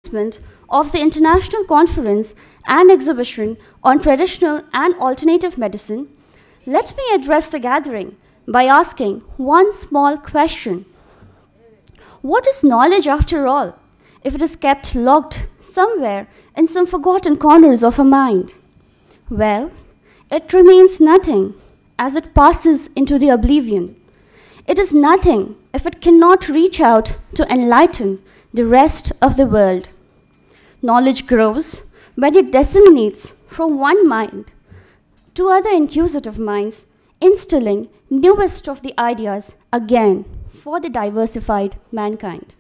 commencement of the International Conference and Exhibition on Traditional and Alternative Medicine, let me address the gathering by asking one small question. What is knowledge after all, if it is kept locked somewhere in some forgotten corners of our mind? Well, it remains nothing as it passes into the oblivion. It is nothing if it cannot reach out to enlighten the rest of the world. Knowledge grows when it disseminates from one mind to other inquisitive minds, instilling newest of the ideas again for the diversified mankind.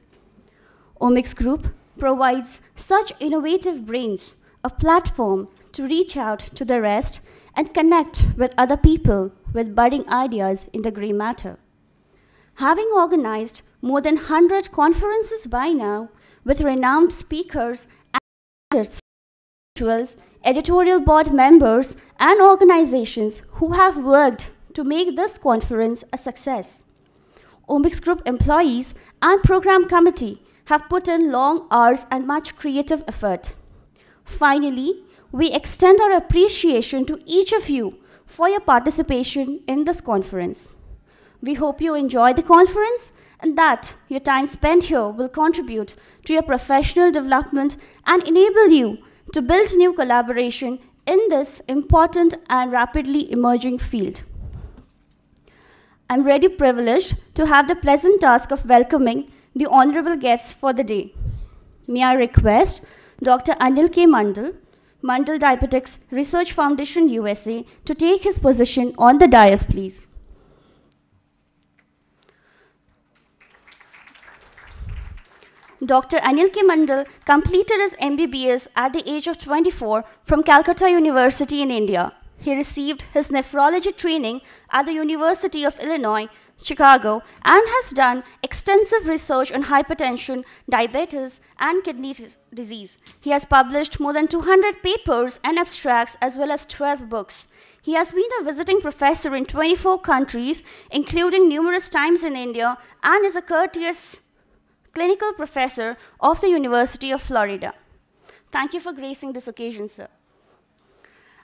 Omics Group provides such innovative brains a platform to reach out to the rest and connect with other people with budding ideas in the grey matter. Having organized more than 100 conferences by now with renowned speakers and individuals, editorial board members, and organizations who have worked to make this conference a success. Omics Group employees and program committee have put in long hours and much creative effort. Finally, we extend our appreciation to each of you for your participation in this conference. We hope you enjoy the conference and that your time spent here will contribute to your professional development and enable you to build new collaboration in this important and rapidly emerging field. I'm very privileged to have the pleasant task of welcoming the honorable guests for the day. May I request Dr. Anil K Mandal, Mandal Diabetics Research Foundation, USA, to take his position on the dais, please. Dr. Anil K Mandal completed his MBBS at the age of 24 from Calcutta University in India. He received his nephrology training at the University of Illinois, Chicago, and has done extensive research on hypertension, diabetes, and kidney disease. He has published more than 200 papers and abstracts, as well as 12 books. He has been a visiting professor in 24 countries, including numerous times in India, and is a courteous clinical professor of the University of Florida. Thank you for gracing this occasion, sir.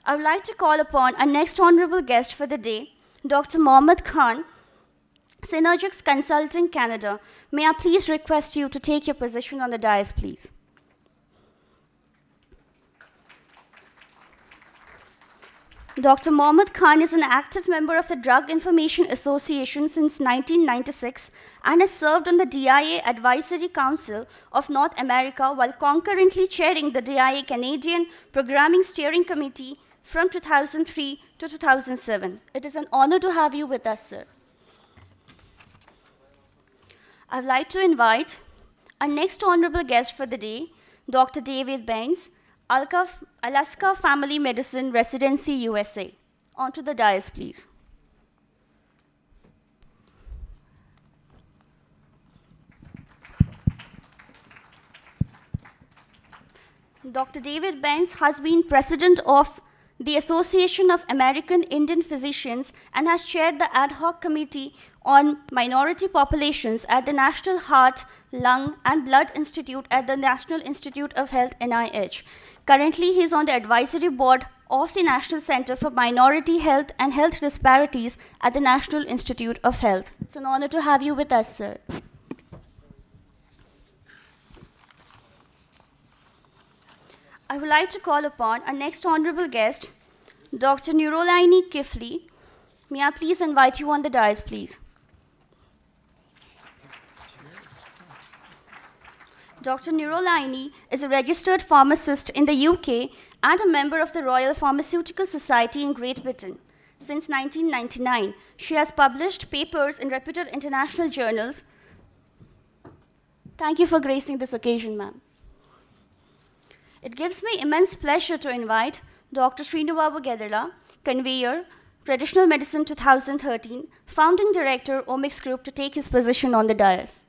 I would like to call upon our next honorable guest for the day, Dr. Mohammed Khan, Synergics Consulting, Canada. May I please request you to take your position on the dais, please. Dr. Mohammed Khan is an active member of the Drug Information Association since 1996 and has served on the DIA Advisory Council of North America while concurrently chairing the DIA Canadian Programming Steering Committee from 2003 to 2007. It is an honor to have you with us, sir. I'd like to invite our next honorable guest for the day, Dr. David Baines, Alaska Family Medicine Residency, USA. Onto the dais, please. Dr. David Baines has been president of the Association of American Indian Physicians and has chaired the ad hoc committee on minority populations at the National Heart, Lung, and Blood Institute at the National Institute of Health, NIH. Currently, he is on the advisory board of the National Center for Minority Health and Health Disparities at the National Institute of Health. It's an honor to have you with us, sir. I would like to call upon our next honorable guest, Dr. Nurolaini Kifli. May I please invite you on the dais, please. Dr. Nurolaini is a registered pharmacist in the UK and a member of the Royal Pharmaceutical Society in Great Britain. Since 1999, she has published papers in reputed international journals. Thank you for gracing this occasion, ma'am. It gives me immense pleasure to invite Dr. Srinivabu Gedala, conveyor, Traditional Medicine 2013, founding director, Omics Group, to take his position on the dais.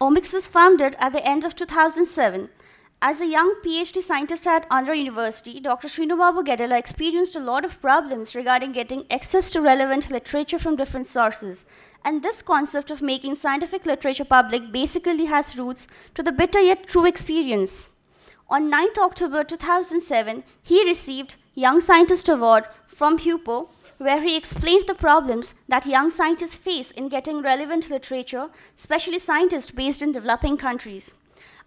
Omics was founded at the end of 2007 As a young PhD scientist at Andhra University, Dr. Srinivabu Gedela experienced a lot of problems regarding getting access to relevant literature from different sources. And this concept of making scientific literature public basically has roots to the bitter yet true experience. On 9th October 2007, he received Young Scientist Award from HUPO, where he explained the problems that young scientists face in getting relevant literature, especially scientists based in developing countries.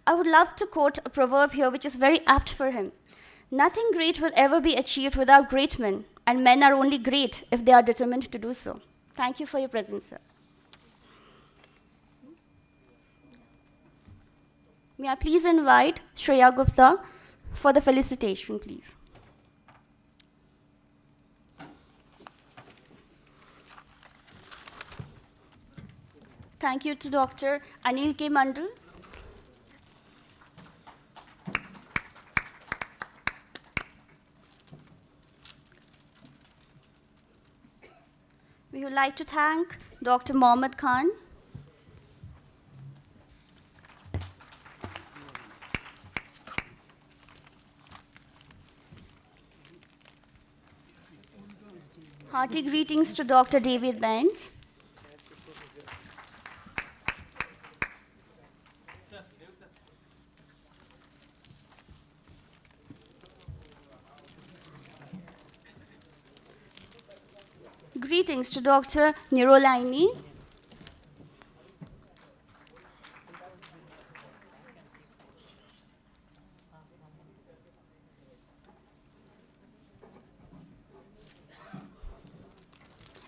I would love to quote a proverb here which is very apt for him. Nothing great will ever be achieved without great men, and men are only great if they are determined to do so. Thank you for your presence, sir. May I please invite Shreya Gupta for the felicitation, please. Thank you to Dr. Anil K Mandal. We would like to thank Dr. Mohammed Khan. Hearty greetings to Dr. David Benz. Greetings to Dr. Nirolaini.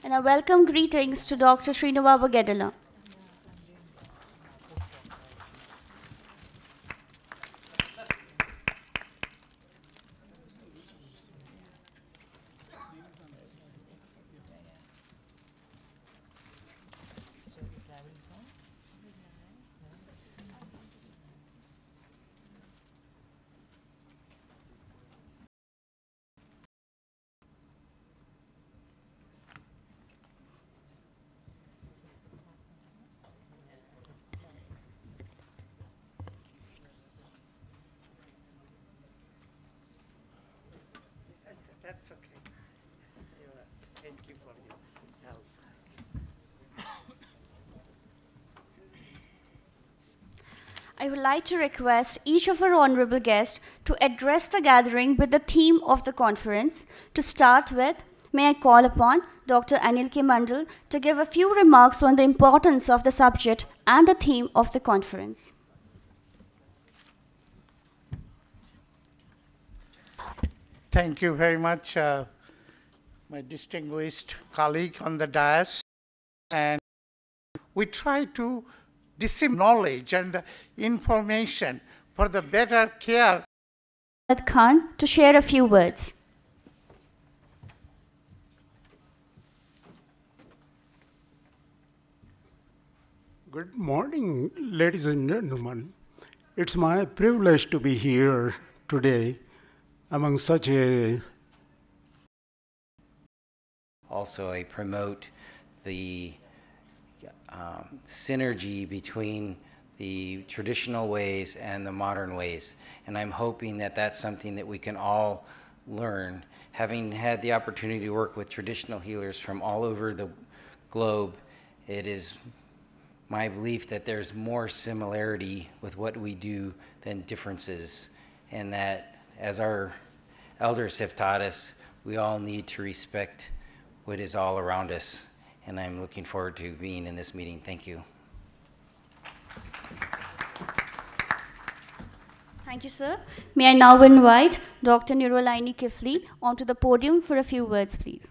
And a welcome greetings to Dr. Srinivabu Gedela. That's okay. Thank you for your help. I would like to request each of our honorable guests to address the gathering with the theme of the conference. To start with, may I call upon Dr. Anil K. Mandal to give a few remarks on the importance of the subject and the theme of the conference. Thank you very much, my distinguished colleague on the dais. And we try to disseminate knowledge and information for the better care. Khan to share a few words. Good morning, ladies and gentlemen. It's my privilege to be here today among such a... Also, I promote the synergy between the traditional ways and the modern ways. And I'm hoping that that's something that we can all learn. Having had the opportunity to work with traditional healers from all over the globe, it is my belief that there's more similarity with what we do than differences, and that as our elders have taught us, we all need to respect what is all around us. And I'm looking forward to being in this meeting. Thank you. Thank you, sir. May I now invite Dr. Nirolaini Kifli onto the podium for a few words, please.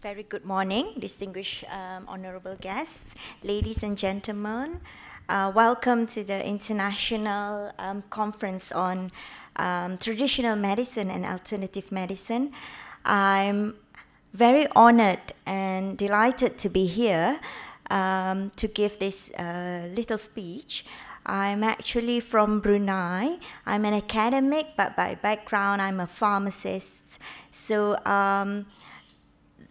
Very good morning, distinguished honorable guests, ladies and gentlemen. Welcome to the International Conference on Traditional Medicine and Alternative Medicine. I'm very honored and delighted to be here to give this little speech. I'm actually from Brunei. I'm an academic, but by background, I'm a pharmacist. So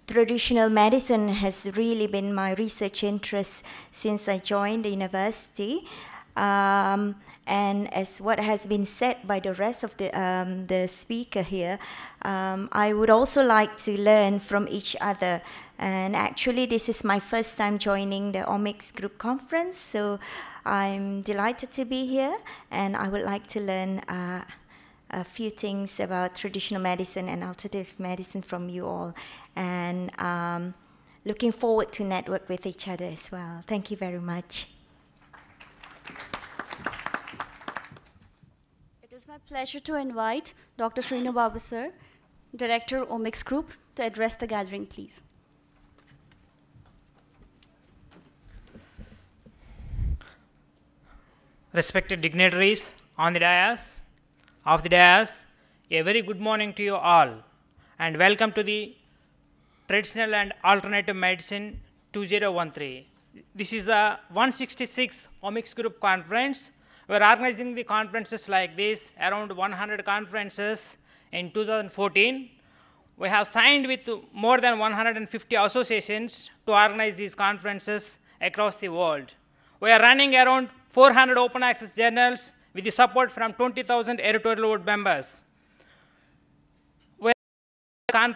traditional medicine has really been my research interest since I joined the university. And as what has been said by the rest of the speaker here, I would also like to learn from each other. And actually, this is my first time joining the Omics Group Conference, so I'm delighted to be here, and I would like to learn a few things about traditional medicine and alternative medicine from you all. And looking forward to network with each other as well. Thank you very much. It is my pleasure to invite Dr. Srinu Babu sir, Director Omics Group, to address the gathering, please. Respected dignitaries on the dais, off the dais, a very good morning to you all, and welcome to the Traditional and Alternative Medicine 2013. This is the 166th Omics Group Conference. We are organizing the conferences like this, around 100 conferences in 2014. We have signed with more than 150 associations to organize these conferences across the world. We are running around 400 open access journals with the support from 20,000 editorial board members. We are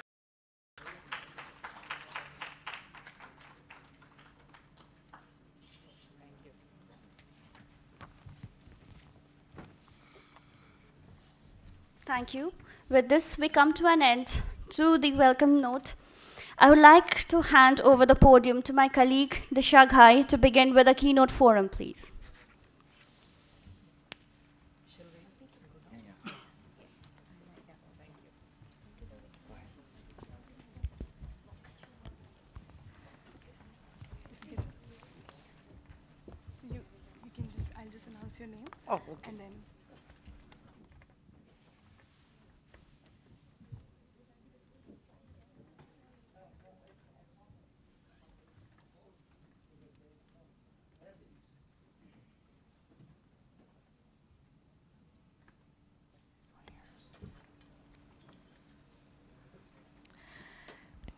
Thank you. With this, we come to an end to the welcome note. I would like to hand over the podium to my colleague, Disha Ghai, to begin with a keynote forum, please. I'll just announce your name. Oh, okay. And then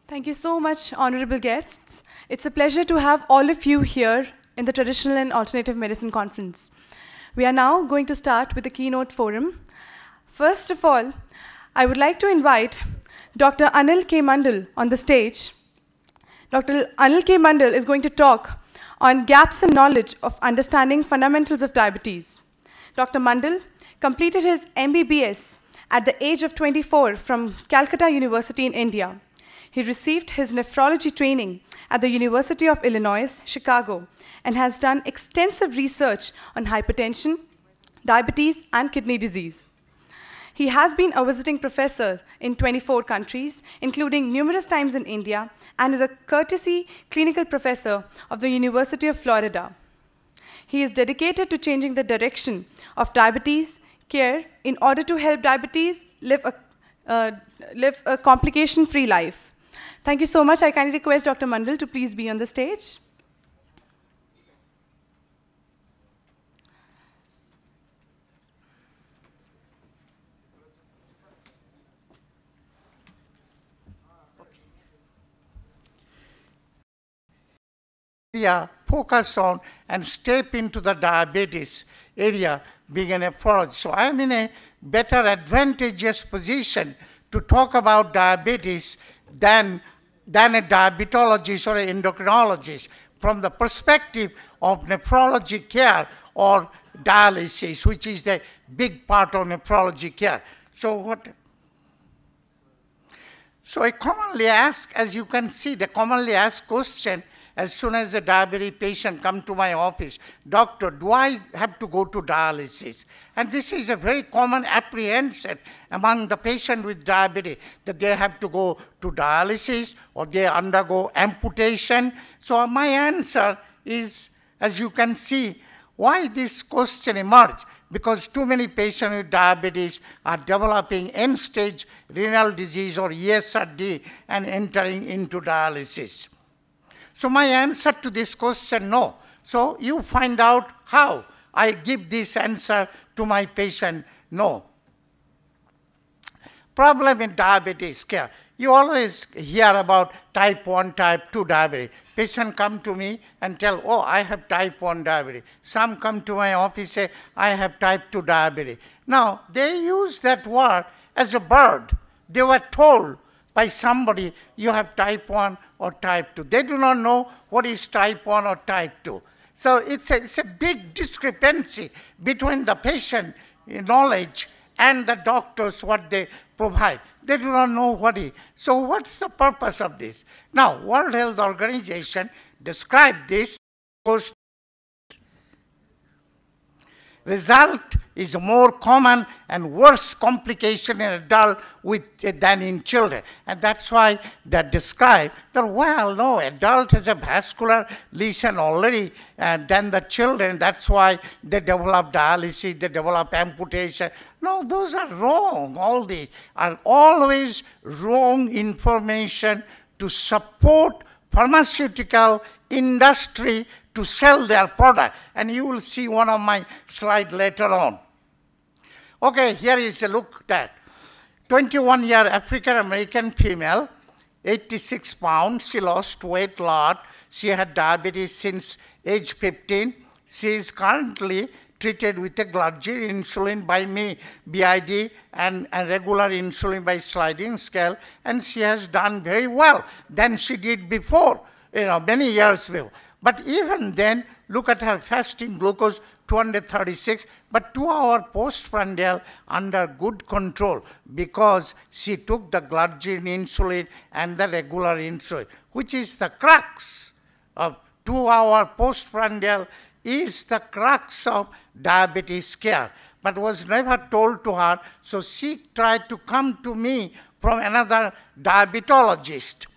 thank you so much, honorable guests. It's a pleasure to have all of you here in the Traditional and Alternative Medicine Conference. We are now going to start with the keynote forum. First of all, I would like to invite Dr. Anil K. Mandal on the stage. Dr. Anil K. Mandal is going to talk on gaps in knowledge of understanding fundamentals of diabetes. Dr. Mandal completed his MBBS at the age of 24 from Calcutta University in India. He received his nephrology training at the University of Illinois, Chicago, and has done extensive research on hypertension, diabetes, and kidney disease. He has been a visiting professor in 24 countries, including numerous times in India, and is a courtesy clinical professor of the University of Florida. He is dedicated to changing the direction of diabetes care in order to help diabetes live a complication-free life. Thank you so much. I kindly request Dr. Mandal to please be on the stage. Focus on and step into the diabetes area being an approach. So I am in a better advantageous position to talk about diabetes than a diabetologist or an endocrinologist from the perspective of nephrology care or dialysis, which is the big part of nephrology care. So I commonly ask, as you can see, the commonly asked question as soon as the diabetic patient comes to my office, doctor, do I have to go to dialysis? And this is a very common apprehension among the patient with diabetes, that they have to go to dialysis or they undergo amputation. So my answer is, as you can see, why this question emerged? Because too many patients with diabetes are developing end-stage renal disease or ESRD and entering into dialysis. So my answer to this question, no. So you find out how I give this answer to my patient, no. Problem in diabetes care. You always hear about type 1, type 2 diabetes. Patient come to me and tell, oh, I have type 1 diabetes. Some come to my office say, I have type 2 diabetes. Now, they use that word as a bird. They were told by somebody, you have type 1 or type 2. They do not know what is type 1 or type 2. So it's a big discrepancy between the patient knowledge and the doctors, what they provide. They do not know what it is. So what's the purpose of this? Now, World Health Organization described this. Result is more common and worse complication in adult than in children. And that's why they describe that, well, no, adult has a vascular lesion already, and then the children, that's why they develop dialysis, they develop amputation. No, those are wrong. All these are always wrong information to support pharmaceutical industry to sell their product. And you will see one of my slides later on. Okay, here is a look at 21-year African-American female, 86 pounds. She lost weight a lot. She had diabetes since age 15. She is currently treated with a glargine insulin by me, BID, and regular insulin by sliding scale. And she has done very well than she did before, many years before. But even then, look at her fasting glucose, 236, but 2 hours postprandial under good control because she took the glargine insulin and the regular insulin, which is the crux of 2 hours postprandial is the crux of diabetes care, but was never told to her, so she tried to come to me from another diabetologist.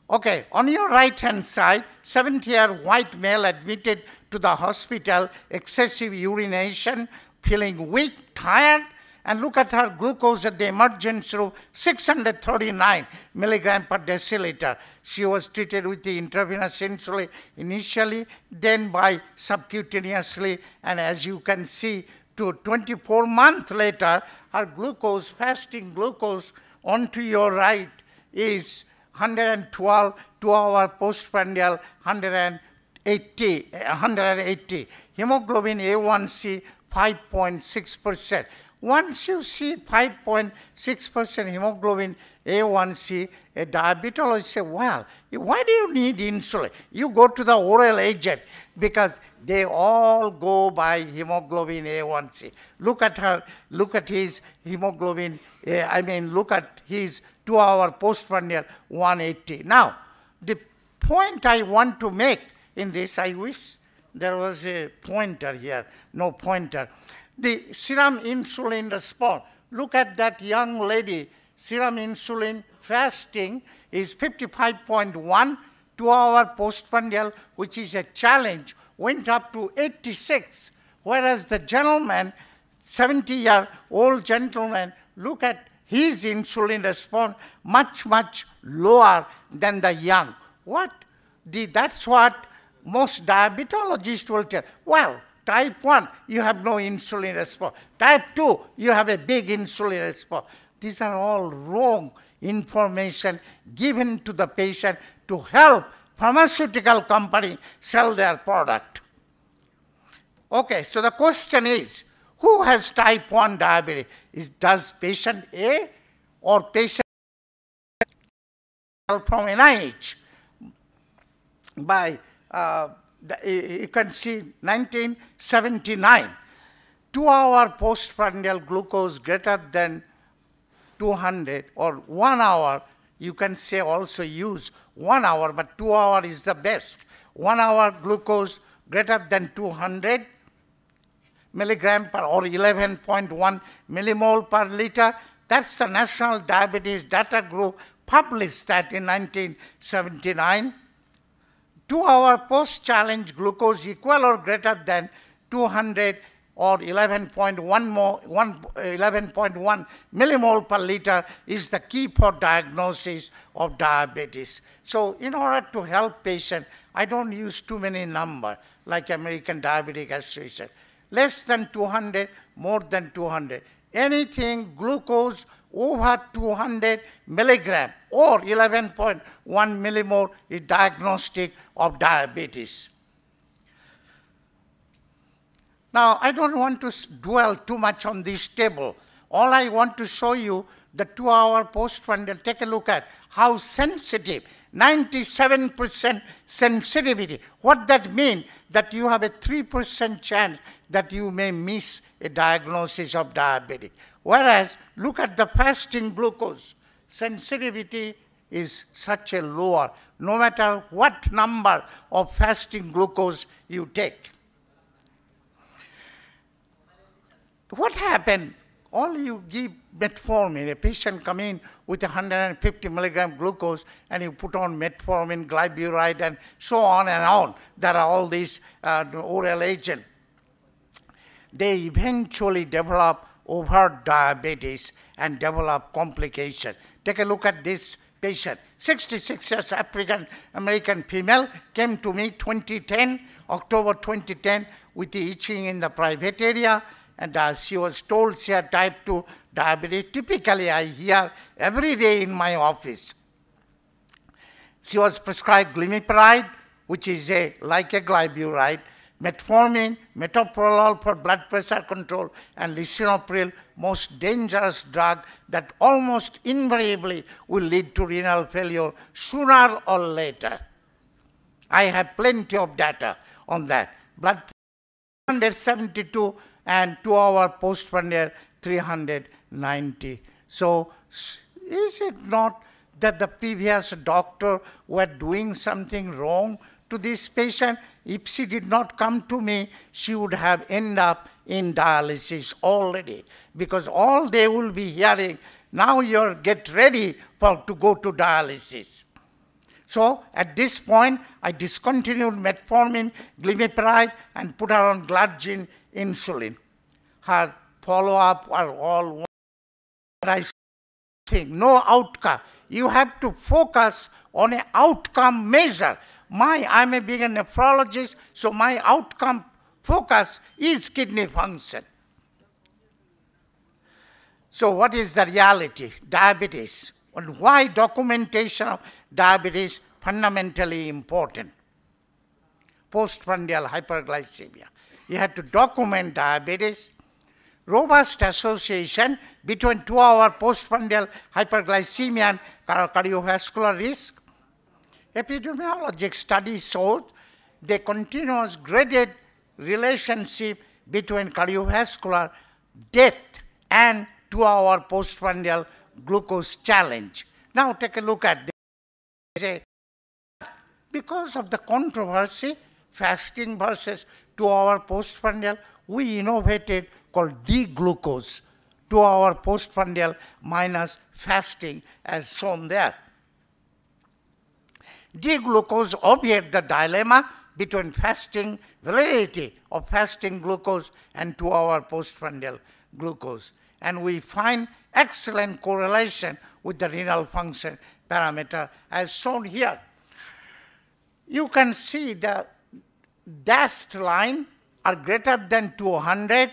Okay, on your right-hand side, 70-year white male admitted to the hospital, excessive urination, feeling weak, tired, and look at her glucose at the emergency room, 639 milligram per deciliter. She was treated with the intravenous insulin initially, then by subcutaneously, and as you can see, to 24 months later, her glucose, fasting glucose onto your right is 112, 2 hour postprandial 180. Hemoglobin A1C 5.6%. Once you see 5.6% hemoglobin A1C, a diabetologist say, well, why do you need insulin? You go to the oral agent because they all go by hemoglobin A1C. Look at her, look at his hemoglobin, look at his 2 hour postprandial 180. Now, the point I want to make in this, I wish there was a pointer here, no pointer. The serum insulin response. Look at that young lady. Serum insulin fasting is 55.1, 2 hour postprandial, which is a challenge, went up to 86. Whereas the gentleman, 70-year-old gentleman, look at his insulin response much, much lower than the young. That's what most diabetologists will tell. Well, type 1, you have no insulin response. Type 2, you have a big insulin response. These are all wrong information given to the patient to help pharmaceutical company sell their product. Okay, so the question is, who has type 1 diabetes? Does patient A or patient from NIH? By you can see 1979, 2 hour postprandial glucose greater than 200 or 1 hour, you can say also use 1 hour, but 2 hour is the best. 1 hour glucose greater than 200 milligram per or 11.1 millimole per liter. That's the National Diabetes Data Group published that in 1979. 2 hour post-challenge glucose equal or greater than 200 or 11.1 millimole per liter is the key for diagnosis of diabetes. So in order to help patient, I don't use too many numbers like American Diabetic Association. Less than 200, more than 200. Anything glucose over 200 milligram or 11.1 millimole is diagnostic of diabetes. Now, I don't want to dwell too much on this table. All I want to show you the 2-hour postprandial. Take a look at how sensitive, 97% sensitivity. What that means? That you have a 3% chance that you may miss a diagnosis of diabetes. Whereas, look at the fasting glucose. Sensitivity is such a lower, no matter what number of fasting glucose you take. What happened? All you give metformin, a patient come in with 150 milligram glucose and you put on metformin, glyburide and so on and on. There are all these oral agents. They eventually develop overt diabetes and develop complications. Take a look at this patient. 66 years African American female came to me 2010, October 2010 with the itching in the private area. And she was told she had type 2 diabetes. Typically, I hear every day in my office. She was prescribed glimepiride, which is like a glyburide, metformin, metoprolol for blood pressure control, and lisinopril, most dangerous drug that almost invariably will lead to renal failure sooner or later. I have plenty of data on that. Blood pressure 172 and 2-hour postprandial 390. So, is it not that the previous doctor were doing something wrong to this patient? If she did not come to me, she would have ended up in dialysis already, because all they will be hearing, now you're get ready to go to dialysis. So at this point, I discontinued metformin, glimepiride, and put her on glargine insulin. Her follow-up are all one. I think no outcome. You have to focus on an outcome measure. I'm a big nephrologist, so my outcome focus is kidney function. So what is the reality? Diabetes. And why documentation of diabetes fundamentally important? Postprandial hyperglycemia. You have to document diabetes. Robust association between 2-hour postprandial hyperglycemia and cardiovascular risk. Epidemiologic studies showed the continuous graded relationship between cardiovascular death and 2-hour postprandial glucose challenge. Now take a look at this. Because of the controversy, fasting versus 2-hour postprandial, we innovated called D-glucose, 2-hour postprandial minus fasting as shown there. D-glucose obviates the dilemma between fasting, validity of fasting glucose and 2-hour postprandial glucose. And we find excellent correlation with the renal function parameter as shown here. You can see the dashed line are greater than 200,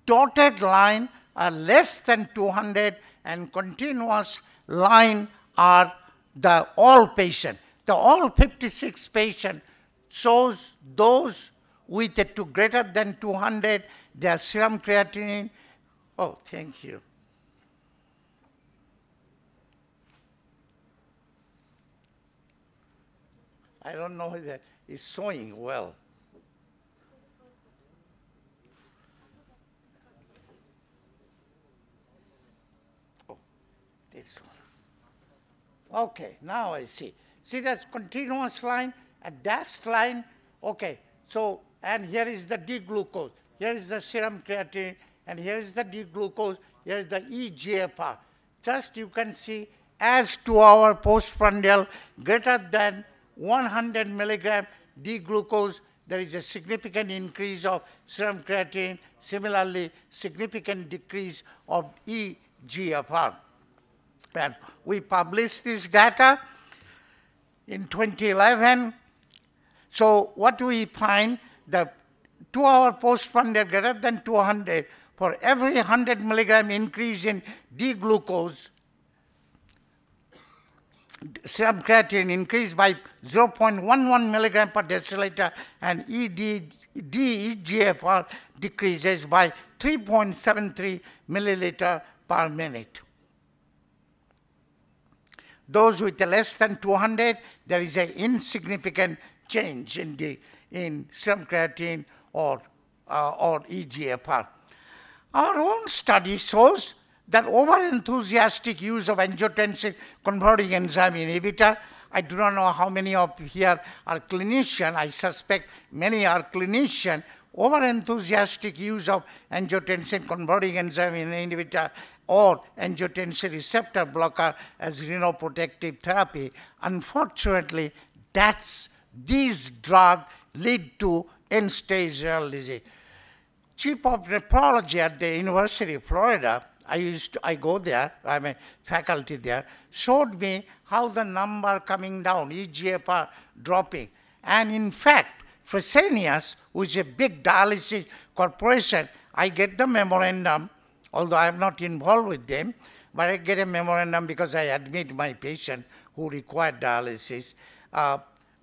dotted line are less than 200, and continuous line are the all patient. The all 56 patient shows those with a greater than 200, their serum creatinine. Oh, thank you. I don't know whether it's showing well. Oh, this one. Okay, now I see. See that continuous line, a dashed line? Okay, so, and here is the D-glucose. Here is the serum creatinine, and here is the D-glucose. Here is the eGFR. Just you can see as 2-hour postprandial greater than 100 milligram D-glucose, there is a significant increase of serum creatinine. Similarly, significant decrease of eGFR. And we published this data in 2011. So what we find, the 2-hour postprandial greater than 200 For every 100 milligram increase in D-glucose, serum creatinine increased by 0.11 milligram per deciliter, and DEGFR decreases by 3.73 milliliter per minute. Those with less than 200, there is an insignificant change in serum creatinine or eGFR. Our own study shows that over-enthusiastic use of angiotensin-converting enzyme inhibitor, I do not know how many of here are clinicians, I suspect many are clinicians, over-enthusiastic use of angiotensin-converting enzyme inhibitor or angiotensin receptor blocker as renoprotective therapy, unfortunately, these drugs lead to end-stage renal disease. Chief of nephrology at the University of Florida, I go there, I'm a faculty there, showed me how the number coming down, eGFR dropping. And in fact, Fresenius, which is a big dialysis corporation, I get the memorandum, although I am not involved with them, but I get a memorandum because I admit my patient who required dialysis,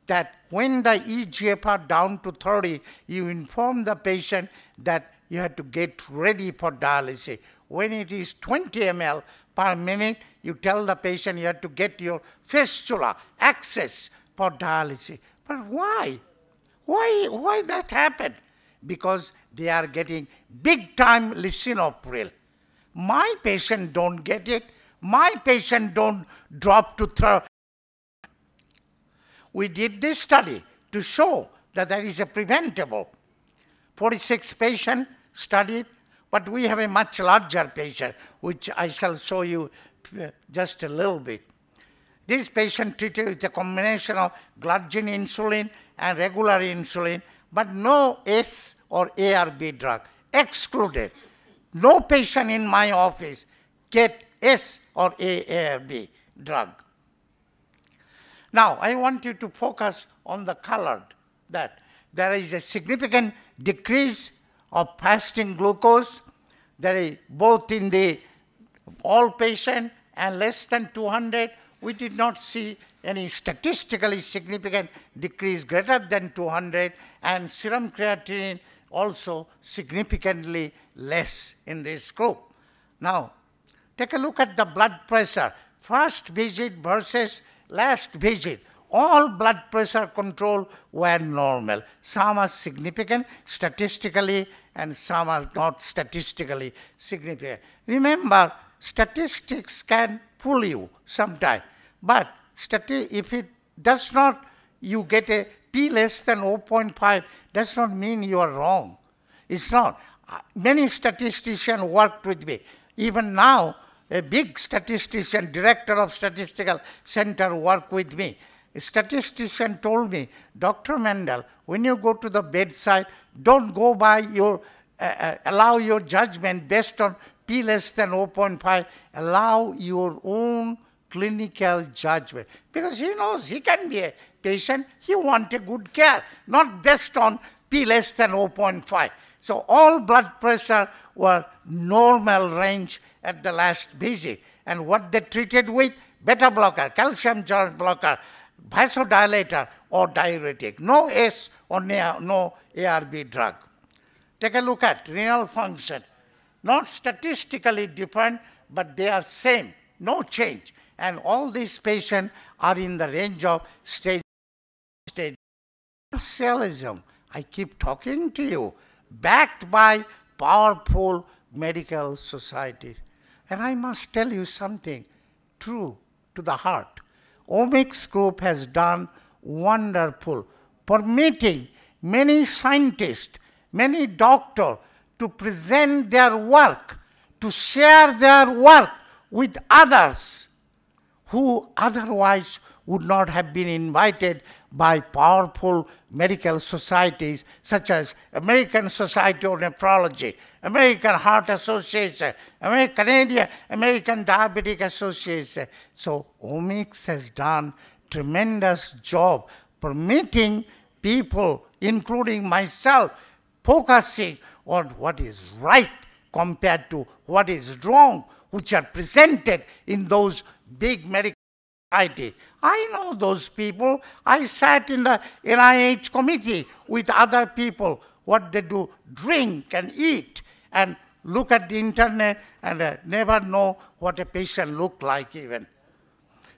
that when the eGFR down to 30, you inform the patient that you have to get ready for dialysis. When it is 20 ml per minute, you tell the patient you have to get your fistula access for dialysis. But why? Why that happened? Because they are getting big time lisinopril. My patient don't get it. My patient don't drop to 30. We did this study to show that there is a preventable. 46 patients studied, but we have a much larger patient, which I shall show you just a little bit. This patient treated with a combination of glargine insulin and regular insulin, but no S or ARB drug, excluded. No patient in my office get S or ARB drug. Now, I want you to focus on the colored, that there is a significant decrease of fasting glucose. There is both in the all patient and less than 200. We did not see any statistically significant decrease greater than 200, and serum creatinine also significantly less in this group. Now, take a look at the blood pressure. First visit versus last visit. All blood pressure control were normal. Some are significant statistically and some are not statistically significant. Remember, statistics can fool you sometime, but if it does not, you get a p less than 0.5, does not mean you are wrong. It's not. Many statisticians worked with me. Even now, a big statistician, director of statistical center worked with me. A statistician told me, Dr. Mandal, when you go to the bedside, don't go by your, allow your judgment based on p less than 0.5, allow your own clinical judgment. Because he knows he can be a patient, he wants a good care, not based on p less than 0.5. So all blood pressure were normal range at the last visit. And what they treated with? Beta blocker, calcium channel blocker, vasodilator or diuretic. No S or no ARB drug. Take a look at renal function. Not statistically different, but they are same, no change. And all these patients are in the range of stage. Socialism, I keep talking to you, backed by powerful medical societies. And I must tell you something true to the heart. Omics Group has done wonderful, permitting many scientists, many doctors to present their work, to share their work with others who otherwise would not have been invited by powerful medical societies such as American Society of Nephrology, American Heart Association, American Diabetic Association. So Omics has done tremendous job permitting people, including myself, focusing on what is right compared to what is wrong, which are presented in those big medical society. I know those people. I sat in the NIH committee with other people. What they do, drink and eat and look at the internet and never know what a patient look like even.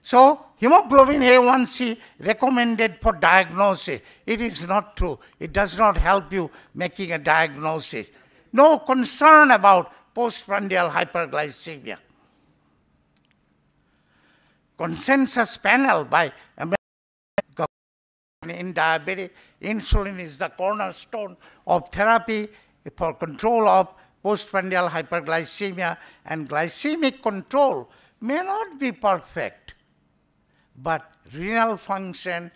So hemoglobin A1C recommended for diagnosis. It is not true. It does not help you making a diagnosis. No concern about postprandial hyperglycemia. Consensus panel by American in diabetes, insulin is the cornerstone of therapy for control of postprandial hyperglycemia, and glycemic control may not be perfect, but renal function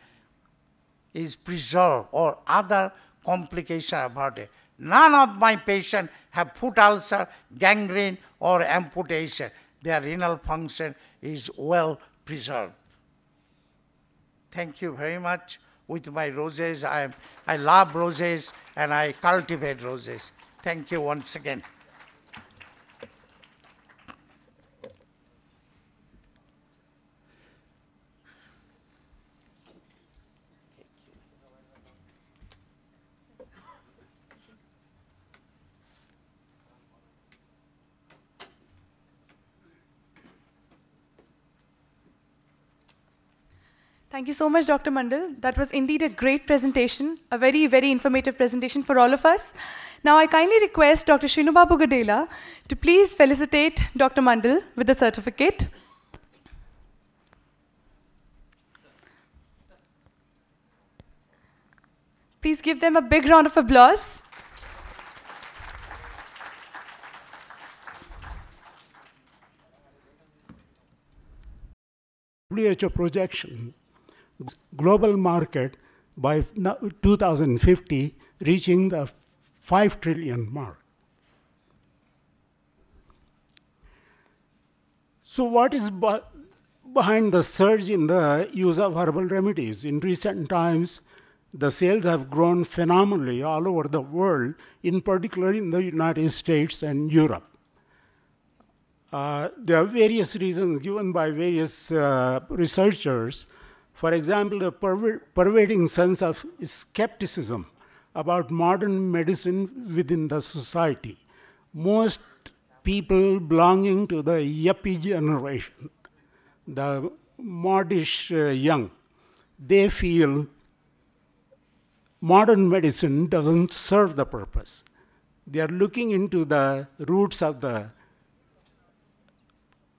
is preserved or other complication about it. None of my patients have foot ulcer, gangrene, or amputation. Their renal function is well preserved. Thank you very much. With my roses, I love roses and I cultivate roses. Thank you once again. Thank you so much, Dr. Mandal. That was indeed a great presentation, a very, very informative presentation for all of us. Now, I kindly request Dr. Shrinubabu Gadela to please felicitate Dr. Mandal with the certificate. Please give them a big round of applause. WHO projection, global market by 2050 reaching the 5 trillion mark. So what is behind the surge in the use of herbal remedies? In recent times, the sales have grown phenomenally all over the world, in particular in the United States and Europe. There are various reasons given by various researchers. For example, a pervading sense of skepticism about modern medicine within the society. Most people belonging to the yuppie generation, the modish young, they feel modern medicine doesn't serve the purpose. They are looking into the roots of the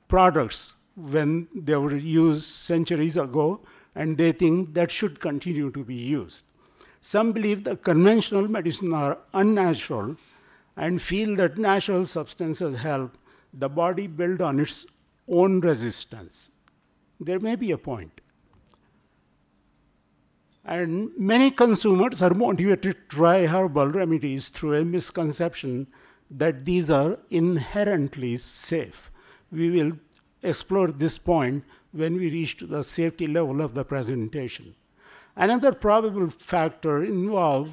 products when they were used centuries ago, and they think that should continue to be used. Some believe that conventional medicine are unnatural and feel that natural substances help the body build on its own resistance. There may be a point. And many consumers are motivated to try herbal remedies through a misconception that these are inherently safe. We will explore this point when we reach to the safety level of the presentation. Another probable factor involves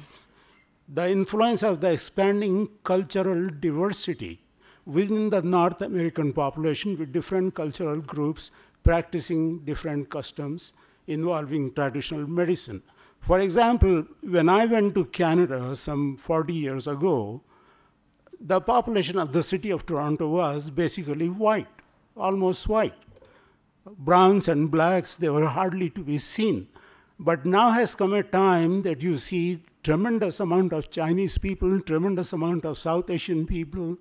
the influence of the expanding cultural diversity within the North American population, with different cultural groups practicing different customs involving traditional medicine. For example, when I went to Canada some 40 years ago, the population of the city of Toronto was basically white, almost white. Browns and blacks, they were hardly to be seen. But now has come a time that you see tremendous amount of Chinese people, tremendous amount of South Asian people,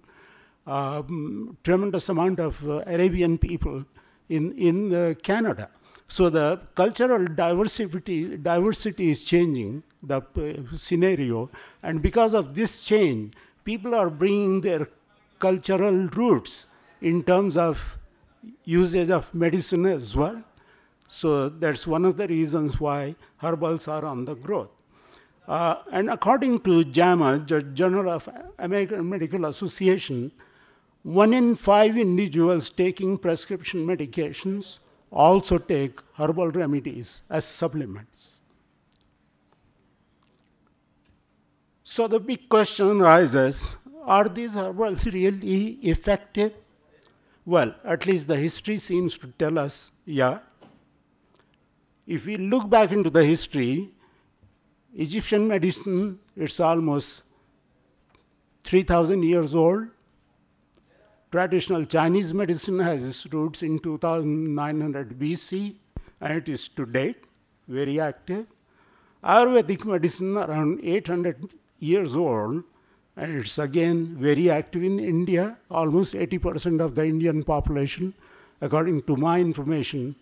tremendous amount of Arabian people in Canada. So the cultural diversity is changing the scenario, and because of this change, people are bringing their cultural roots in terms of usage of medicine as well. So that's one of the reasons why herbals are on the growth. And according to JAMA, the Journal of American Medical Association, 1 in 5 individuals taking prescription medications also take herbal remedies as supplements. So the big question arises, Are these herbals really effective? Well, at least the history seems to tell us, yeah. If we look back into the history, Egyptian medicine, it's almost 3,000 years old. Traditional Chinese medicine has its roots in 2900 BC, and it is to date very active. Ayurvedic medicine around 800 years old, and it's again very active in India. Almost 80% of the Indian population, according to my information,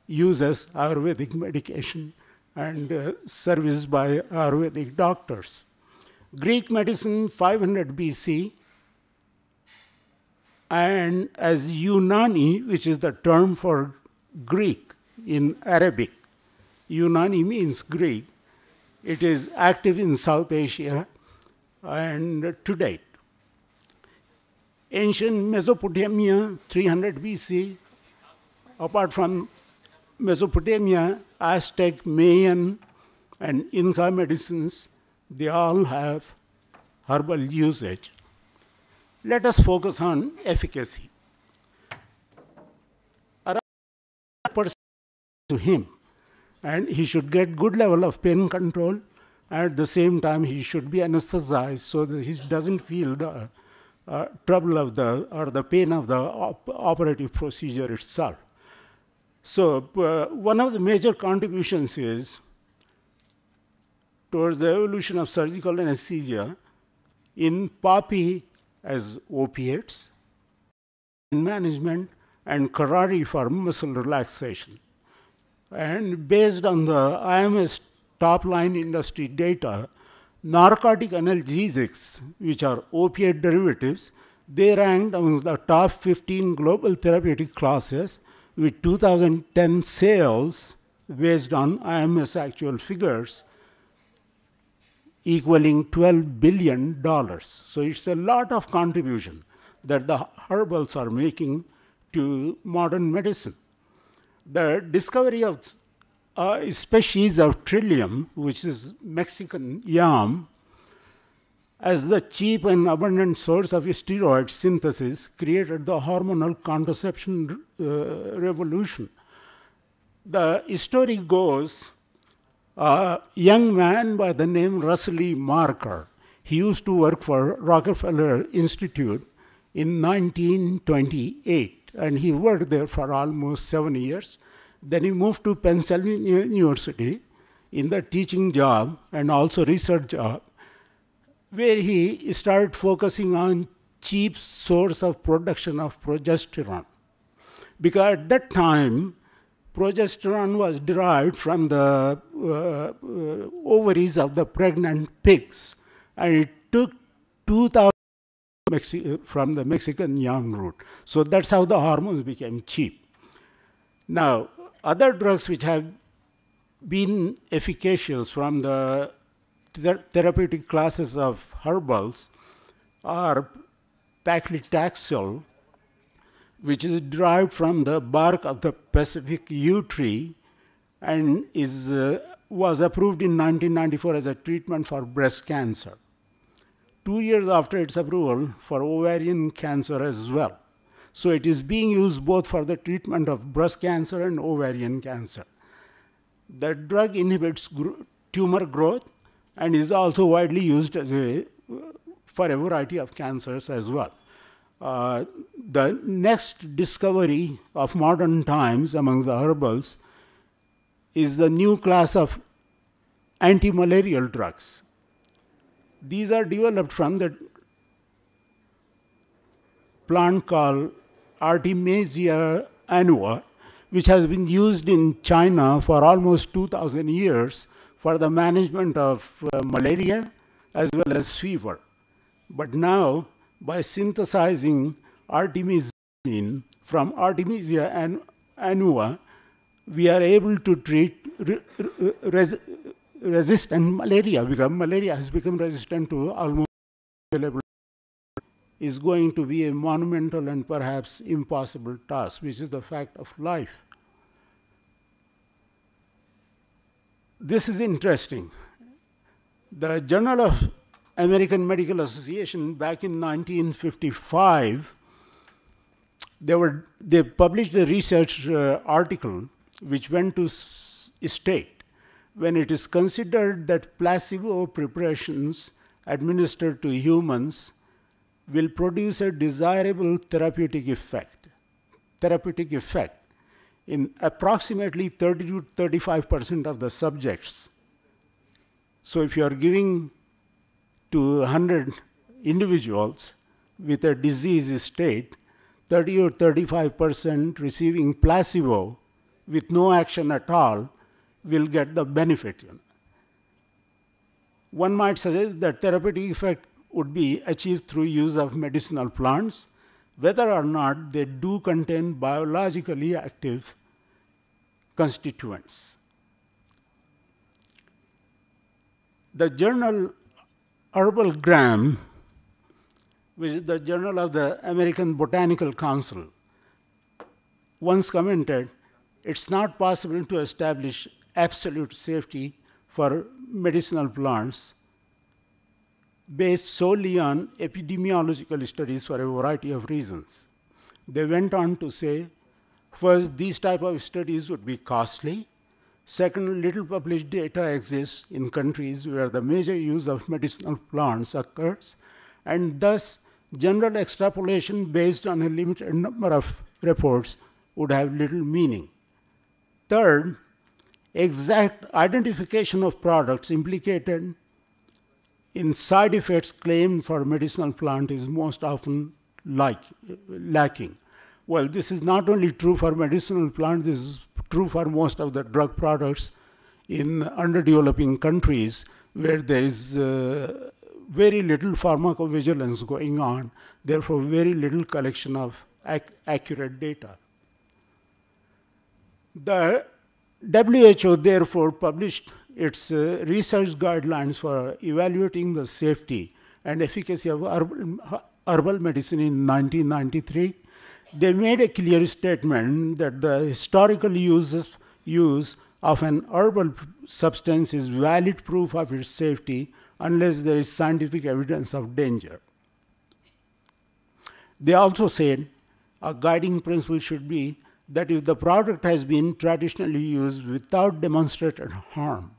uses Ayurvedic medication and serviced by Ayurvedic doctors. Greek medicine, 500 BC, and as Unani, which is the term for Greek in Arabic, Unani means Greek. It is active in South Asia and to date. Ancient Mesopotamia, 300 BC. Apart from Mesopotamia, Aztec, Mayan, and Inca medicines, they all have herbal usage. Let us focus on efficacy. Around to him, and he should get good level of pain control. At the same time, he should be anesthetized so that he doesn't feel the trouble of the pain of the operative procedure itself. So one of the major contributions is towards the evolution of surgical anesthesia in poppy as opiates, in management, and karari for muscle relaxation. And based on the IMS top-line industry data, narcotic analgesics, which are opiate derivatives, they ranked among the top 15 global therapeutic classes with 2010 sales based on IMS actual figures equaling $12 billion. So it's a lot of contribution that the herbals are making to modern medicine. The discovery of a species of trillium, which is Mexican yam, as the cheap and abundant source of steroid synthesis, created the hormonal contraception revolution. The story goes, a young man by the name Russell E. Marker, he used to work for Rockefeller Institute in 1928, and he worked there for almost 7 years. Then he moved to Pennsylvania University in the teaching job and also research job, where he started focusing on cheap source of production of progesterone. Because at that time, progesterone was derived from the ovaries of the pregnant pigs, and it took 2,000 from the Mexican yam root. So that's how the hormones became cheap. Now, other drugs which have been efficacious from the therapeutic classes of herbals are paclitaxel, which is derived from the bark of the Pacific yew tree and was approved in 1994 as a treatment for breast cancer. 2 years after its approval for ovarian cancer as well. So it is being used both for the treatment of breast cancer and ovarian cancer. The drug inhibits tumor growth and is also widely used as for a variety of cancers as well. The next discovery of modern times among the herbals is the new class of anti-malarial drugs. These are developed from the plant called Artemisia annua, which has been used in China for almost 2,000 years for the management of malaria as well as fever. But now, by synthesizing artemisinin from Artemisia annua, we are able to treat resistant malaria, because malaria has become resistant to almost available. Is going to be a monumental and perhaps impossible task, which is the fact of life. This is interesting. The Journal of American Medical Association back in 1955, they published a research article which went to state when it is considered that placebo preparations administered to humans will produce a desirable therapeutic effect in approximately 30 to 35% of the subjects. So if you are giving to 100 individuals with a disease state, 30 or 35% receiving placebo with no action at all will get the benefit. One might suggest that therapeutic effect would be achieved through use of medicinal plants, whether or not they do contain biologically active constituents. The journal Herbalgram, which is the journal of the American Botanical Council, once commented, it's not possible to establish absolute safety for medicinal plants based solely on epidemiological studies for a variety of reasons. They went on to say, first, these type of studies would be costly. Second, little published data exists in countries where the major use of medicinal plants occurs, and thus general extrapolation based on a limited number of reports would have little meaning. Third, exact identification of products implicated in side effects claimed for medicinal plant is most often lacking. Well, this is not only true for medicinal plants, this is true for most of the drug products in underdeveloping countries where there is very little pharmacovigilance going on, therefore very little collection of accurate data. The WHO therefore published its research guidelines for evaluating the safety and efficacy of herbal medicine in 1993. They made a clear statement that the historical use of an herbal substance is valid proof of its safety unless there is scientific evidence of danger. They also said a guiding principle should be that if the product has been traditionally used without demonstrated harm,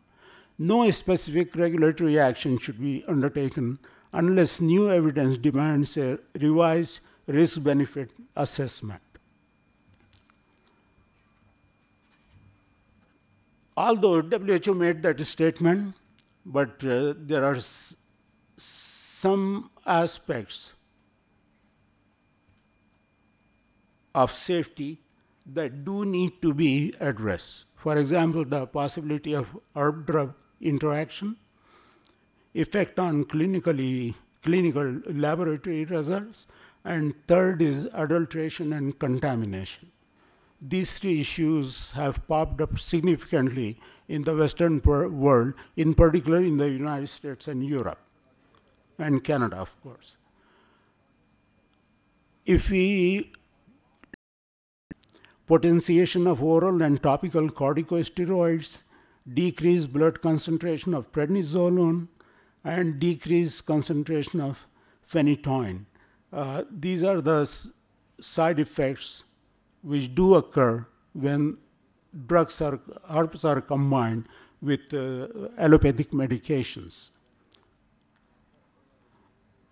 no specific regulatory action should be undertaken unless new evidence demands a revised risk-benefit assessment. Although WHO made that statement, but there are some aspects of safety that do need to be addressed. For example, the possibility of herb-drug interaction, effect on clinical laboratory results, and third is adulteration and contamination. These three issues have popped up significantly in the Western world, in particular in the United States and Europe, and Canada, of course. If we potentiation of oral and topical corticosteroids, decreased blood concentration of prednisolone, and decreased concentration of phenytoin. These are the side effects which do occur when herbs are combined with allopathic medications.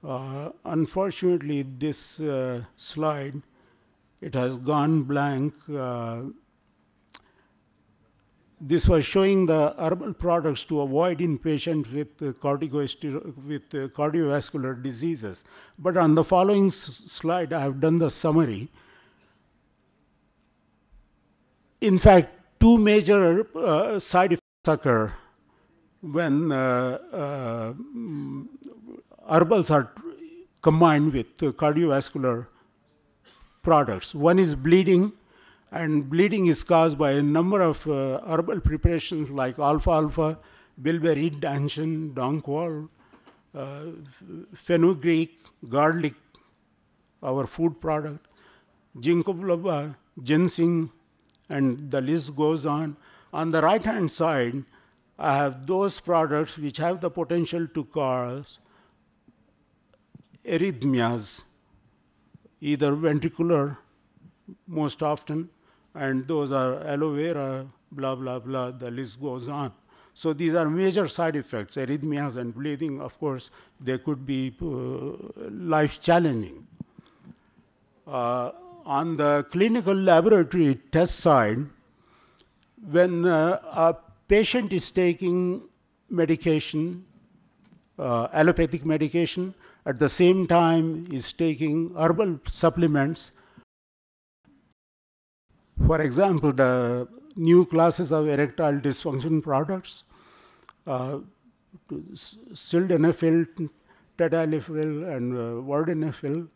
Unfortunately, this slide, it has gone blank. This was showing the herbal products to avoid in patients with cardiovascular diseases. But on the following slide, I have done the summary. In fact, two major side effects occur when herbals are combined with cardiovascular products. One is bleeding, and bleeding is caused by a number of herbal preparations like alfalfa, bilberry, danchin, dongqual, fenugreek, garlic, our food product, ginkgo biloba, ginseng, and the list goes on. On the right-hand side, I have those products which have the potential to cause arrhythmias, either ventricular most often, and those are aloe vera, blah, blah, blah, the list goes on. So these are major side effects, arrhythmias and bleeding. Of course, they could be life-challenging. On the clinical laboratory test side, when a patient is taking medication, allopathic medication, at the same time is taking herbal supplements. For example, the new classes of erectile dysfunction products, sildenafil, tadalafil, and vardenafil,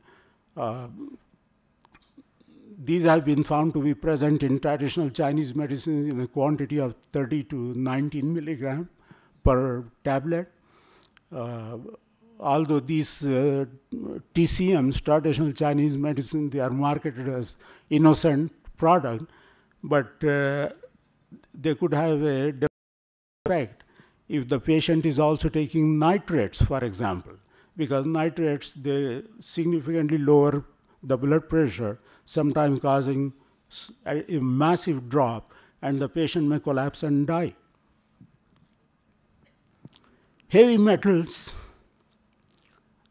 these have been found to be present in traditional Chinese medicines in a quantity of 30 to 19 milligram per tablet. Although these TCMs, traditional Chinese medicine, they are marketed as innocent product, but they could have a different effect if the patient is also taking nitrates, for example, because nitrates, they significantly lower the blood pressure, sometimes causing a massive drop, and the patient may collapse and die. Heavy metals,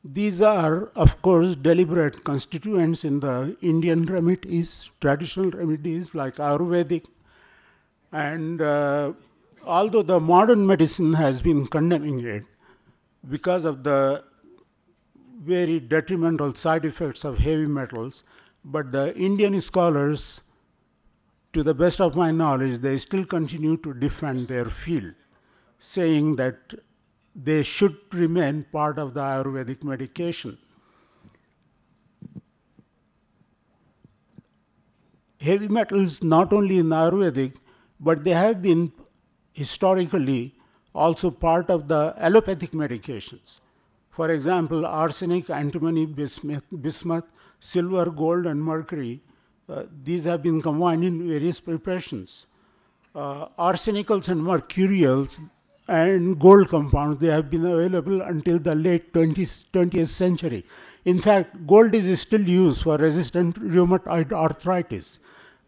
these are, of course, deliberate constituents in the Indian remedies, traditional remedies like Ayurvedic. And although the modern medicine has been condemning it because of the very detrimental side effects of heavy metals, but the Indian scholars, to the best of my knowledge, they still continue to defend their field, saying that they should remain part of the Ayurvedic medication. Heavy metals, not only in Ayurvedic, but they have been historically also part of the allopathic medications. For example, arsenic, antimony, bismuth, silver, gold, and mercury, these have been combined in various preparations. Arsenicals and mercurials and gold compounds, they have been available until the late 20th century. In fact, gold is still used for resistant rheumatoid arthritis,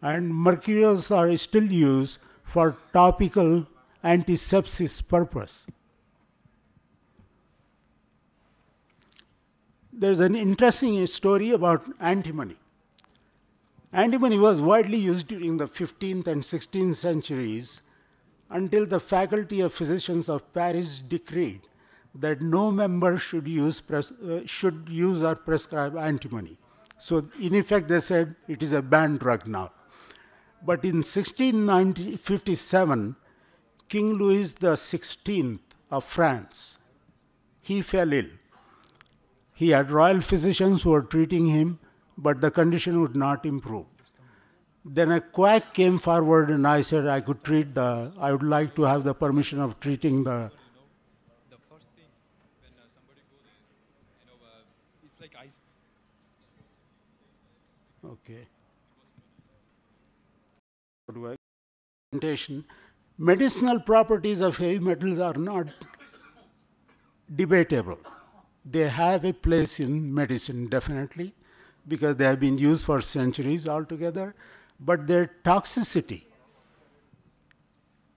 and mercurials are still used for topical antisepsis purpose. There's an interesting story about antimony. Antimony was widely used during the 15th and 16th centuries until the Faculty of Physicians of Paris decreed that no member should use or prescribe antimony. So in effect, they said it is a banned drug now. But in 1657, King Louis XVI of France, he fell ill. He had royal physicians who were treating him, but the condition would not improve. Then a quack came forward and I said I would like to have the permission of treating the... The first thing when somebody goes in, it's like ice. Okay. Medicinal properties of heavy metals are not debatable. They have a place in medicine, definitely, because they have been used for centuries altogether, but their toxicity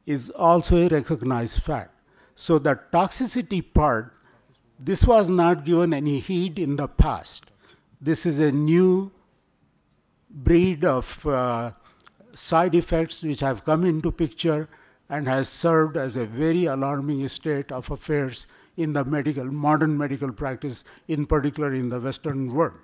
is also a recognized fact. So the toxicity part, this was not given any heed in the past. This is a new breed of side effects which have come into picture and has served as a very alarming state of affairs in the modern medical practice, in particular in the Western world.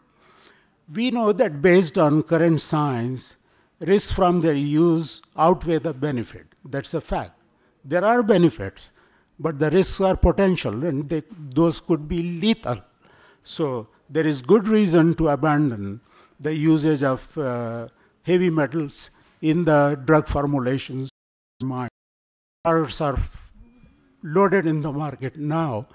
We know that based on current science, risks from their use outweigh the benefit. That's a fact. There are benefits, but the risks are potential, and those could be lethal. So there is good reason to abandon the usage of heavy metals in the drug formulations. Products are loaded in the market now,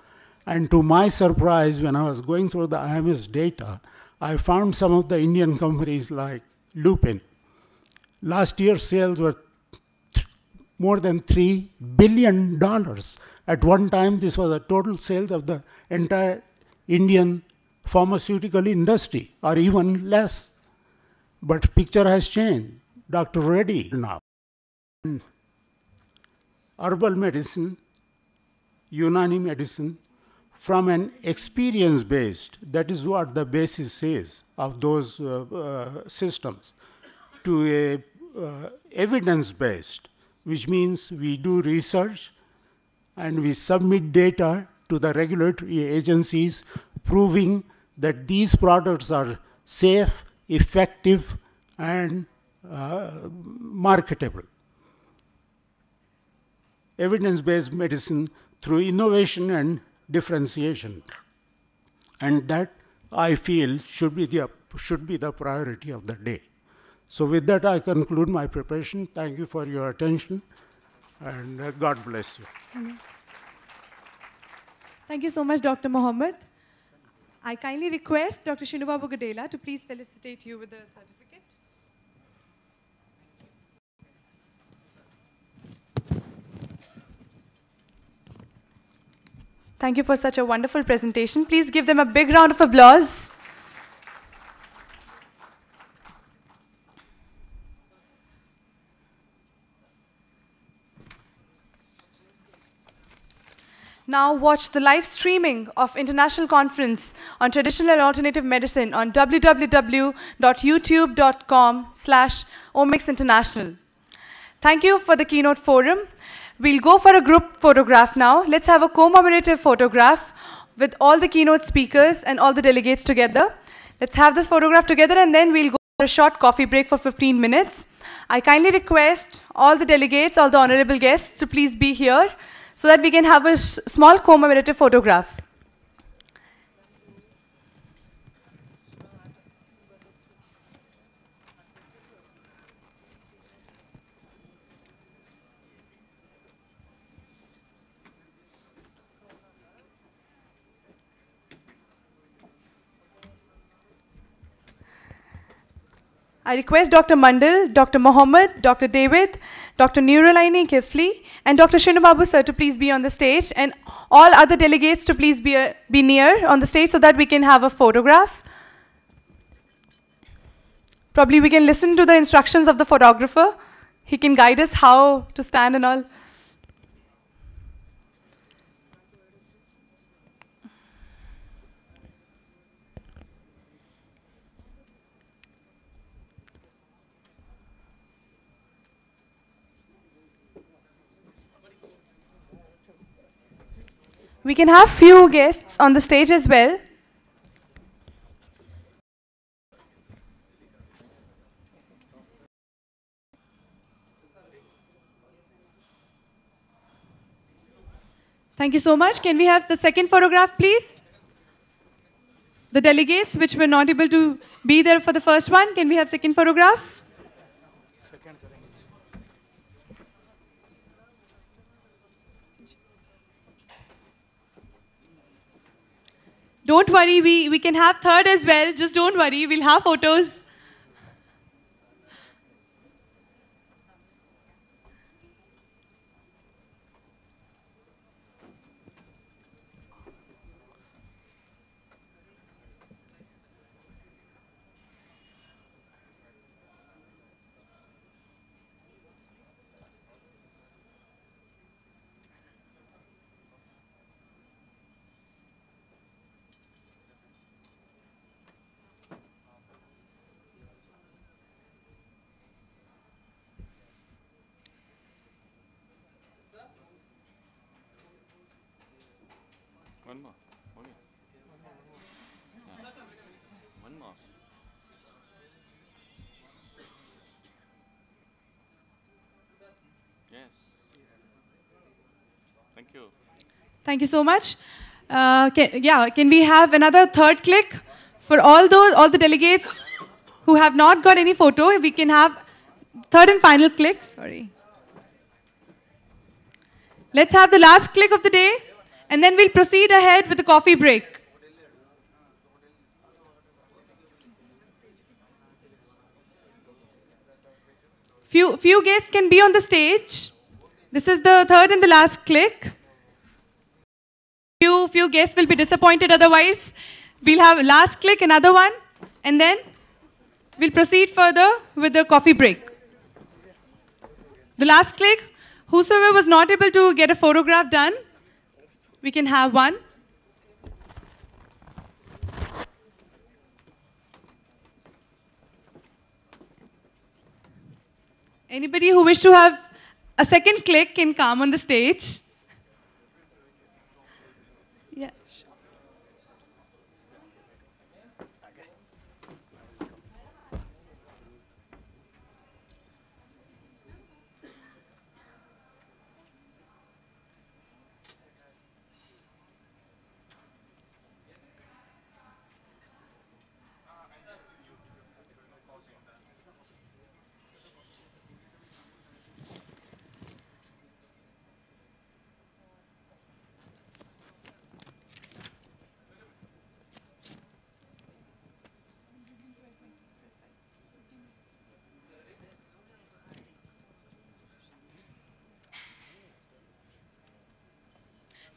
and to my surprise, when I was going through the IMS data, I found some of the Indian companies like Lupin. Last year's sales were more than $3 billion. At one time, this was the total sales of the entire Indian pharmaceutical industry, or even less. But picture has changed. Dr. Reddy now. Herbal medicine, Unani medicine, from an experience-based, that is what the basis is of those systems, to a evidence-based, which means we do research and we submit data to the regulatory agencies proving that these products are safe, effective, and marketable. Evidence-based medicine through innovation and differentiation. And that, I feel, should be the priority of the day. So with that, I conclude my preparation. Thank you for your attention, and God bless you. Thank you so much, Dr. Mohammed. I kindly request Dr. Shinubabu Gadela to please felicitate you with the certificate. Thank you for such a wonderful presentation. Please give them a big round of applause. Now watch the live streaming of International Conference on Traditional and Alternative Medicine on www.youtube.com/omixinternational. Thank you for the keynote forum. We'll go for a group photograph now. Let's have a commemorative photograph with all the keynote speakers and all the delegates together. Let's have this photograph together, and then we'll go for a short coffee break for 15 minutes. I kindly request all the delegates, all the honorable guests to please be here so that we can have a small commemorative photograph. I request Dr. Mandal, Dr. Mohammed, Dr. David, Dr. Nurulaini Kifli, and Dr. Shinubabu sir to please be on the stage, and all other delegates to please be near on the stage so that we can have a photograph. Probably we can listen to the instructions of the photographer. He can guide us how to stand and all. We can have few guests on the stage as well. Thank you so much. Can we have the second photograph, please? The delegates which were not able to be there for the first one, can we have second photograph? Don't worry, we can have third as well. Just don't worry, we'll have photos. One more. Okay. Yeah. One more. Yes. Thank you. Thank you so much. Can we have another third click for all the delegates who have not got any photo? We can have third and final click. Sorry. Let's have the last click of the day, and then we'll proceed ahead with the coffee break. Few guests can be on the stage. This is the third and the last click. Few guests will be disappointed otherwise. We'll have last click, another one, and then we'll proceed further with the coffee break. The last click, whosoever was not able to get a photograph done, we can have one. Anybody who wish to have a second click can come on the stage. Yeah.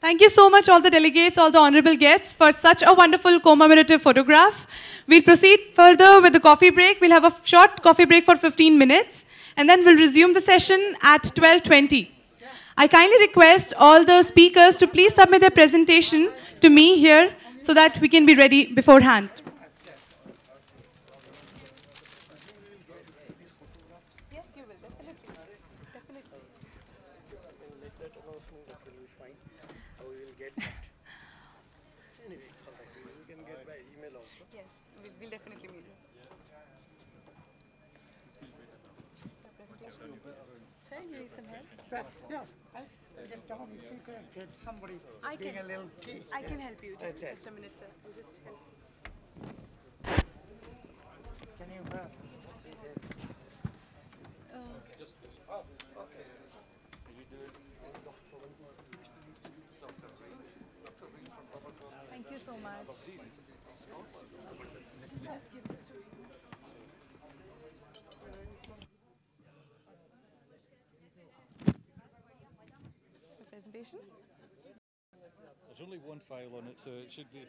Thank you so much, all the delegates, all the honorable guests, for such a wonderful commemorative photograph. We'll proceed further with the coffee break. We'll have a short coffee break for 15 minutes, and then we'll resume the session at 12:20. I kindly request all the speakers to please submit their presentation to me here so that we can be ready beforehand. Yes, you will, definitely. Yes, we'll definitely meet you. Sir, you need some help? Yeah, I get down if you can get somebody being a little tea. I can help you. Just a minute, sir. I'll just help. Can you Thank you so much. Just give this to me. The presentation? There's only one file on it, so it should be.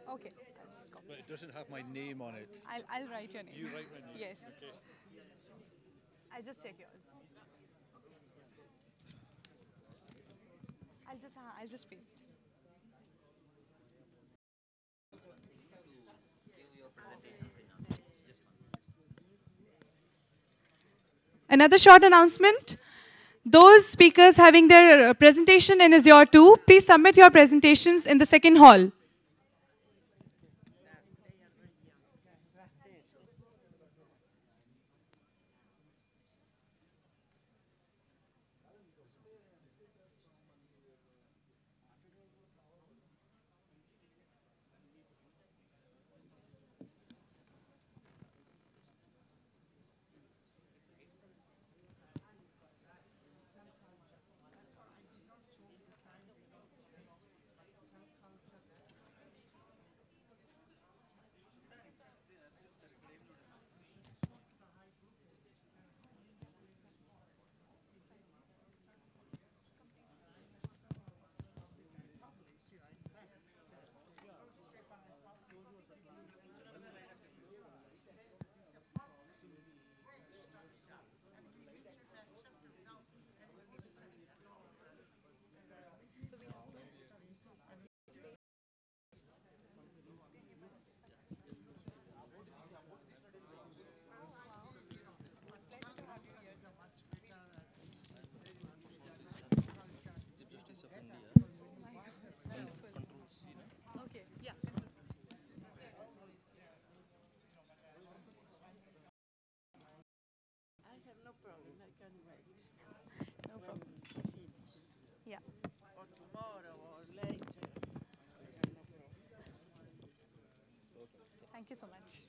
Okay. I'll just copy. But it doesn't have my name on it. I'll write your name. You write my name? Yes. Okay. I'll just check yours. I'll just paste. Another short announcement. Those speakers having their presentation in Azure 2, please submit your presentations in the second hall. Thank you so much.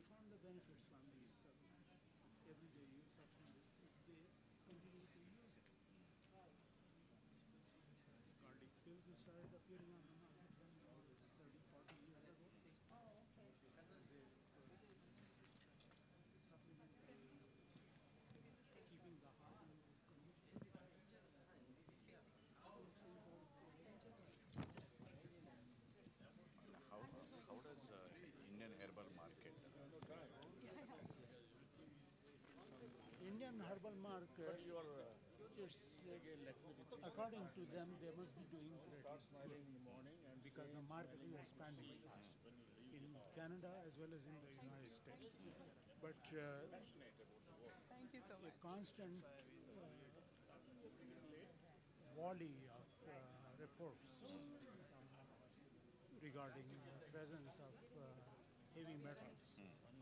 found the benefits from these everyday use substances if they continue to use it. Garlic pills started appearing on the market 30, 40 years ago. Keeping the heart in good condition. How does Indian herbal market? Indian herbal market, it's, according to them, they must be doing pretty good because the market is expanding fast in Canada as well as in the United States. But Thank you so a much. constant volley of reports regarding presence of heavy metals.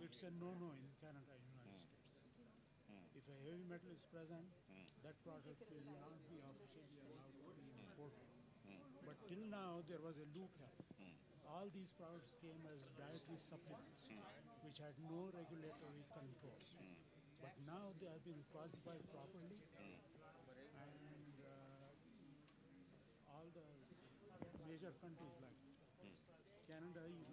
It's a no-no in Canada and United States. If a heavy metal is present, that product will not be officially allowed to be imported. But till now, there was a loophole. All these products came as dietary supplements, which had no regulatory control. But now they have been classified properly, and all the major countries like Canada, is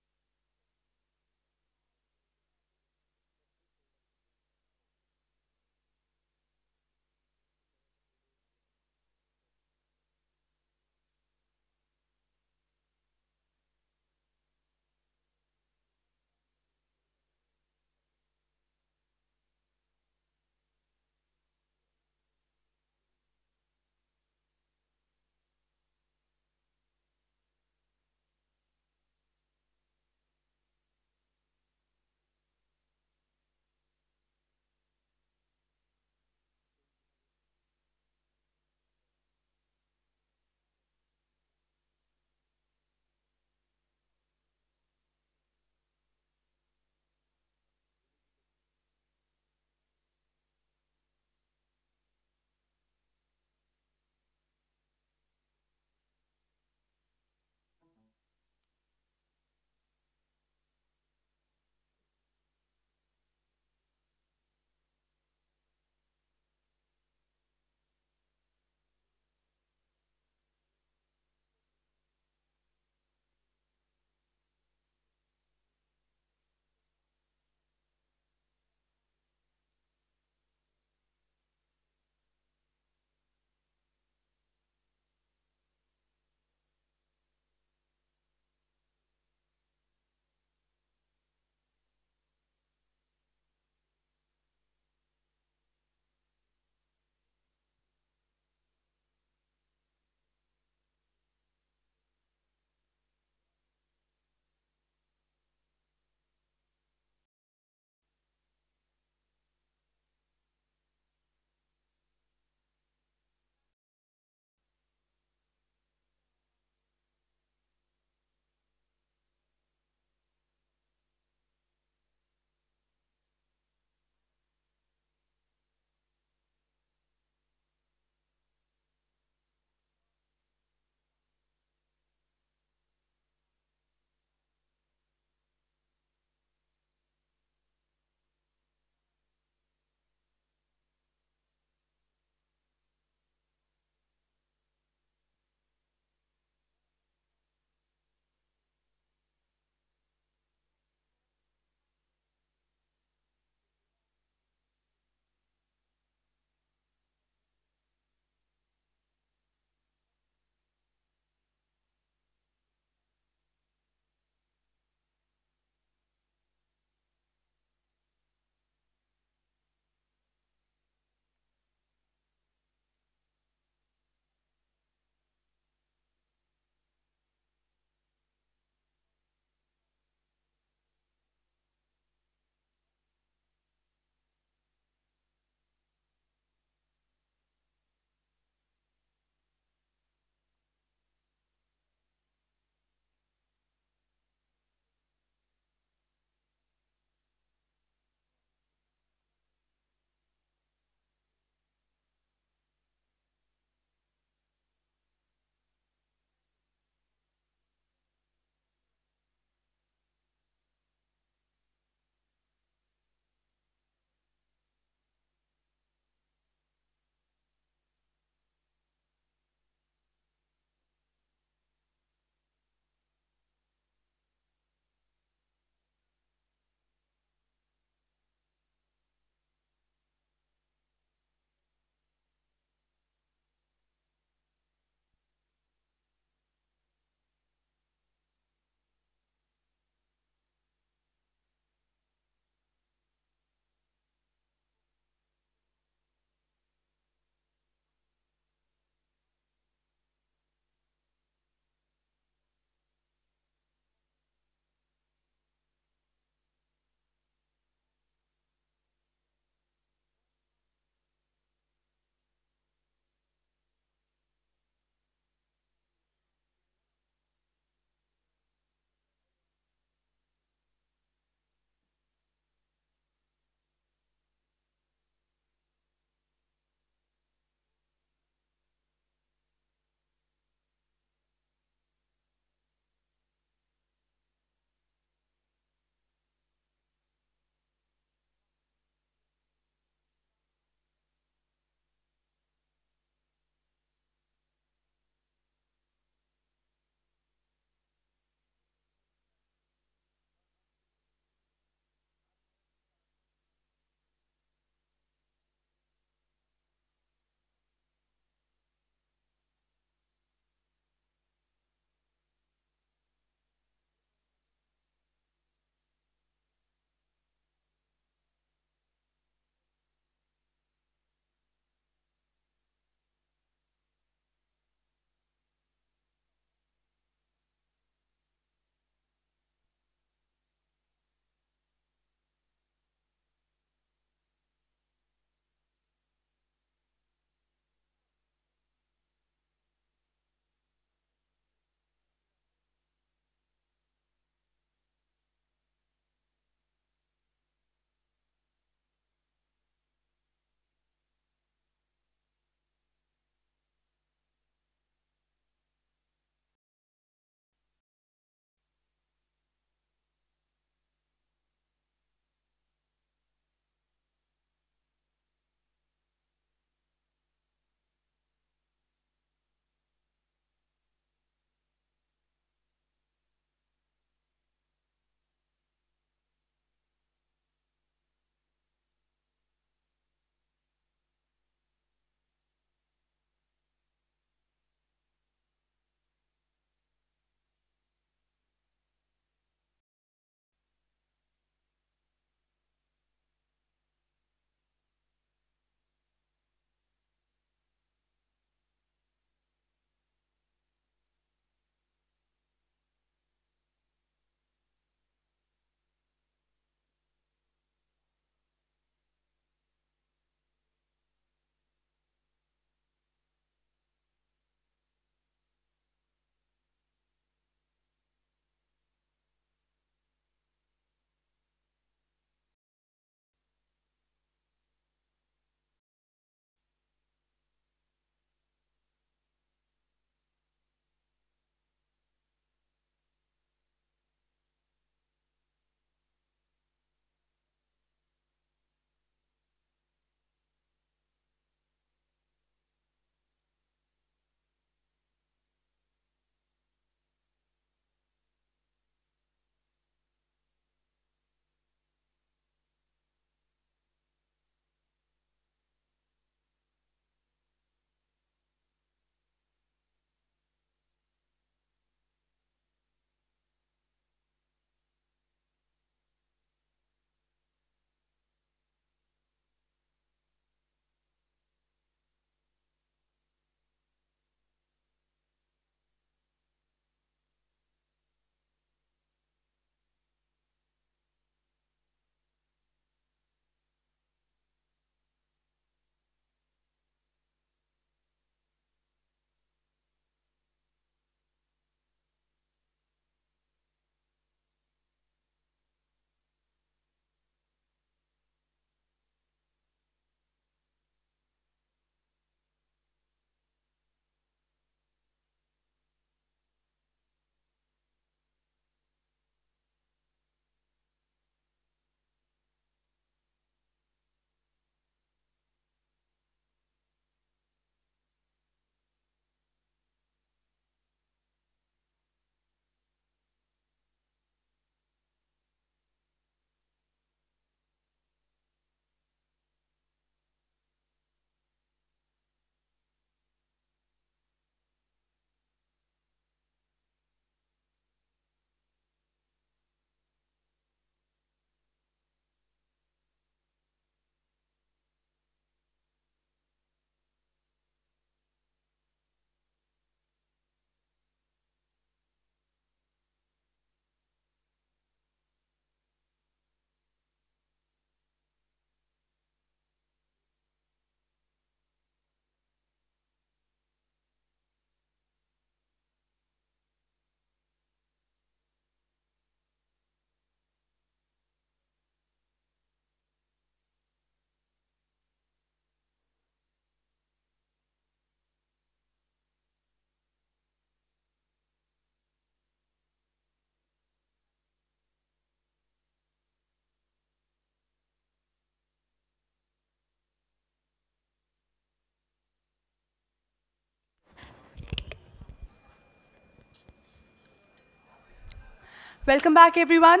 Welcome back, everyone.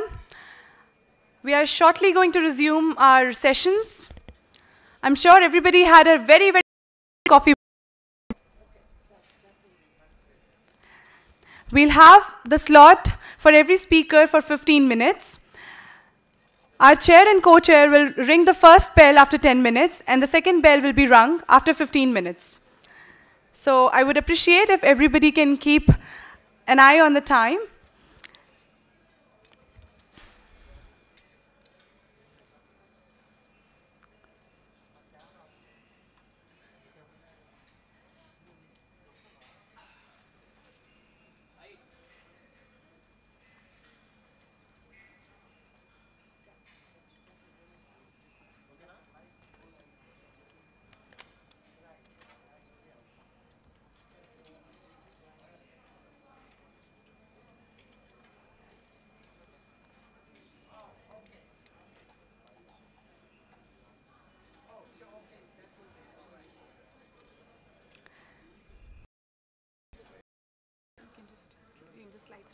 We are shortly going to resume our sessions. I'm sure everybody had a very, very coffee. We'll have the slot for every speaker for 15 minutes. Our chair and co-chair will ring the first bell after 10 minutes, and the second bell will be rung after 15 minutes. So I would appreciate if everybody can keep an eye on the time.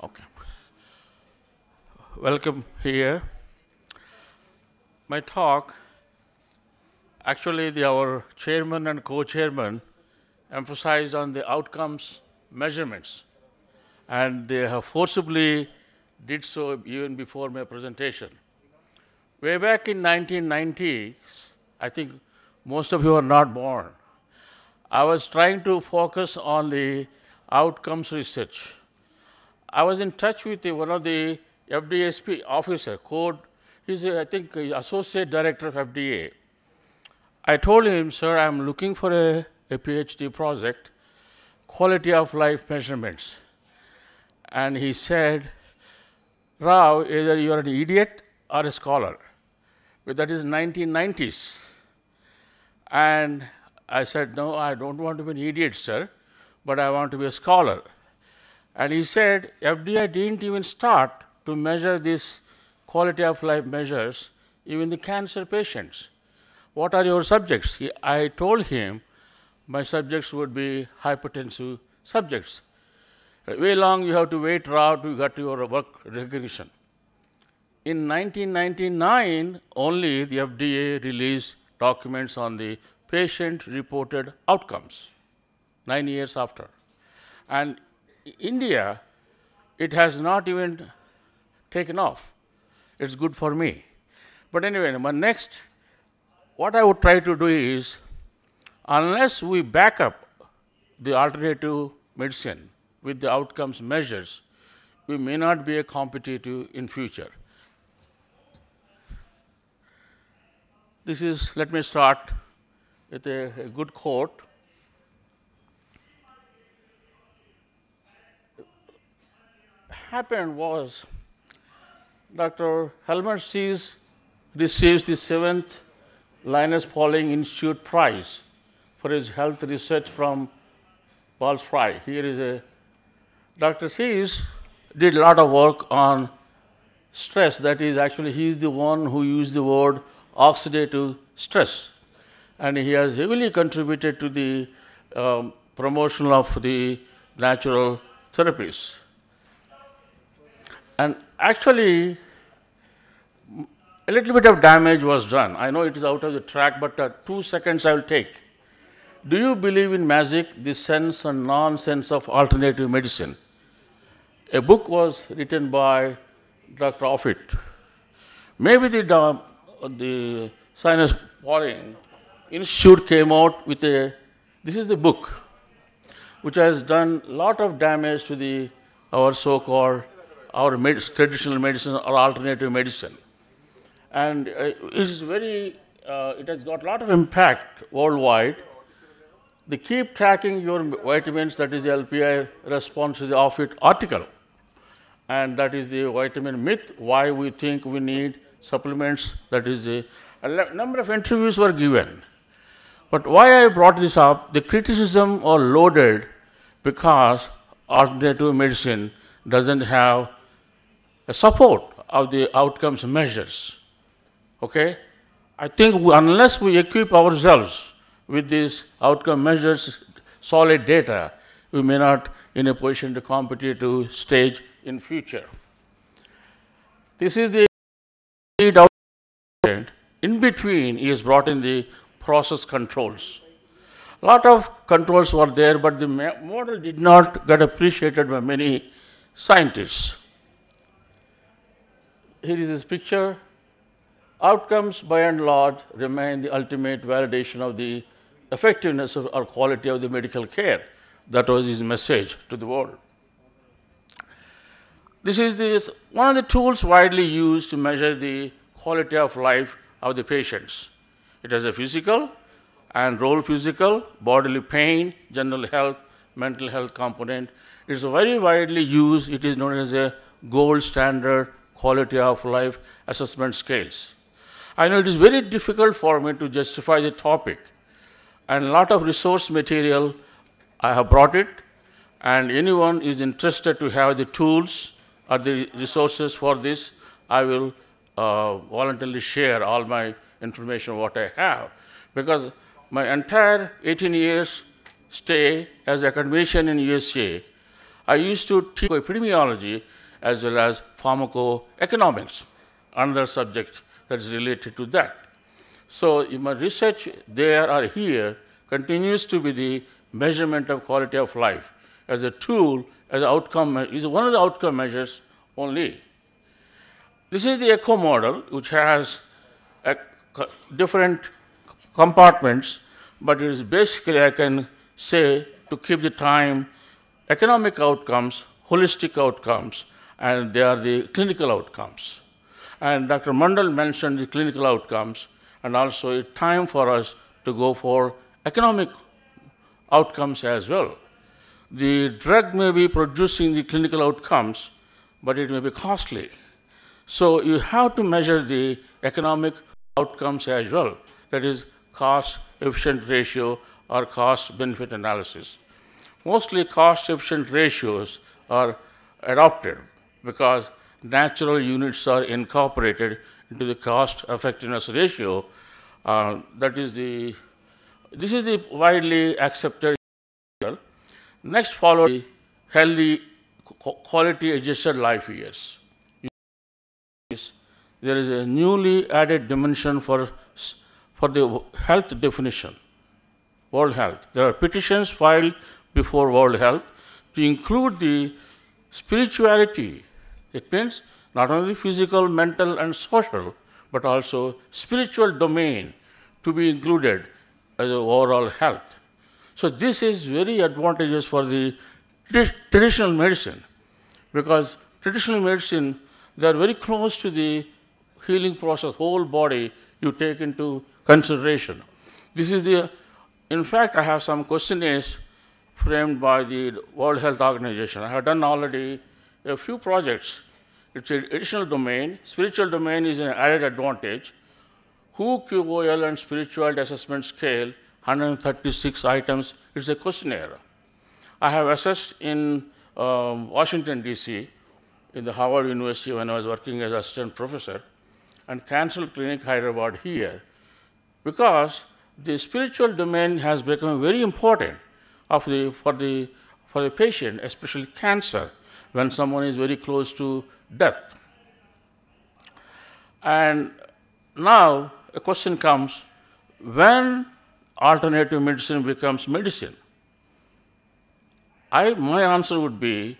Okay. Welcome here. My talk, actually our chairman and co-chairman emphasized on the outcomes measurements, and they have forcibly did so even before my presentation. Way back in 1990s, I think most of you are not born, I was trying to focus on the outcomes research. I was in touch with one of the FDSP officer, he's I think associate director of FDA. I told him, sir, I'm looking for a PhD project, quality of life measurements. And he said, Rao, either you're an idiot or a scholar. But that is 1990s. And I said, no, I don't want to be an idiot, sir, but I want to be a scholar. And he said, FDA didn't even start to measure these quality of life measures, even the cancer patients. What are your subjects? I told him my subjects would be hypertensive subjects. Way long you have to wait out to get your work recognition. In 1999, only the FDA released documents on the patient-reported outcomes, 9 years after. And India, it has not even taken off. It's good for me. But anyway, what I would try to do is, unless we back up the alternative medicine with the outcomes measures, we may not be a competitive in future. Let me start with a good quote. Happened was Dr. Helmut Sees receives the 7th Linus Pauling Institute Prize for his health research from Paul's Fry. Here is Dr. Sees did a lot of work on stress. That is, actually, he is the one who used the word oxidative stress. And he has heavily contributed to the promotion of the natural therapies. And actually, a little bit of damage was done. I know it is out of the track, but 2 seconds I will take. Do you believe in magic, the sense and non-sense of alternative medicine? A book was written by Dr. Offit. Maybe the Sinus Pauling Institute came out with this is the book, which has done a lot of damage to our so-called traditional medicine or alternative medicine. And it has got a lot of impact worldwide. They keep tracking your vitamins, that is the LPI response to the Offit article. And that is the vitamin myth, why we think we need supplements. That is a number of interviews were given. But why I brought this up, the criticism are loaded because alternative medicine doesn't have a support of the outcomes measures. Okay? I think unless we equip ourselves with these outcome measures, solid data, we may not in a position to competitive stage in future. This is the lead out. In between is brought in the process controls. A lot of controls were there, but the model did not get appreciated by many scientists. Here is this picture. Outcomes, by and large, remain the ultimate validation of the effectiveness of, or quality of the medical care. That was his message to the world. This is one of the tools widely used to measure the quality of life of the patients. It has a physical and role physical, bodily pain, general health, mental health component. It is very widely used. It is known as a gold standard quality of life assessment scales. I know it is very difficult for me to justify the topic, and a lot of resource material I have brought it, and anyone is interested to have the tools or the resources for this, I will voluntarily share all my information what I have, because my entire 18 years stay as academician in USA, I used to teach epidemiology as well as pharmacoeconomics, another subject that is related to that. So in my research there or here continues to be the measurement of quality of life as a tool, as an outcome, is one of the outcome measures only. This is the echo model, which has different compartments, but it is basically, I can say, to keep the time, economic outcomes, holistic outcomes, and they are the clinical outcomes. And Dr. Mandal mentioned the clinical outcomes, and also it's time for us to go for economic outcomes as well. The drug may be producing the clinical outcomes, but it may be costly. So you have to measure the economic outcomes as well, that is cost-efficient ratio or cost-benefit analysis. Mostly cost-efficient ratios are adopted because natural units are incorporated into the cost-effectiveness ratio. This is the widely accepted. Next follow the healthy quality adjusted life years. There is a newly added dimension for the health definition, World Health. There are petitions filed before World Health to include the spirituality. It means not only physical, mental, and social, but also spiritual domain to be included as overall health. So this is very advantageous for the traditional medicine, because traditional medicine, they are very close to the healing process, whole body you take into consideration. This is the, in fact, I have some questionnaires framed by the World Health Organization. I have done already a few projects. It's an additional domain. Spiritual domain is an added advantage. WHO, QOL, and spirituality assessment scale, 136 items. It's a questionnaire. I have assessed in Washington, D.C., in the Harvard University when I was working as assistant professor, and Cancer Clinic Hyderabad here, because the spiritual domain has become very important for the patient, especially cancer, when someone is very close to death. And now a question comes, when alternative medicine becomes medicine? My answer would be,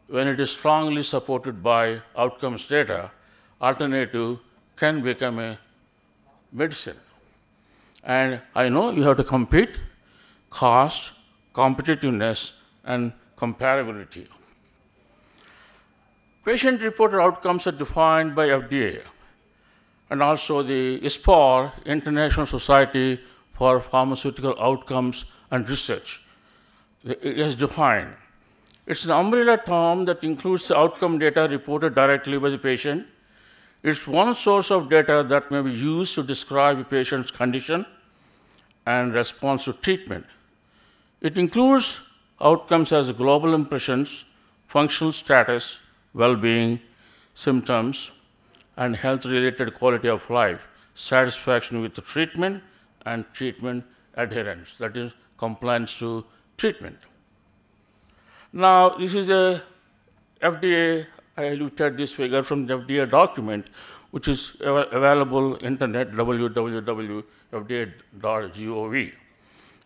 when it is strongly supported by outcomes data, alternative can become a medicine. And I know you have to compete, cost, competitiveness, and comparability. Patient-reported outcomes are defined by FDA and also the ISPOR, International Society for Pharmaceutical Outcomes and Research. It is defined. It's an umbrella term that includes the outcome data reported directly by the patient. It's one source of data that may be used to describe a patient's condition and response to treatment. It includes outcomes as global impressions, functional status, well-being, symptoms, and health-related quality of life, satisfaction with the treatment, and treatment adherence, that is, compliance to treatment. Now, this is a FDA I looked at this figure from the FDA document, which is available internet, www.fda.gov.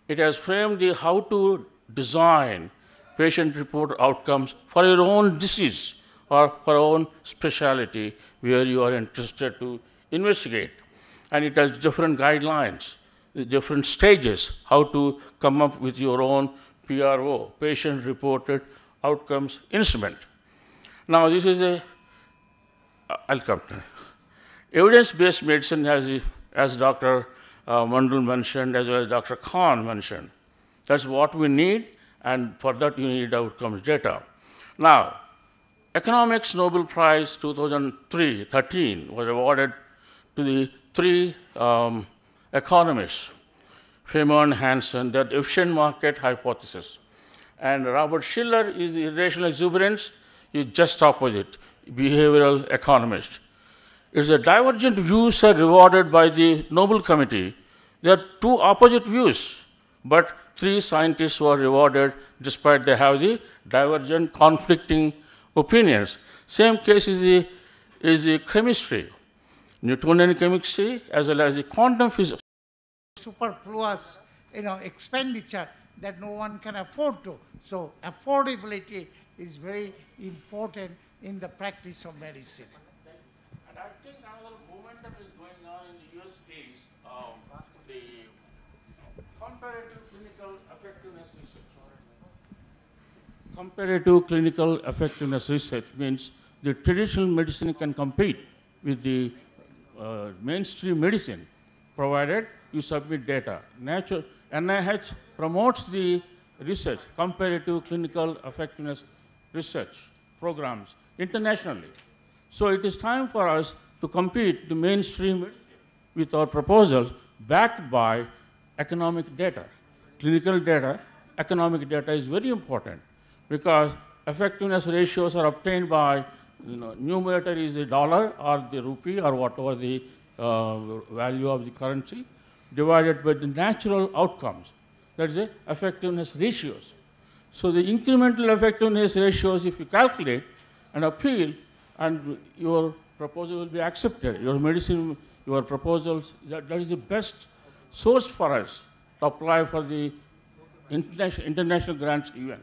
It has framed the how to design patient-reported outcomes for your own disease or for your own specialty where you are interested to investigate. And it has different guidelines, different stages, how to come up with your own PRO, patient-reported outcomes instrument. Now, this is I'll come to it. Evidence-based medicine, as Dr. Mandal mentioned, as well as Dr. Khan mentioned. That's what we need, and for that you need outcomes data. Now, Economics Nobel Prize 2013 was awarded to the three economists, Feynman, Hansen, that efficient market hypothesis. And Robert Schiller is the irrational exuberance, is just opposite, behavioral economist. It's a divergent views are rewarded by the Nobel Committee. There are two opposite views, but three scientists were rewarded despite they have the divergent, conflicting opinions. Same case is the chemistry, Newtonian chemistry as well as the quantum physics. Superfluous, expenditure that no one can afford to. So affordability is very important in the practice of medicine. And I think another momentum is going on in the US is the comparative clinical effectiveness research. Comparative clinical effectiveness research means the traditional medicine can compete with the mainstream medicine, provided you submit data. NIH promotes the research, comparative clinical effectiveness research programs internationally. So it is time for us to compete the mainstream medicine with our proposals backed by economic data. Clinical data, economic data is very important because effectiveness ratios are obtained by, numerator is the dollar or the rupee or whatever the value of the currency, divided by the natural outcomes. That is the effectiveness ratios. So the incremental effectiveness ratios, if you calculate and appeal, and your proposal will be accepted, your medicine, your proposals, that is the best source for us to apply for the international grants even.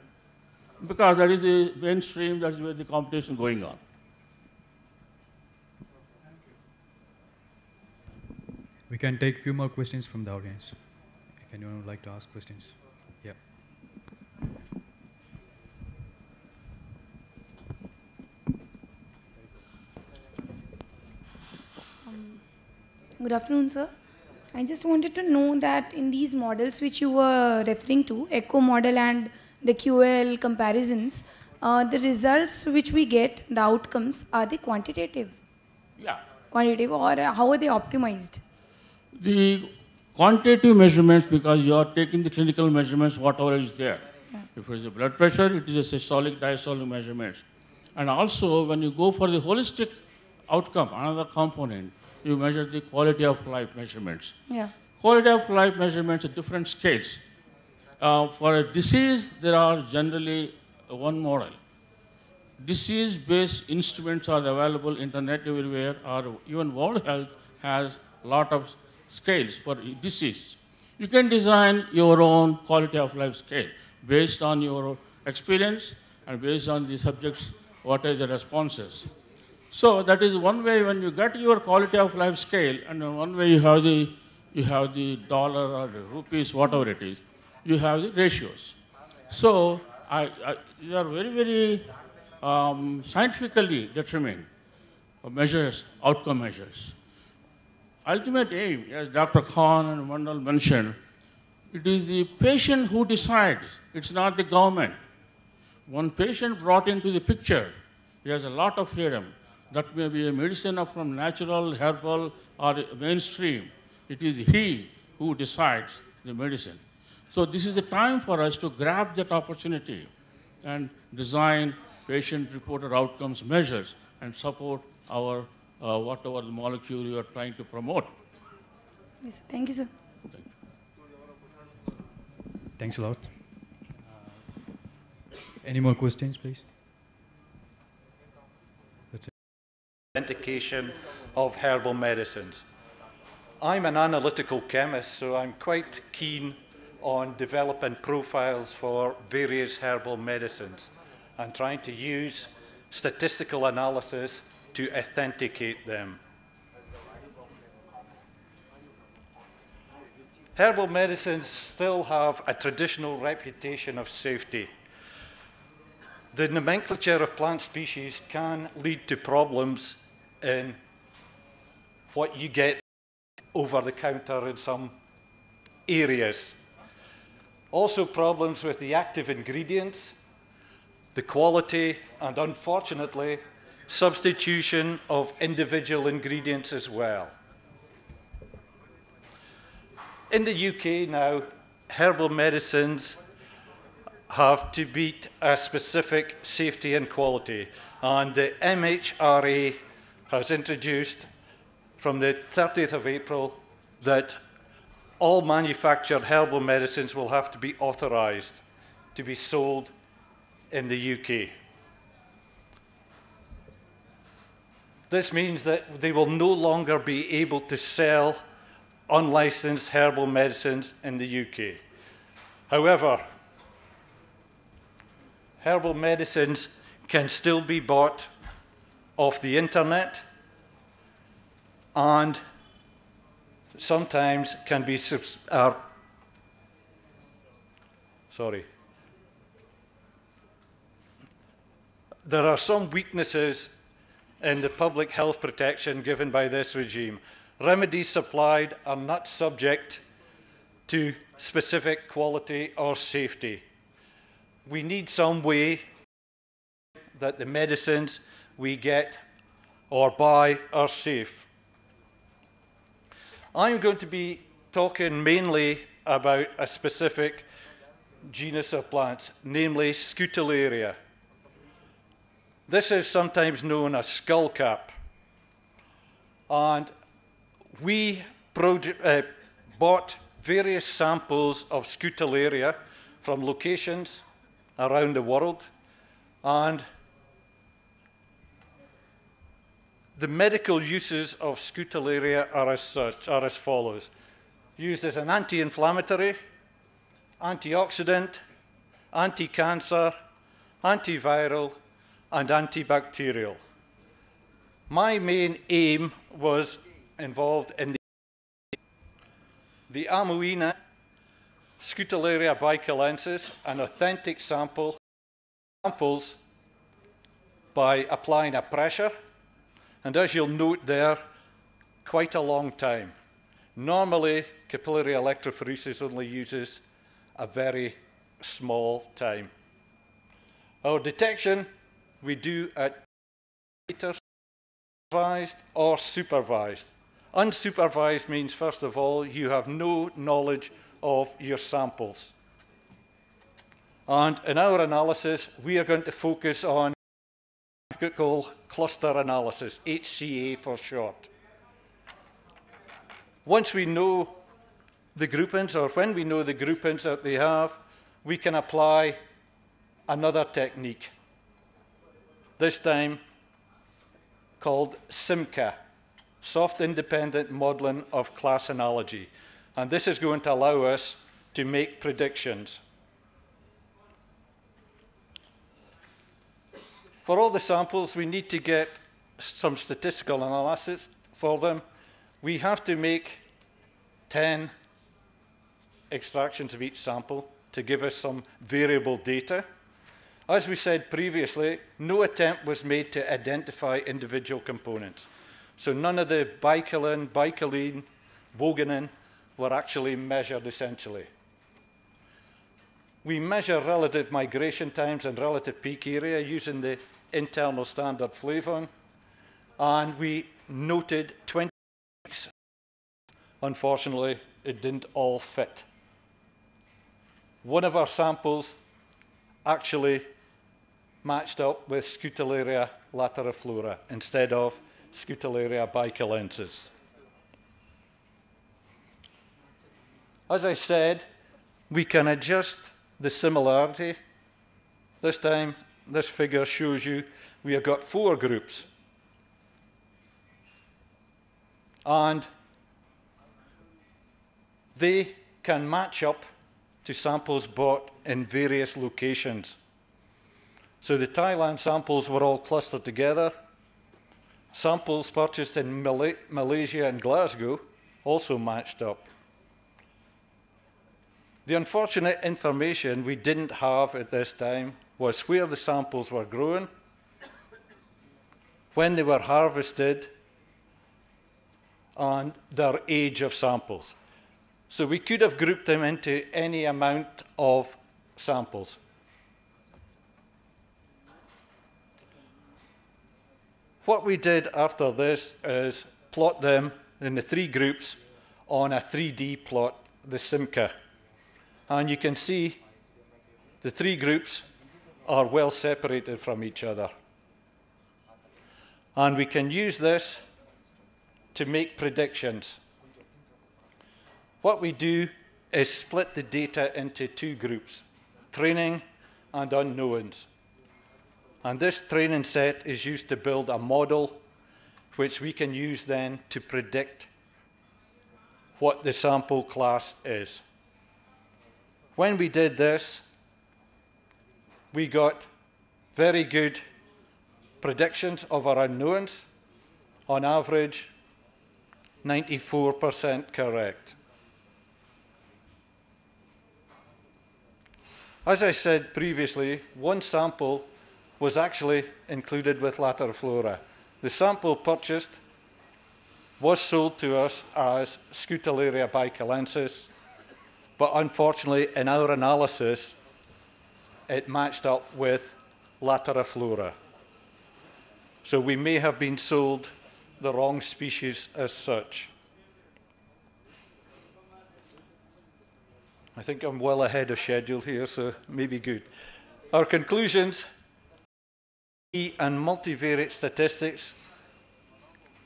Because that is the mainstream, that is where the competition is going on. We can take a few more questions from the audience. If anyone would like to ask questions. Yeah. Good afternoon, sir. I just wanted to know that in these models which you were referring to, ECHO model and the QL comparisons, the results which we get, the outcomes, are they quantitative? Yeah. Quantitative, or how are they optimized? The quantitative measurements, because you are taking the clinical measurements, whatever is there. Yeah. If it is a blood pressure, it is a systolic, diastolic measurements. And also, when you go for the holistic outcome, another component, you measure the quality of life measurements. Yeah. Quality of life measurements at different scales. For a disease, there are generally one model. Disease-based instruments are available internet everywhere, or even World Health has a lot of scales for disease. You can design your own quality of life scale based on your experience and based on the subjects, what are the responses. So that is one way when you get your quality of life scale, and one way you have the dollar or the rupees, whatever it is, you have the ratios. So you are very, very scientifically determined measures, outcome measures. Ultimate aim, as Dr. Khan and Mandal mentioned, it is the patient who decides. It's not the government. One patient brought into the picture, he has a lot of freedom. That may be a medicine from natural, herbal, or mainstream. It is he who decides the medicine. So this is the time for us to grab that opportunity and design patient-reported outcomes measures and support our whatever the molecule you are trying to promote. Yes, thank you, sir. Thank you. Thanks a lot. Any more questions, please? authentication of herbal medicines. I'm an analytical chemist, so I'm quite keen on developing profiles for various herbal medicines and trying to use statistical analysis to authenticate them. Herbal medicines still have a traditional reputation of safety. The nomenclature of plant species can lead to problems in what you get over the counter in some areas. Also problems with the active ingredients, the quality, and unfortunately, substitution of individual ingredients as well. In the UK now, herbal medicines have to meet a specific safety and quality, and the MHRA has introduced from the 30th of April that all manufactured herbal medicines will have to be authorised to be sold in the UK. This means that they will no longer be able to sell unlicensed herbal medicines in the UK. However, herbal medicines can still be bought off the internet and sometimes can be there are some weaknesses in the public health protection given by this regime. Remedies supplied are not subject to specific quality or safety. We need some way that the medicines we get or buy are safe. I'm going to be talking mainly about a specific genus of plants, namely Scutellaria. This is sometimes known as skullcap. And we bought various samples of Scutellaria from locations around the world, and the medical uses of Scutellaria are as follows. Used as an anti-inflammatory, antioxidant, anti-cancer, antiviral, and antibacterial. My main aim was involved in the Amoena Scutellaria bicalensis, an authentic samples by applying a pressure, and as you'll note there, quite a long time. Normally, capillary electrophoresis only uses a very small time. Our detection we do at supervised or supervised. Unsupervised means, first of all, you have no knowledge of your samples. And in our analysis, we are going to focus on hierarchical cluster analysis, HCA for short. Once we know the groupings, or when we know the groupings that they have, we can apply another technique, this time called SIMCA, Soft Independent Modeling of Class Analogy. And this is going to allow us to make predictions. For all the samples, we need to get some statistical analysis for them. We have to make 10 extractions of each sample to give us some variable data. As we said previously, no attempt was made to identify individual components. So none of the bicolin, bicholine, woganin were actually measured essentially. We measure relative migration times and relative peak area using the internal standard flavon, and we noted 20 weeks. Unfortunately, it didn't all fit. One of our samples actually matched up with Scutellaria lateriflora instead of Scutellaria bicalensis. As I said, we can adjust the similarity. This time, this figure shows you we have got 4 groups. and they can match up to samples bought in various locations. So the Thailand samples were all clustered together. Samples purchased in Malaysia and Glasgow also matched up. The unfortunate information we didn't have at this time was where the samples were grown, when they were harvested, and their age of samples. So we could have grouped them into any amount of samples. What we did after this is plot them in the 3 groups on a 3D plot, the Simca. And you can see the 3 groups are well separated from each other. And we can use this to make predictions. What we do is split the data into 2 groups, training and unknowns. And this training set is used to build a model which we can use then to predict what the sample class is. When we did this, we got very good predictions of our unknowns, on average 94% correct. As I said previously, one sample was actually included with Lateriflora. The sample purchased was sold to us as Scutellaria bicalensis, but unfortunately in our analysis it matched up with Lateriflora. So we may have been sold the wrong species as such. I think I'm well ahead of schedule here, so maybe good. Our conclusions and multivariate statistics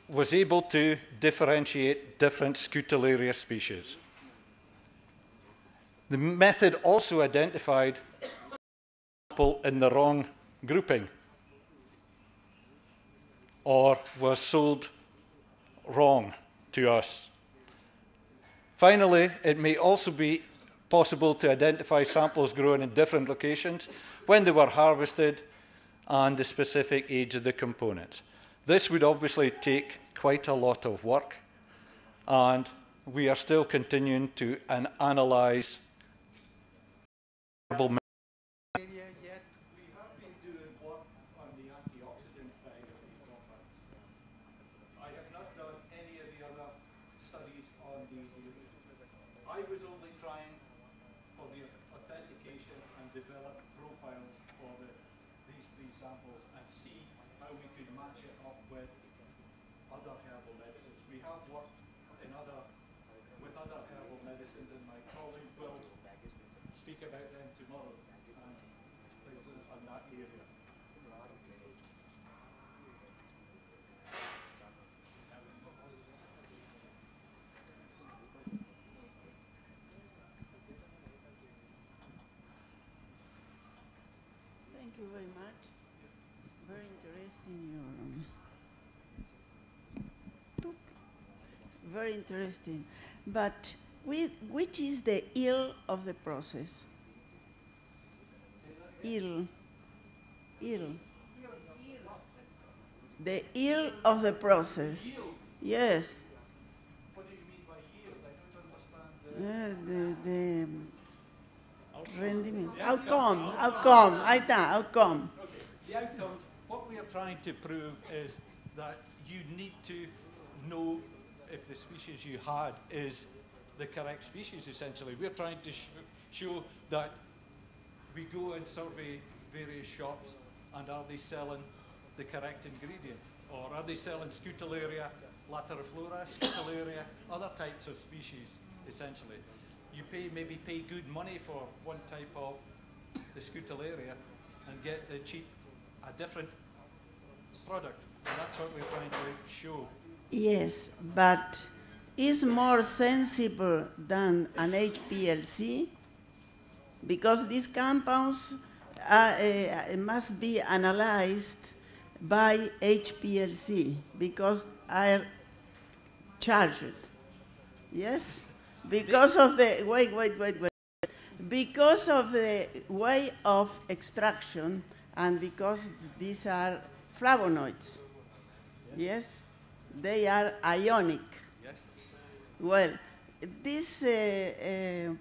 was able to differentiate different Scutellaria species. The method also identified people in the wrong grouping or was sold wrong to us. Finally, it may also be possible to identify samples grown in different locations, when they were harvested, and the specific age of the components. This would obviously take quite a lot of work, and we are still continuing to analyze area yet. We have been doing work on the antioxidant side of these compounds. I have not done any of the other studies on these areas. I was only trying for the authentication and develop profiles for these 3 samples and see how we could match it up with other herbal medicines. We have worked with other herbal medicines, and my colleague will speak about them tomorrow and things on that area. Thank you very much. Very interesting. Very interesting. But which is the ill of the process? Ill. The ill of the process. Yes. What do you mean by yield? I don't understand. The rendiment. Outcome. Ahí está, outcome. Okay. The outcomes, what we are trying to prove is that you need to know if the species you had is the correct species, essentially. We're trying to show that we go and survey various shops, and are they selling the correct ingredient? Or are they selling Scutellaria, Lateriflora, Scutellaria, other types of species, essentially? You maybe pay good money for one type of the Scutellaria and get a different product. And that's what we're trying to show. Yes, but is more sensible than an HPLC, because these compounds must be analyzed by HPLC, because are charged. Yes? Because of the, wait. Because of the way of extraction and because these are flavonoids. Yes? They are ionic. Yes. Well, this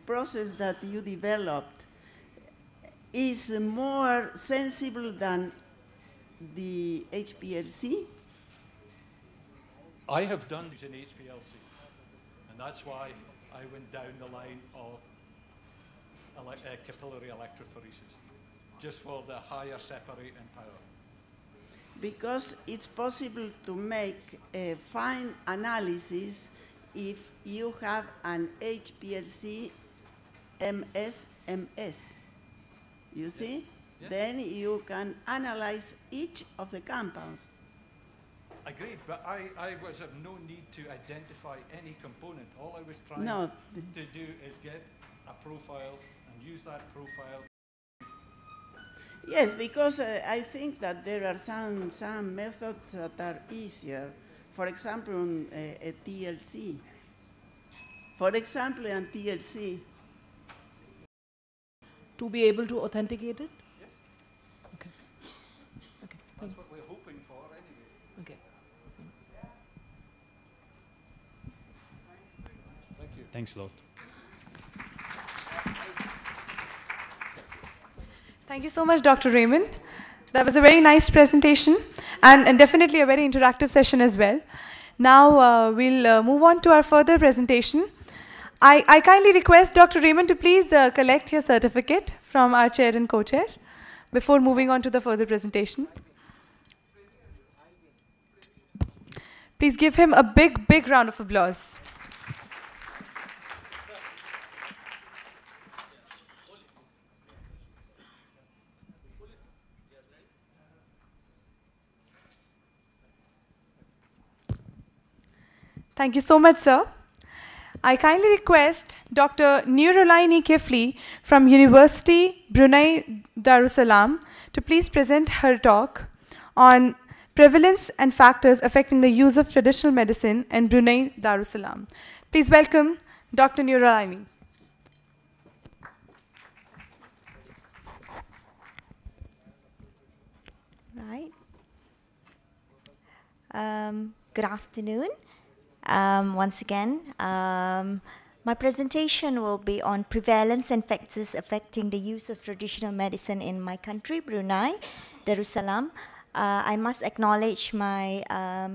process that you developed is more sensible than the HPLC? I have done these in HPLC, and that's why I went down the line of capillary electrophoresis, just for the higher separating power. Because it's possible to make a fine analysis if you have an HPLC MS. You see? Yes. Then you can analyze each of the compounds. Agreed, but I was of no need to identify any component. All I was trying to do is get a profile and use that profile. Yes, because I think that there are some methods that are easier. For example, a TLC. For example, on TLC. To be able to authenticate it? Yes. Okay. Okay. That's Thanks. what we're hoping for anyway. Okay. Thanks. Thank you. Thanks a lot. Thank you so much, Dr. Raymond. That was a very nice presentation and definitely a very interactive session as well. Now we'll move on to our further presentation. I kindly request Dr. Raymond to please collect your certificate from our chair and co-chair before moving on to the further presentation. Please give him a big round of applause. Thank you so much, sir. I kindly request Dr. Nurulaini Kifli from University Brunei Darussalam to please present her talk on prevalence and factors affecting the use of traditional medicine in Brunei Darussalam. Please welcome Dr. Nurulaini. Right. Good afternoon. Once again, my presentation will be on prevalence and factors affecting the use of traditional medicine in my country, Brunei Darussalam. I must acknowledge my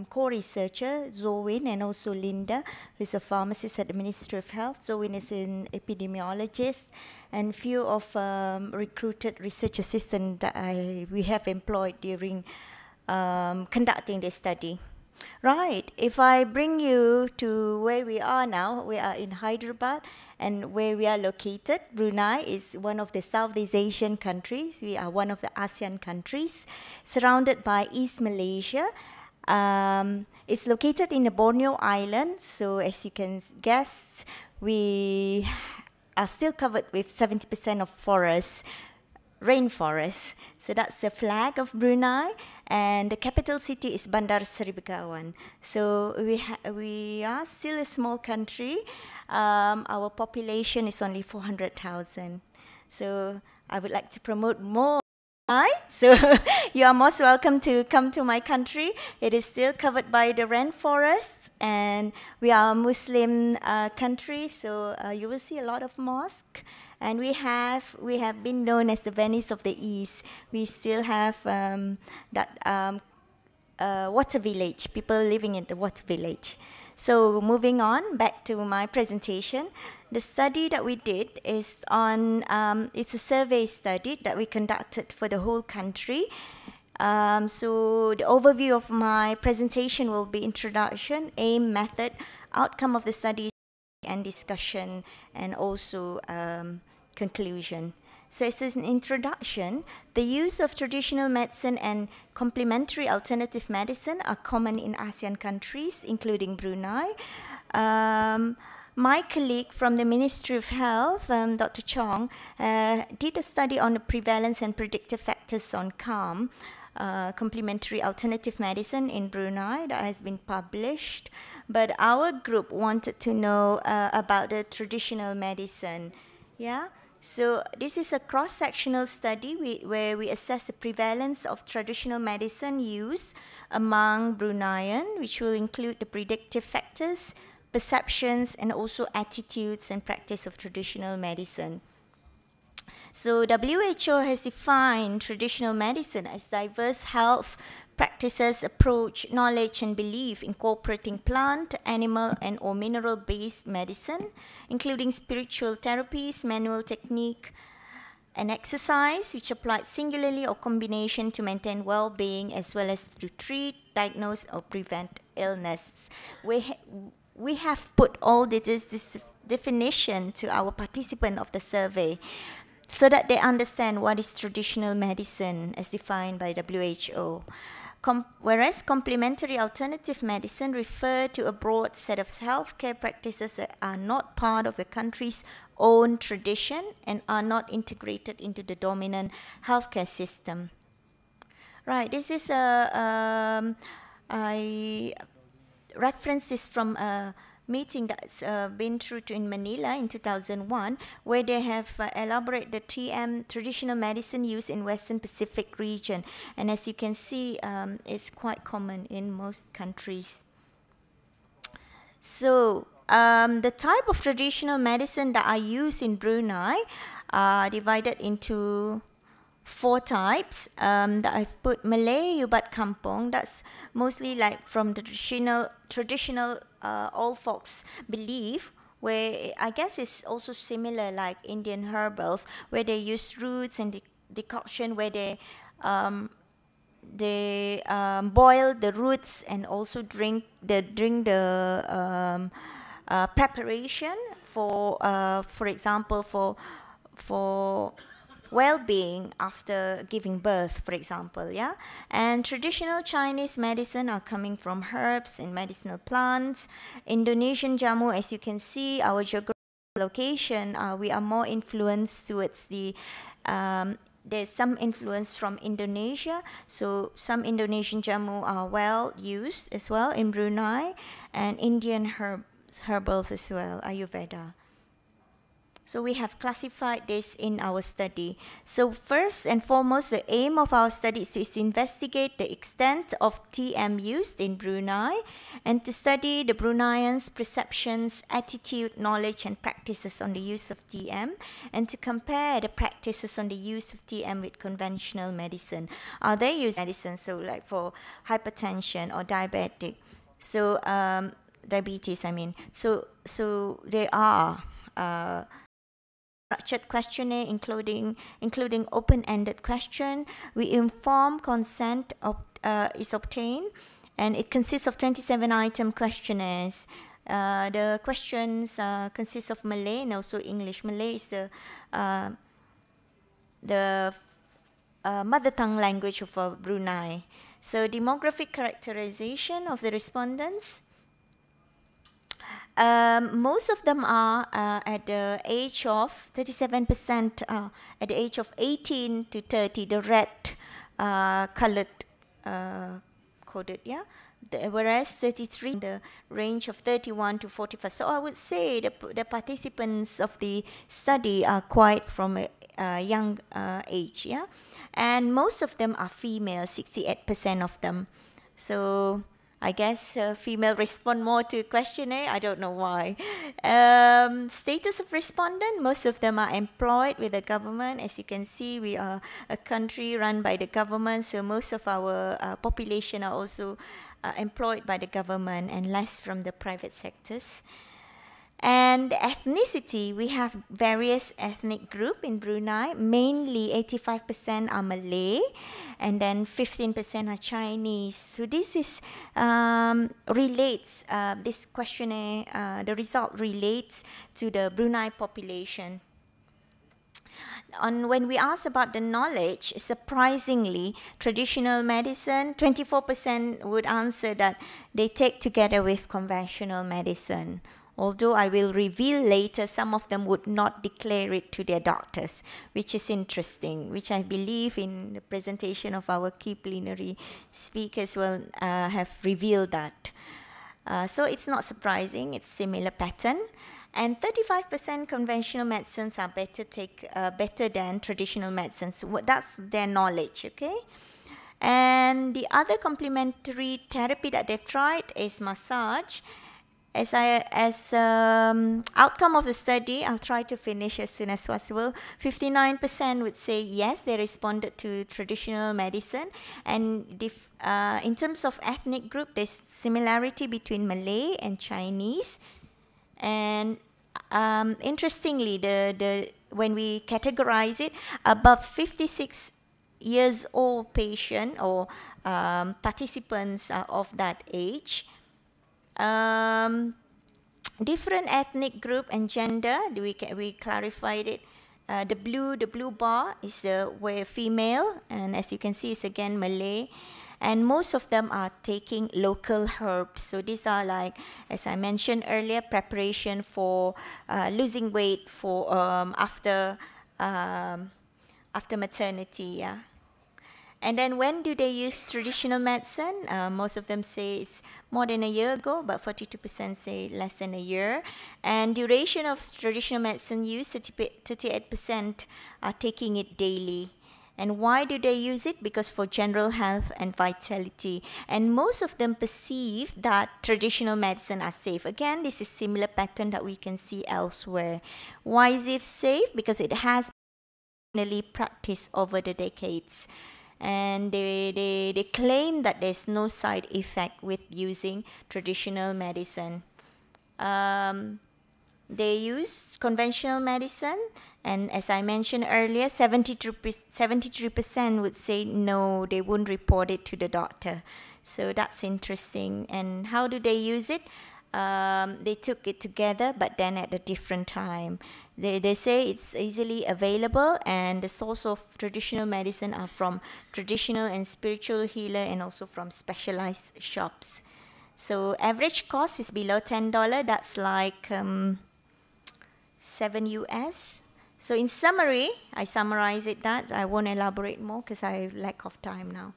co-researcher, Zoin, and also Linda, who is a pharmacist at the Ministry of Health. Zoin is an epidemiologist, and few of recruited research assistants that we have employed during conducting this study. Right, if I bring you to where we are now, we are in Hyderabad, and where we are located, Brunei is one of the Southeast Asian countries. We are one of the ASEAN countries, surrounded by East Malaysia. It's located in the Borneo Island, so as you can guess, we are still covered with 70% of forests, rainforest. So that's the flag of Brunei, and the capital city is Bandar Seri Begawan. So we are still a small country. Our population is only 400,000. So I would like to promote more. So you are most welcome to come to my country. It is still covered by the rainforest, and we are a Muslim country, so you will see a lot of mosques. And we have been known as the Venice of the East. We still have water village, people living in the water village. So moving on, back to my presentation. The study that we did is on, it's a survey study that we conducted for the whole country. So the overview of my presentation will be introduction, aim, method, outcome of the study, and discussion, and also conclusion. So as an introduction, the use of traditional medicine and complementary alternative medicine are common in ASEAN countries, including Brunei. My colleague from the Ministry of Health, Dr. Chong, did a study on the prevalence and predictive factors on CAM. complementary alternative medicine in Brunei that has been published. But our group wanted to know about the traditional medicine. Yeah. So this is a cross-sectional study where we assess the prevalence of traditional medicine use among Bruneian, which will include the predictive factors, perceptions, and also attitudes and practice of traditional medicine. So WHO has defined traditional medicine as diverse health practices, approach, knowledge, and belief incorporating plant, animal, and or mineral-based medicine, including spiritual therapies, manual technique, and exercise, which applied singularly or combination to maintain well-being as well as to treat, diagnose, or prevent illness. We have put all this definition to our participant of the survey so that they understand what is traditional medicine as defined by WHO. Whereas complementary alternative medicine refer to a broad set of healthcare practices that are not part of the country's own tradition and are not integrated into the dominant healthcare system. Right, this is I reference this from a meeting that's been through in Manila in 2001, where they have elaborated the TM, traditional medicine use in Western Pacific region. And as you can see, it's quite common in most countries. So the type of traditional medicine that are used in Brunei are divided into 4 types that I've put. Malay Ubat Kampung, that's mostly like from the traditional old folks belief, where I guess it's also similar like Indian herbals, where they use roots and decoction, where they boil the roots and also drink the preparation for example for well-being after giving birth, for example, yeah. And traditional Chinese medicine are coming from herbs and medicinal plants. Indonesian jamu, as you can see, our geographical location, we are more influenced towards the there's some influence from Indonesia, so some Indonesian jamu are well used as well in Brunei, and Indian herbals as well, Ayurveda. So we have classified this in our study. So first and foremost, the aim of our study is to investigate the extent of TM used in Brunei and to study the Bruneians' perceptions, attitude, knowledge, and practices on the use of TM, and to compare the practices on the use of TM with conventional medicine. Are they using medicine, so like for hypertension or diabetic? So diabetes, I mean. So they are structured questionnaire including open-ended question. We inform consent is obtained, and it consists of 27 item questionnaires. The questions consist of Malay and also English. Malay is the mother tongue language of Brunei. So demographic characterization of the respondents. Most of them are at the age of 37% at the age of 18 to 30, the red colored coded, yeah. Whereas 33 in the range of 31 to 45. So I would say the participants of the study are quite from a young age, yeah. And most of them are female, 68% of them. So I guess female respond more to questionnaire. I don't know why. Status of respondent, most of them are employed with the government. As you can see, we are a country run by the government, so most of our population are also employed by the government and less from the private sectors. And ethnicity, we have various ethnic group in Brunei. Mainly 85% are Malay, and then 15% are Chinese. So this is relates, this questionnaire, the result relates to the Brunei population. When we ask about the knowledge, surprisingly, traditional medicine, 24% would answer that they take together with conventional medicine. Although I will reveal later, some of them would not declare it to their doctors, which is interesting, which I believe in the presentation of our key plenary speakers will have revealed that. So it's not surprising, it's similar pattern. And 35% conventional medicines are better than traditional medicines. That's their knowledge, okay? And the other complementary therapy that they've tried is massage. As outcome of the study, I'll try to finish as soon as possible. 59% would say yes, they responded to traditional medicine. And in terms of ethnic group, there's similarity between Malay and Chinese. And interestingly, when we categorize it, above 56 years old patient or participants of that age, different ethnic group and gender, we clarified it. The blue bar is where female, and as you can see, it's again Malay. And most of them are taking local herbs. So these are like, as I mentioned earlier, preparation for losing weight for after maternity. Yeah. And then when do they use traditional medicine? Most of them say it's more than a year ago, but 42% say less than a year. And duration of traditional medicine use, 38% are taking it daily. And why do they use it? Because for general health and vitality. And most of them perceive that traditional medicine are safe. Again, this is similar pattern that we can see elsewhere. Why is it safe? Because it has been practiced over the decades. And they claim that there's no side effect with using traditional medicine. They use conventional medicine, and as I mentioned earlier, 73% would say no, they wouldn't report it to the doctor. So that's interesting. And how do they use it? They took it together, but then at a different time. They say it's easily available, and the source of traditional medicine are from traditional and spiritual healer, and also from specialized shops. So average cost is below $10. That's like $7 US. So in summary, I summarize it that. I won't elaborate more because I lack of time now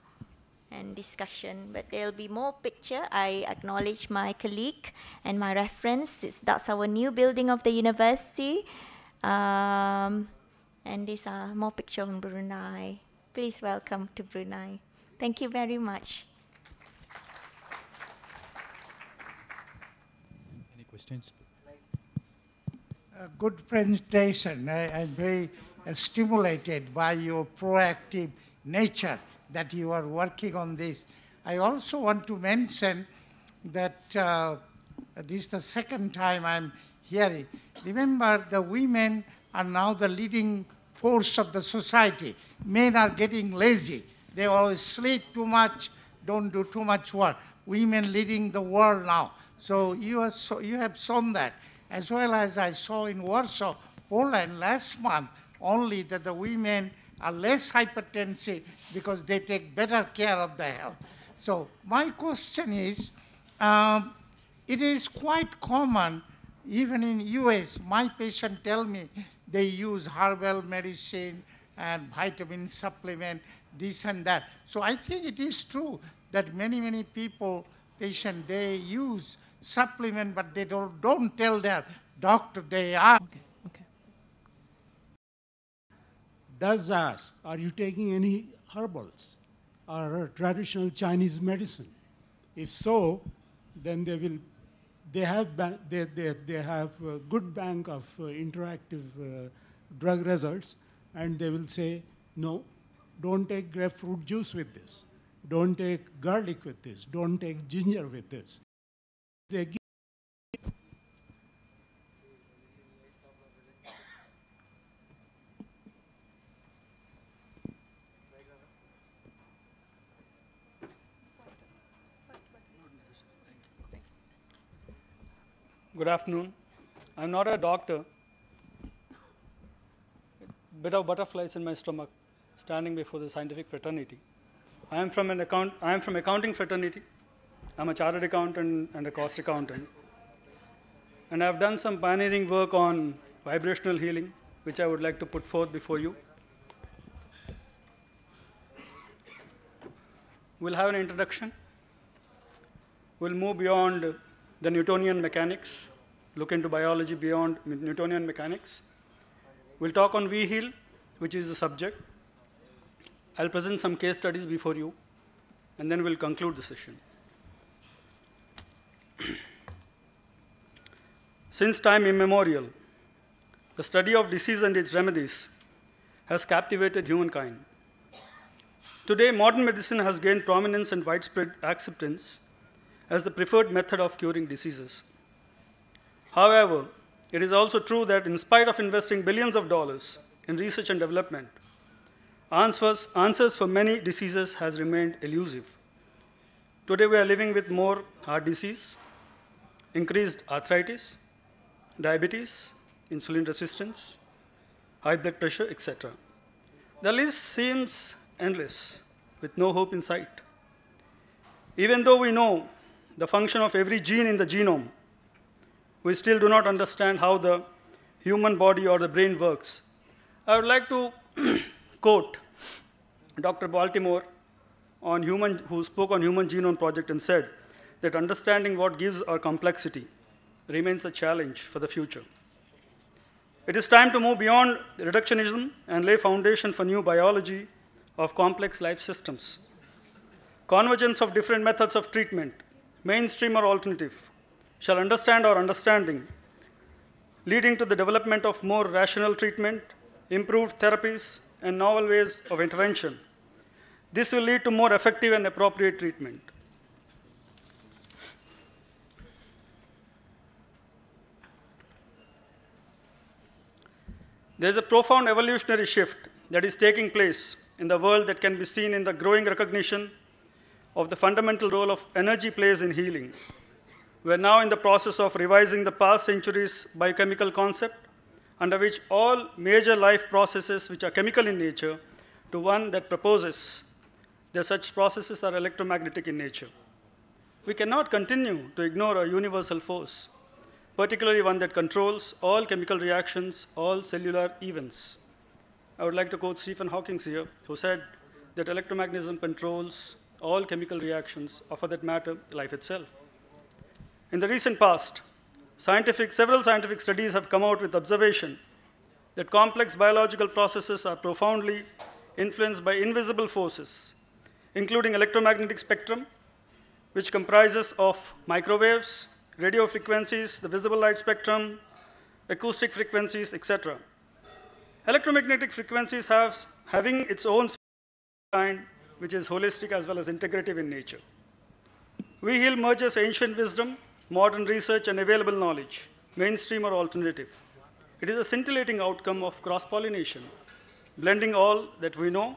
and discussion, but there'll be more picture. I acknowledge my colleague and my reference. That's our new building of the university. And these are more picture on Brunei. Please welcome to Brunei. Thank you very much. Any questions? A good presentation. I'm very stimulated by your proactive nature that you are working on this. I also want to mention that this is the second time I'm hearing. Remember, the women are now the leading force of the society. Men are getting lazy. They always sleep too much, don't do too much work. Women leading the world now. So you have shown that. As well as I saw in Warsaw, Poland last month, only that the women are less hypertensive because they take better care of the health. So my question is, it is quite common, even in US, my patient tell me they use herbal medicine and vitamin supplement, this and that. So I think it is true that many people, patient, they use supplement, but they don't tell their doctor they are. Okay. Does ask, are you taking any herbals or traditional Chinese medicine? If so, then they have a good bank of interactive drug results, and they will say, no, don't take grapefruit juice with this. Don't take garlic with this. Don't take ginger with this. They give Good afternoon. I'm not a doctor. Bit of butterflies in my stomach, standing before the scientific fraternity. I am from accounting fraternity. I'm a chartered accountant and a cost accountant. And I've done some pioneering work on vibrational healing, which I would like to put forth before you. We'll have an introduction. We'll move beyond the Newtonian mechanics, look into biology beyond Newtonian mechanics. We'll talk on V-heal, which is the subject. I'll present some case studies before you, and then we'll conclude the session. Since time immemorial, the study of disease and its remedies has captivated humankind. Today, modern medicine has gained prominence and widespread acceptance as the preferred method of curing diseases. However, it is also true that in spite of investing billions of dollars in research and development, answers for many diseases has remained elusive. Today, we are living with more heart disease, increased arthritis, diabetes, insulin resistance, high blood pressure, etc. The list seems endless, with no hope in sight. Even though we know the function of every gene in the genome, we still do not understand how the human body or the brain works. I would like to quote Dr. Baltimore, who spoke on Human Genome Project and said that understanding what gives our complexity remains a challenge for the future. It is time to move beyond reductionism and lay foundation for new biology of complex life systems. Convergence of different methods of treatment, mainstream or alternative, shall understand our understanding, leading to the development of more rational treatment, improved therapies, and novel ways of intervention. This will lead to more effective and appropriate treatment. There is a profound evolutionary shift that is taking place in the world that can be seen in the growing recognition of the fundamental role of energy plays in healing. We are now in the process of revising the past centuries' biochemical concept, under which all major life processes which are chemical in nature, to one that proposes that such processes are electromagnetic in nature. We cannot continue to ignore a universal force, particularly one that controls all chemical reactions, all cellular events. I would like to quote Stephen Hawking here, who said that electromagnetism controls all chemical reactions, or for that matter, life itself. In the recent past, several scientific studies have come out with observation that complex biological processes are profoundly influenced by invisible forces, including electromagnetic spectrum, which comprises of microwaves, radio frequencies, the visible light spectrum, acoustic frequencies, etc. Electromagnetic frequencies having its own kind, which is holistic as well as integrative in nature. V-heal merges ancient wisdom, modern research, and available knowledge, mainstream or alternative. It is a scintillating outcome of cross-pollination, blending all that we know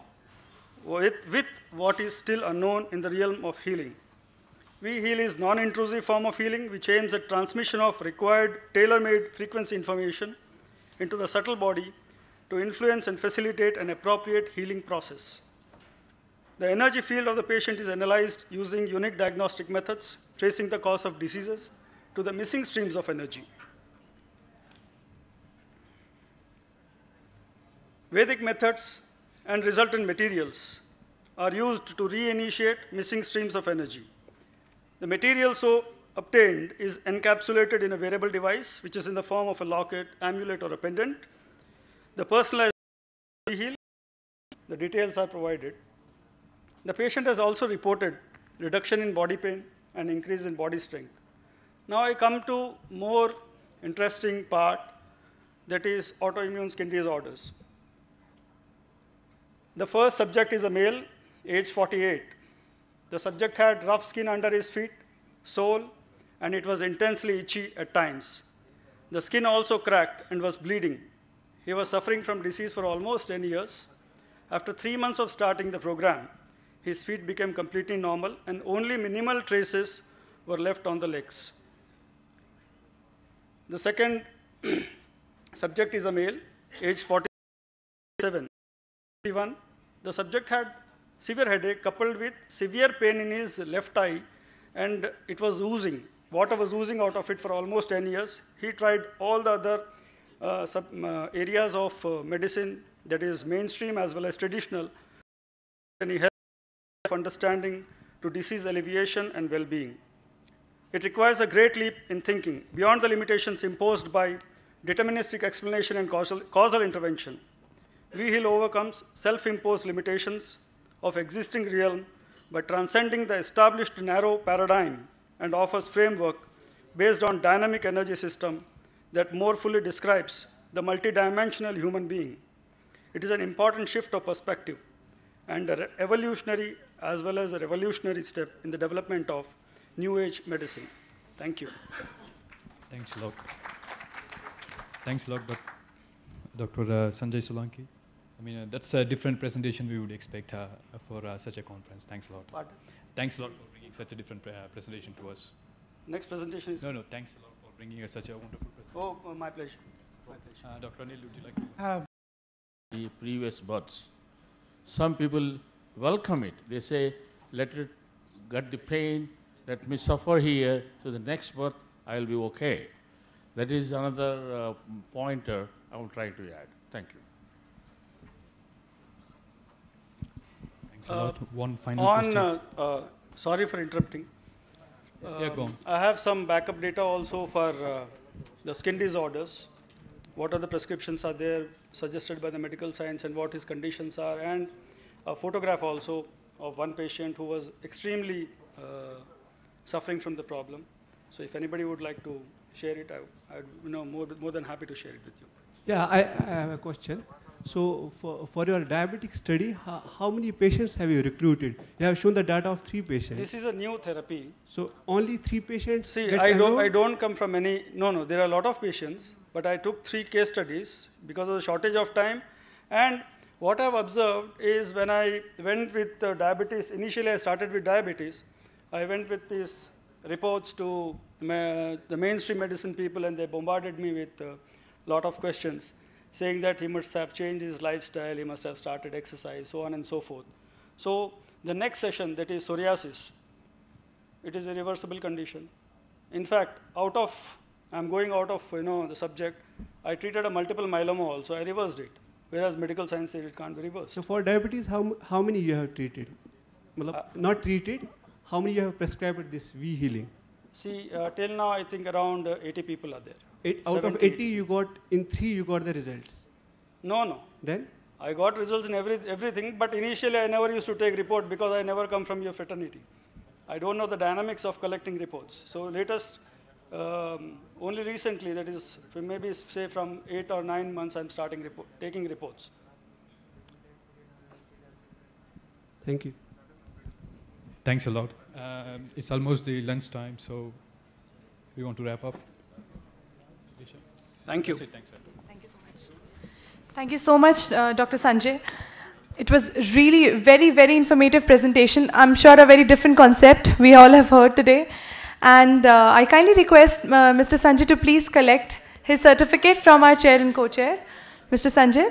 with what is still unknown in the realm of healing. V-heal is non-intrusive form of healing which aims at transmission of required tailor-made frequency information into the subtle body to influence and facilitate an appropriate healing process. The energy field of the patient is analyzed using unique diagnostic methods, tracing the cause of diseases to the missing streams of energy. Vedic methods and resultant materials are used to reinitiate missing streams of energy. The material so obtained is encapsulated in a wearable device, which is in the form of a locket, amulet, or a pendant. The personalized heal, the details are provided. The patient has also reported reduction in body pain and increase in body strength. Now I come to more interesting part, that is autoimmune skin disorders. The first subject is a male, age 48. The subject had rough skin under his feet, sole, and it was intensely itchy at times. The skin also cracked and was bleeding. He was suffering from disease for almost 10 years. After 3 months of starting the program, his feet became completely normal and only minimal traces were left on the legs. The second subject is a male, age 47. The subject had severe headache coupled with severe pain in his left eye, and it was oozing water was oozing out of it for almost 10 years. He tried all the other areas of medicine, that is mainstream as well as traditional, and he helped understanding to disease alleviation and well-being. It requires a great leap in thinking beyond the limitations imposed by deterministic explanation and causal intervention. VHIL overcomes self-imposed limitations of existing realm by transcending the established narrow paradigm and offers framework based on dynamic energy system that more fully describes the multidimensional human being. It is an important shift of perspective and an evolutionary as well as a revolutionary step in the development of New Age medicine. Thank you. Thanks a lot. Thanks a lot, Dr. Sanjay Solanki. I mean, that's a different presentation we would expect for such a conference. Thanks a lot. Pardon? Thanks a lot for bringing such a different presentation to us. Next presentation is? No, thanks a lot for bringing us such a wonderful presentation. Oh, my pleasure. My pleasure. Dr. Anil, would you like to? The previous births. Some people welcome it. They say, let it get the pain, let me suffer here, so the next birth I will be okay. That is another pointer I will try to add. Thank you. Thanks a lot. One final question. Sorry for interrupting. Yeah, go on. I have some backup data also for the skin disorders. What are the prescriptions are there suggested by the medical science and what his conditions are, and a photograph also of one patient who was extremely suffering from the problem. So if anybody would like to share it, I'd more than happy to share it with you. Yeah, I have a question. So for your diabetic study, how many patients have you recruited? You have shown the data of 3 patients. This is a new therapy. So only 3 patients? See, I don't come from any, no, there are a lot of patients, but I took 3 case studies because of the shortage of time. And what I've observed is when I went with diabetes, initially I started with diabetes, I went with these reports to the mainstream medicine people, and they bombarded me with a lot of questions, saying that he must have changed his lifestyle, he must have started exercise, so on and so forth. So the next session, that is psoriasis, it is a reversible condition. In fact, I'm going out of the subject, I treated a multiple myeloma also, I reversed it, whereas medical science said it can't be reversed. So for diabetes, how many you have treated? Not treated, how many you have prescribed this V healing? See, till now I think around 80 people are there. Out of 80, you got, in 3 you got the results? No. Then? I got results in everything, but initially I never used to take report because I never come from your fraternity. I don't know the dynamics of collecting reports. So latest, only recently, that is maybe say from 8 or 9 months, I'm starting taking reports. Thank you. Thanks a lot. It's almost the lunch time, so we want to wrap up. Thank you. Thanks, sir. Thank you so much. Thank you so much, Dr. Sanjay. It was really very, very informative presentation. I'm sure a very different concept we all have heard today. And I kindly request Mr. Sanjay to please collect his certificate from our chair and co-chair. Mr. Sanjay.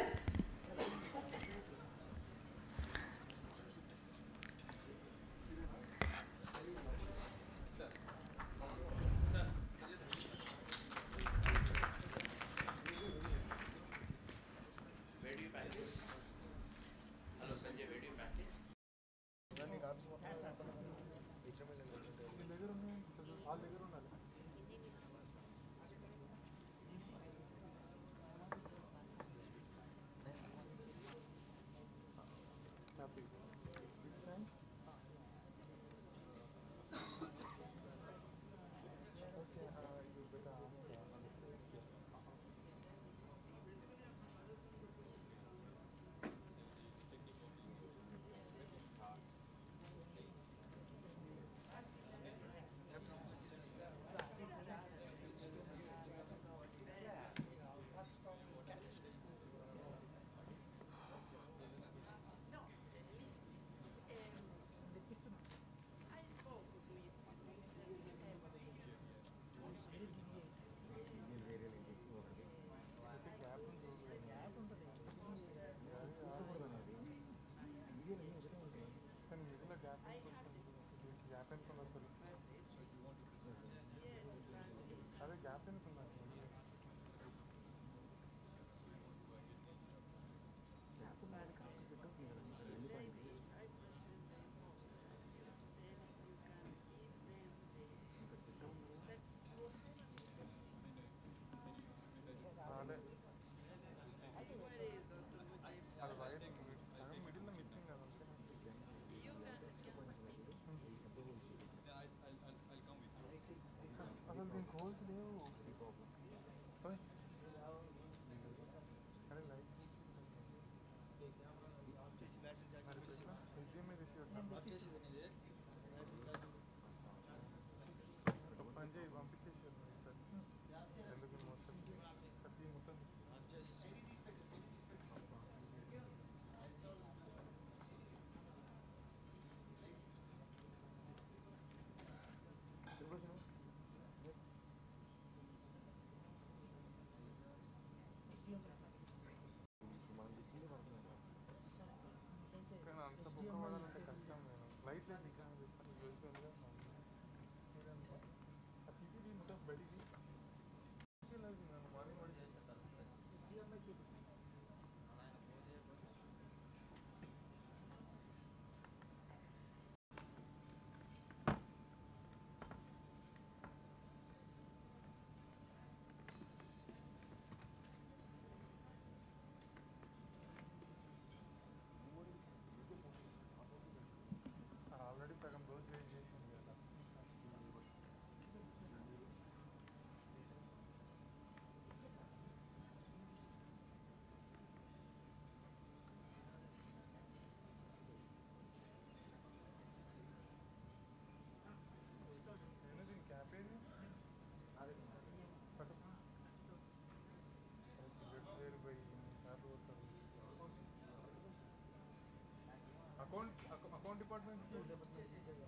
Account department की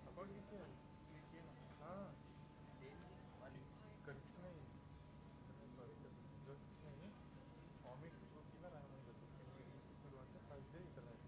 account किससे है हाँ correct नहीं जो नहीं comics book की ना राय करते फर्स्ट डे इतना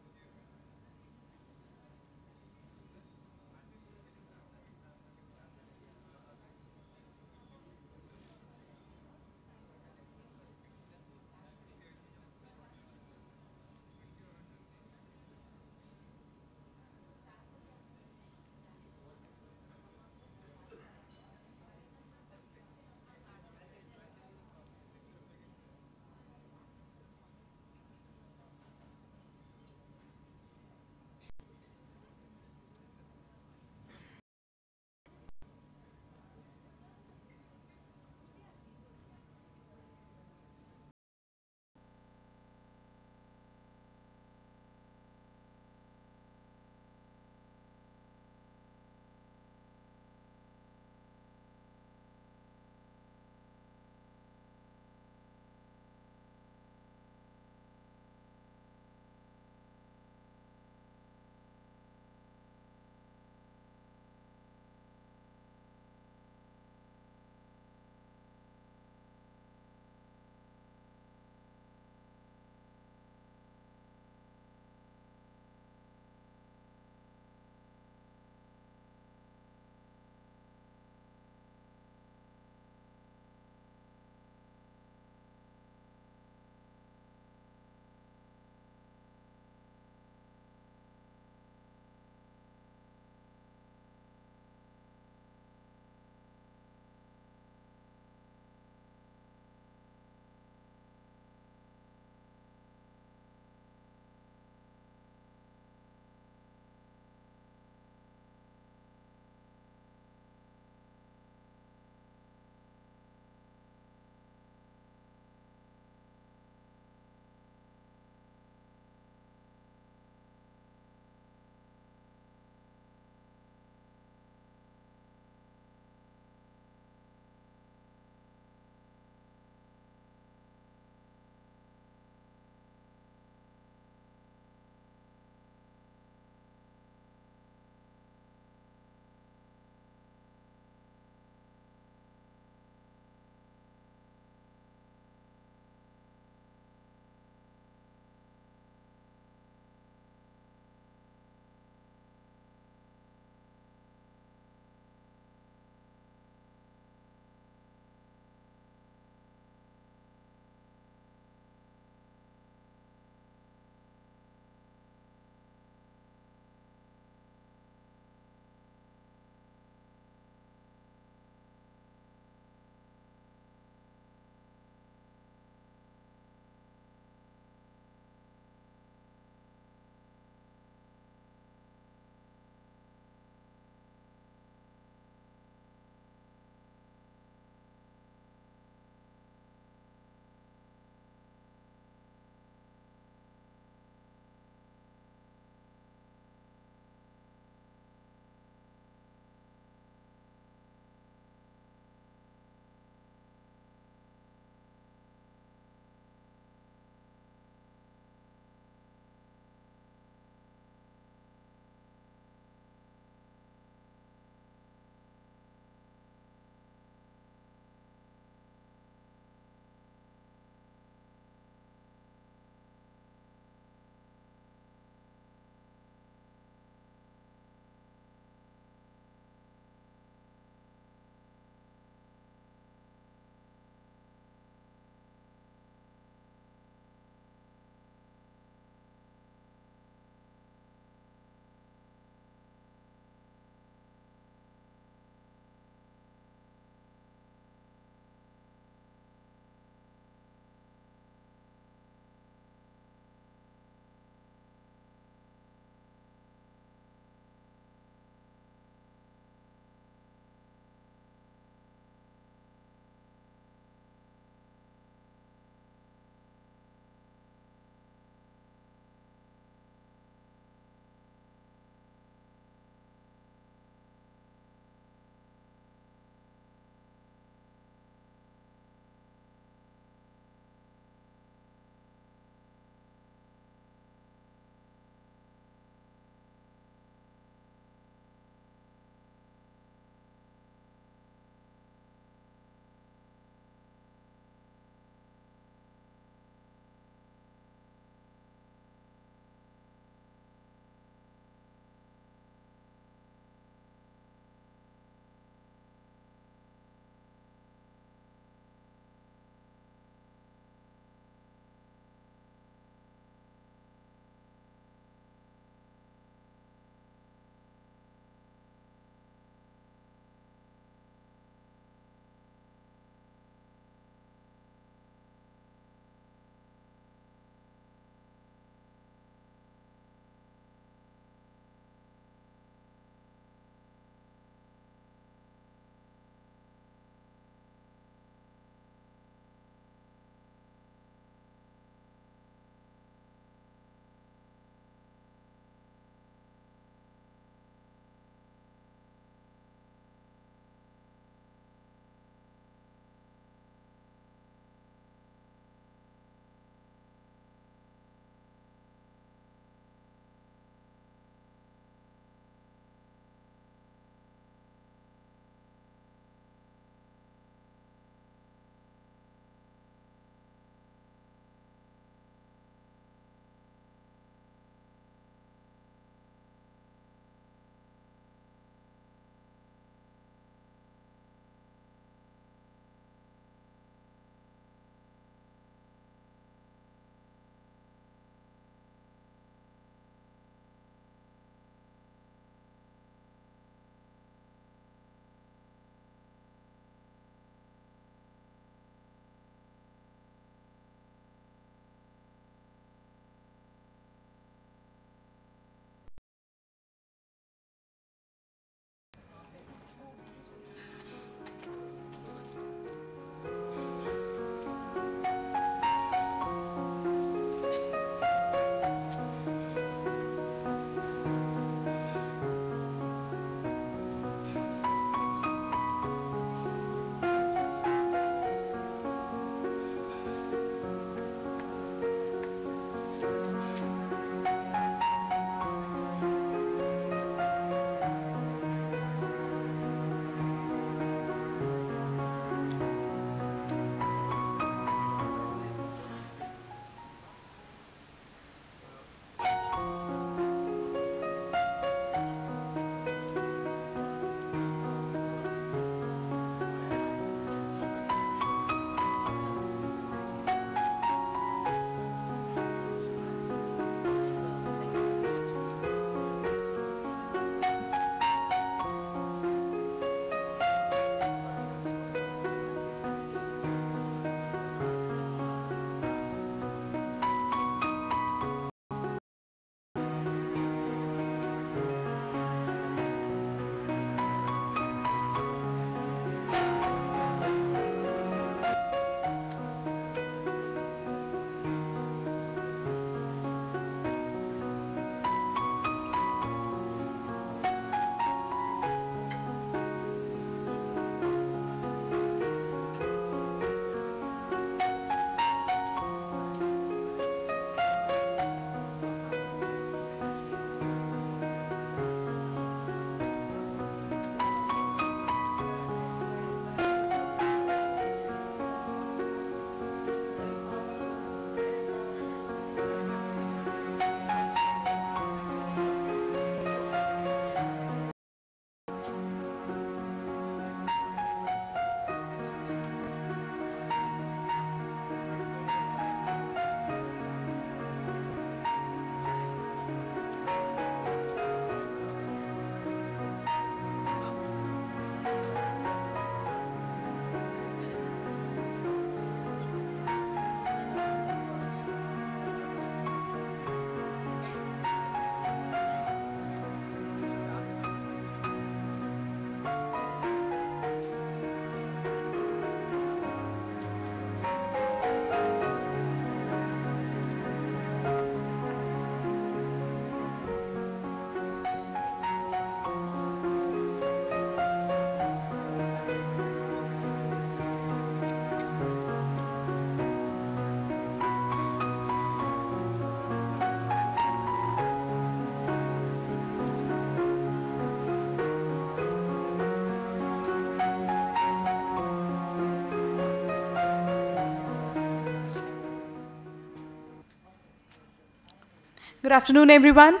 Good afternoon, everyone.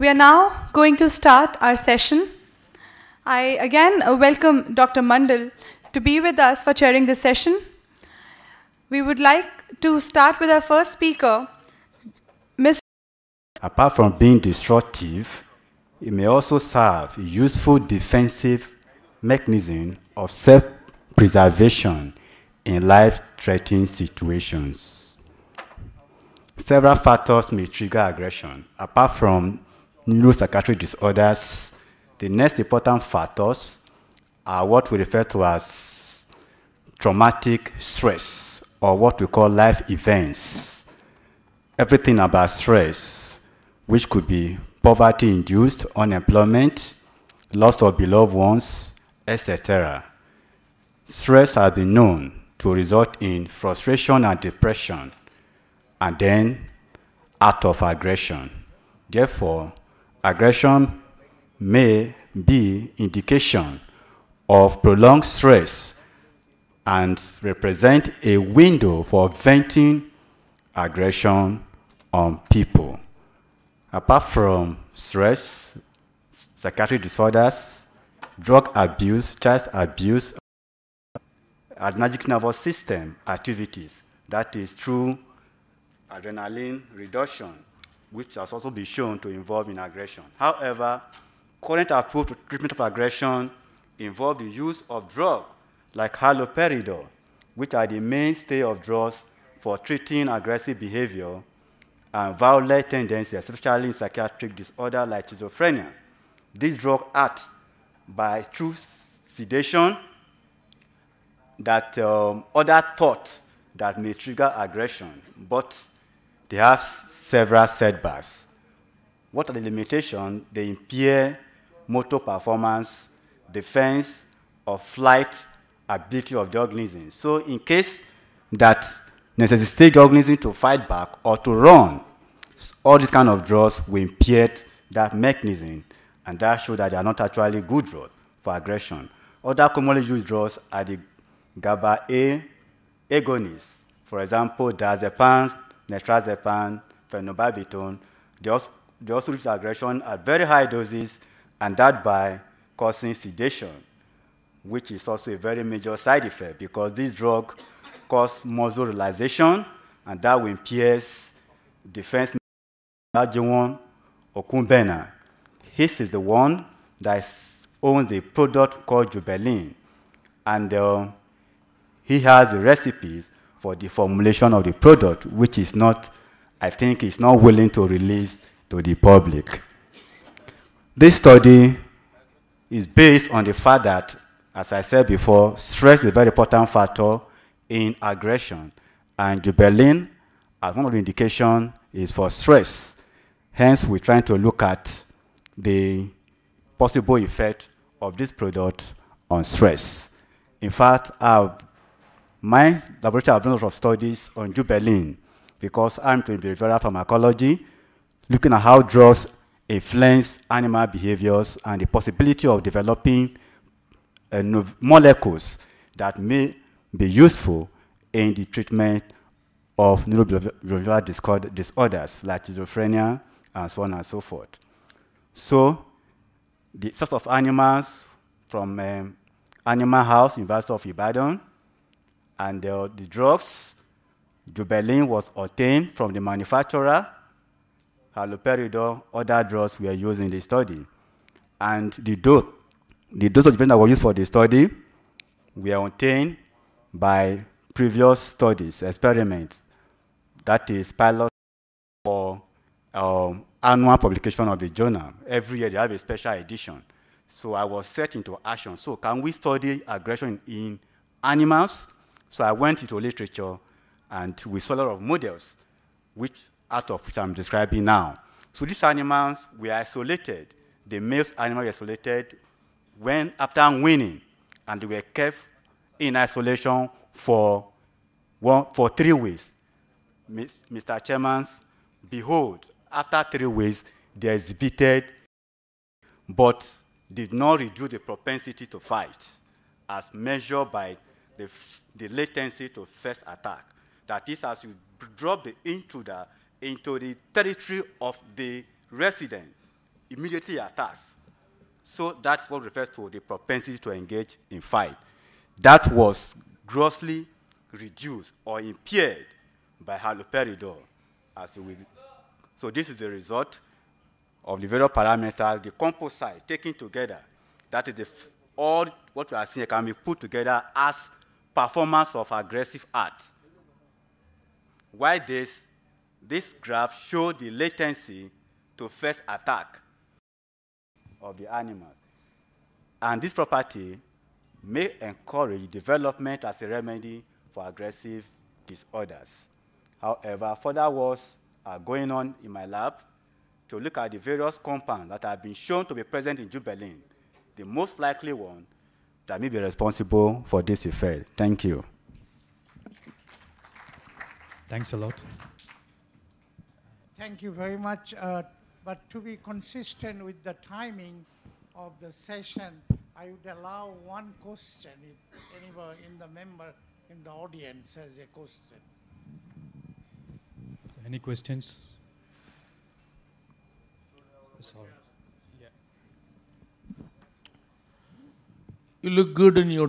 We are now going to start our session. I again welcome Dr. Mandal to be with us for chairing this session. We would like to start with our first speaker, Ms. Apart from being destructive, it may also serve a useful defensive mechanism of self-preservation in life-threatening situations. Several factors may trigger aggression. Apart from neuropsychiatric disorders, the next important factors are what we refer to as traumatic stress, or what we call life events. Everything about stress, which could be poverty-induced, unemployment, loss of beloved ones, etc. Stress has been known to result in frustration and depression, and then act of aggression. Therefore, aggression may be indication of prolonged stress and represent a window for venting aggression on people. Apart from stress, psychiatric disorders, drug abuse, child abuse, adrenergic nervous system activities, that is through adrenaline reduction, which has also been shown to involve in aggression. However, current approach to treatment of aggression involve the use of drugs like haloperidol, which are the mainstay of drugs for treating aggressive behavior and violent tendencies, especially in psychiatric disorder like schizophrenia. These drugs act by through sedation that other thoughts that may trigger aggression, but they have several setbacks. What are the limitations? They impair motor performance, defense, or flight ability of the organism. So in case that necessitates the organism to fight back or to run, all these kind of drugs will impair that mechanism, and that shows that they are not actually good drugs for aggression. Other commonly used drugs are the GABA A agonists. For example, diazepam, nitrazepam, phenobarbital. They also reach aggression at very high doses, and that by causing sedation, which is also a very major side effect because these drugs cause muscle relaxation, and that will impair defense. One, Okumbena. His is the one that owns a product called Jubilee, and he has the recipes for the formulation of the product, which is not, I think, is not willing to release to the public. This study is based on the fact that, as I said before, stress is a very important factor in aggression, and Jubilee, as one of the indications, is for stress. Hence, we're trying to look at the possible effect of this product on stress. In fact, my laboratory has done a lot of studies on Jubilee because I'm doing behavioral pharmacology, looking at how drugs influence animal behaviors and the possibility of developing molecules that may be useful in the treatment of neurobehavioral disorders like schizophrenia and so on and so forth. So, the source of animals from Animal House, University of Ibadan, and the drugs, Jubilee was obtained from the manufacturer, haloperidol, other drugs were used in the study. And the dose of Jubilee that was used for the study were obtained by previous studies, experiments, that is pilot for annual publication of the journal. Every year they have a special edition. So I was set into action. So can we study aggression in animals? So I went into literature and we saw a lot of models, out of which I'm describing now. So these animals were isolated. The male animals were isolated after weaning, and they were kept in isolation for 3 weeks. Mr. Chairman, behold, after 3 weeks, they exhibited, but did not reduce the propensity to fight, as measured by the latency to first attack. That is, as you drop the intruder into the territory of the resident immediately attacks. So that's what refers to the propensity to engage in fight. That was grossly reduced or impaired by haloperidol. So this is the result of the various parameters, the composite taken together. That is all what we are seeing can be put together as performance of aggressive acts. Why this graph shows the latency to first attack of the animal. And this property may encourage development as a remedy for aggressive disorders. However, further works are going on in my lab to look at the various compounds that have been shown to be present in jubilee, the most likely one that may be responsible for this effect. Thank you. Thanks a lot. Thank you very much. But to be consistent with the timing of the session, I would allow one question if anyone in the audience has a question. So any questions? Sorry. Yeah. You look good in your...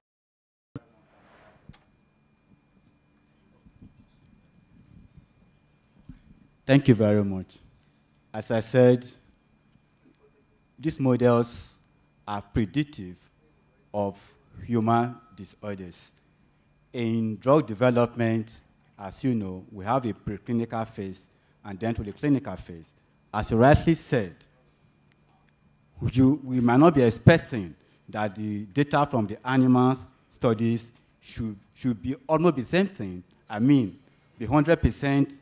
Thank you very much. As I said, these models are predictive of human disorders. In drug development, as you know, we have the preclinical phase and then to the clinical phase. As you rightly said, we might not be expecting that the data from the animal studies should be almost the same thing. I mean, the 100%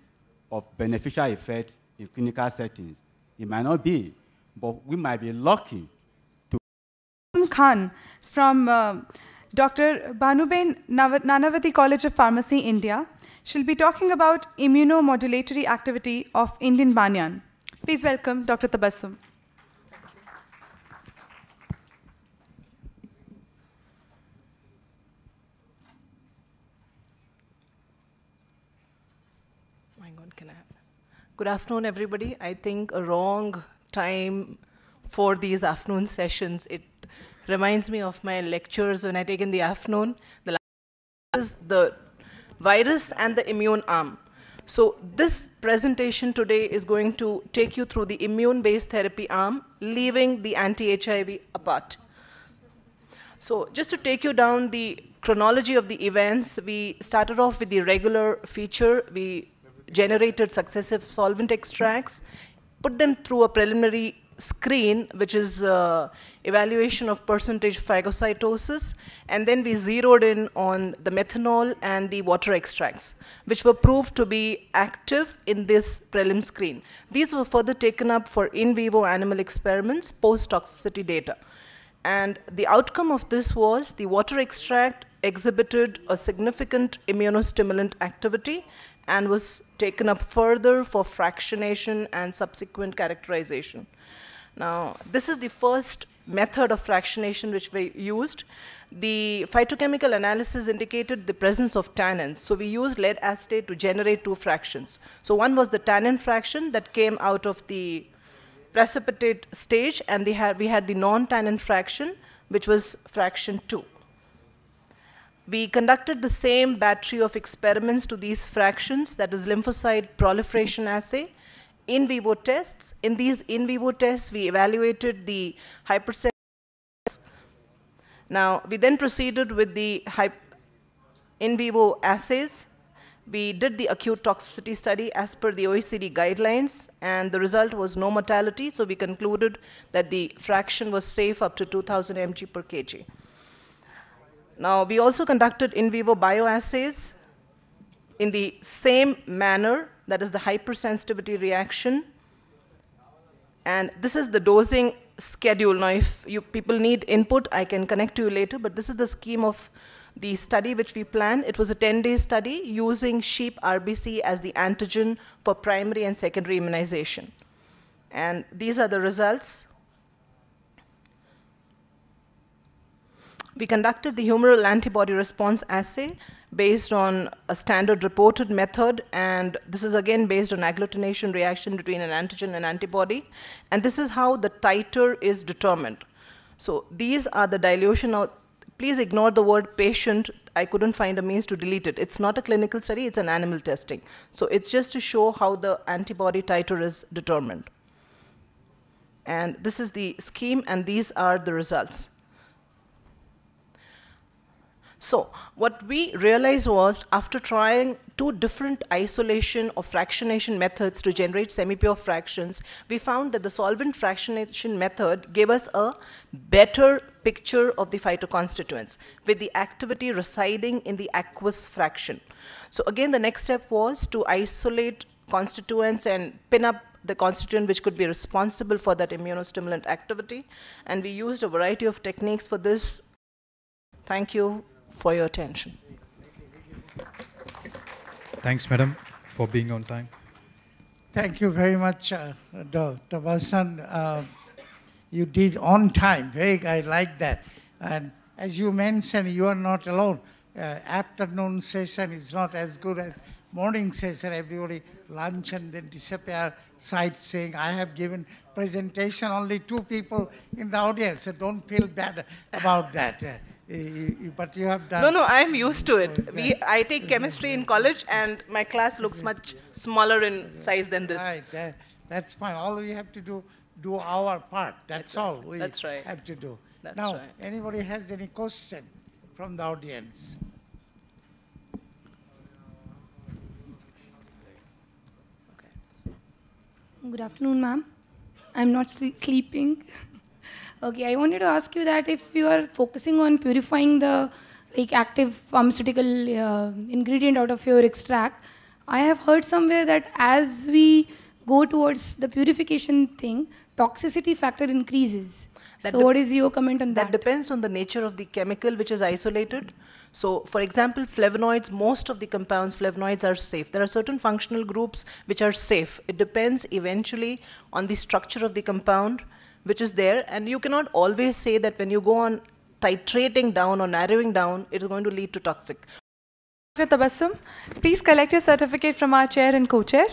of beneficial effect in clinical settings. It might not be, but we might be lucky to. Khan from Dr. Banuben Nanavati College of Pharmacy, India. She'll be talking about immunomodulatory activity of Indian banyan. Please welcome Dr. Tabassum. My God, can I have? Good afternoon, everybody. I think a wrong time for these afternoon sessions. It reminds me of my lectures when I take in the afternoon. The last is the virus and the immune arm. So this presentation today is going to take you through the immune-based therapy arm, leaving the anti-HIV apart. So just to take you down the chronology of the events, we started off with the regular feature. We generated successive solvent extracts, put them through a preliminary screen, which is evaluation of percentage phagocytosis, and then we zeroed in on the methanol and the water extracts, which were proved to be active in this prelim screen. These were further taken up for in vivo animal experiments, post-toxicity data. And the outcome of this was the water extract exhibited a significant immunostimulant activity and was taken up further for fractionation and subsequent characterization. Now, this is the first method of fractionation which we used. The phytochemical analysis indicated the presence of tannins. So we used lead acetate to generate two fractions. So one was the tannin fraction that came out of the precipitate stage, and we had the non-tannin fraction, which was fraction 2. We conducted the same battery of experiments to these fractions, that is lymphocyte proliferation assay, in vivo tests. In these in vivo tests, we evaluated the hypersensitivity. Now, we then proceeded with the in vivo assays. We did the acute toxicity study as per the OECD guidelines, and the result was no mortality, so we concluded that the fraction was safe up to 2000 mg per kg. Now, we also conducted in vivo bioassays in the same manner, that is the hypersensitivity reaction. And this is the dosing schedule. Now, if you people need input, I can connect to you later, but this is the scheme of the study which we planned. It was a 10-day study using sheep RBC as the antigen for primary and secondary immunization. And these are the results. We conducted the humoral antibody response assay based on a standard reported method, and this is again based on agglutination reaction between an antigen and antibody, and this is how the titer is determined. So these are the dilution of, please ignore the word patient, I couldn't find a means to delete it. It's not a clinical study, it's an animal testing. So it's just to show how the antibody titer is determined. And this is the scheme, and these are the results. So what we realized was, after trying 2 different isolation or fractionation methods to generate semi-pure fractions, we found that the solvent fractionation method gave us a better picture of the phytoconstituents, with the activity residing in the aqueous fraction. So again, the next step was to isolate constituents and pin up the constituent which could be responsible for that immunostimulant activity. And we used a variety of techniques for this. Thank you for your attention. Thanks, madam, for being on time. Thank you very much, Dr. Basan. You did on time. I like that. And as you mentioned, you are not alone. Afternoon session is not as good as morning session. Everybody lunch and then disappear, sightseeing. I have given presentation, only 2 people in the audience, so don't feel bad about that. But you have done... No, I'm used to it. I take chemistry in college, and my class looks much smaller in size than this. Right, that's fine. All we have to do our part. That's all we have to do. Now, anybody has any question from the audience? Good afternoon, ma'am. I'm not sleeping. Okay, I wanted to ask you that if you are focusing on purifying the active pharmaceutical ingredient out of your extract, I have heard somewhere that as we go towards the purification thing, toxicity factor increases. So what is your comment on that? That depends on the nature of the chemical which is isolated. So for example, flavonoids, most of the compounds, flavonoids are safe. There are certain functional groups which are safe. It depends eventually on the structure of the compound which is there, and you cannot always say that when you go on titrating down or narrowing down, it is going to lead to toxic. Dr. Tabassum, please collect your certificate from our chair and co-chair.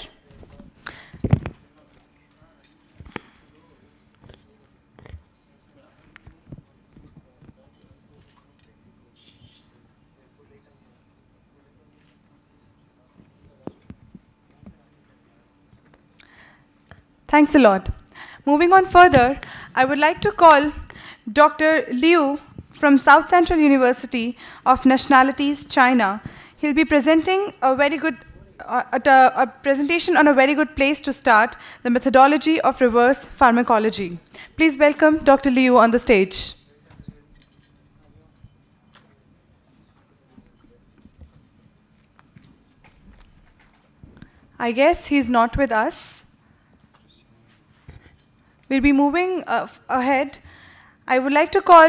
Thanks a lot. Moving on further, I would like to call Dr. Liu from South Central University of Nationalities, China. He'll be presenting a very good a presentation on a very good place to start, the methodology of reverse pharmacology. Please welcome Dr. Liu on the stage. I guess he's not with us. We'll be moving ahead. I would like to call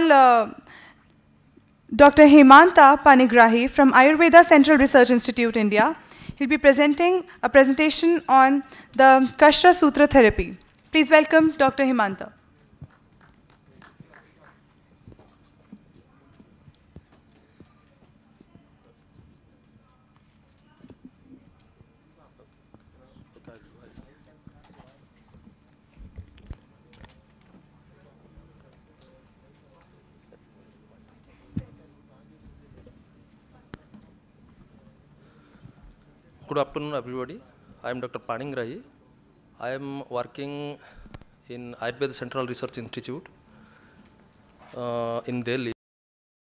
Dr. Hemanta Panigrahi from Ayurveda Central Research Institute, India. He'll be presenting a presentation on the Kashra Sutra therapy. Please welcome Dr. Hemanta. Good afternoon, everybody. I am Dr. Panigrahi. I am working in Ayurveda Central Research Institute in Delhi.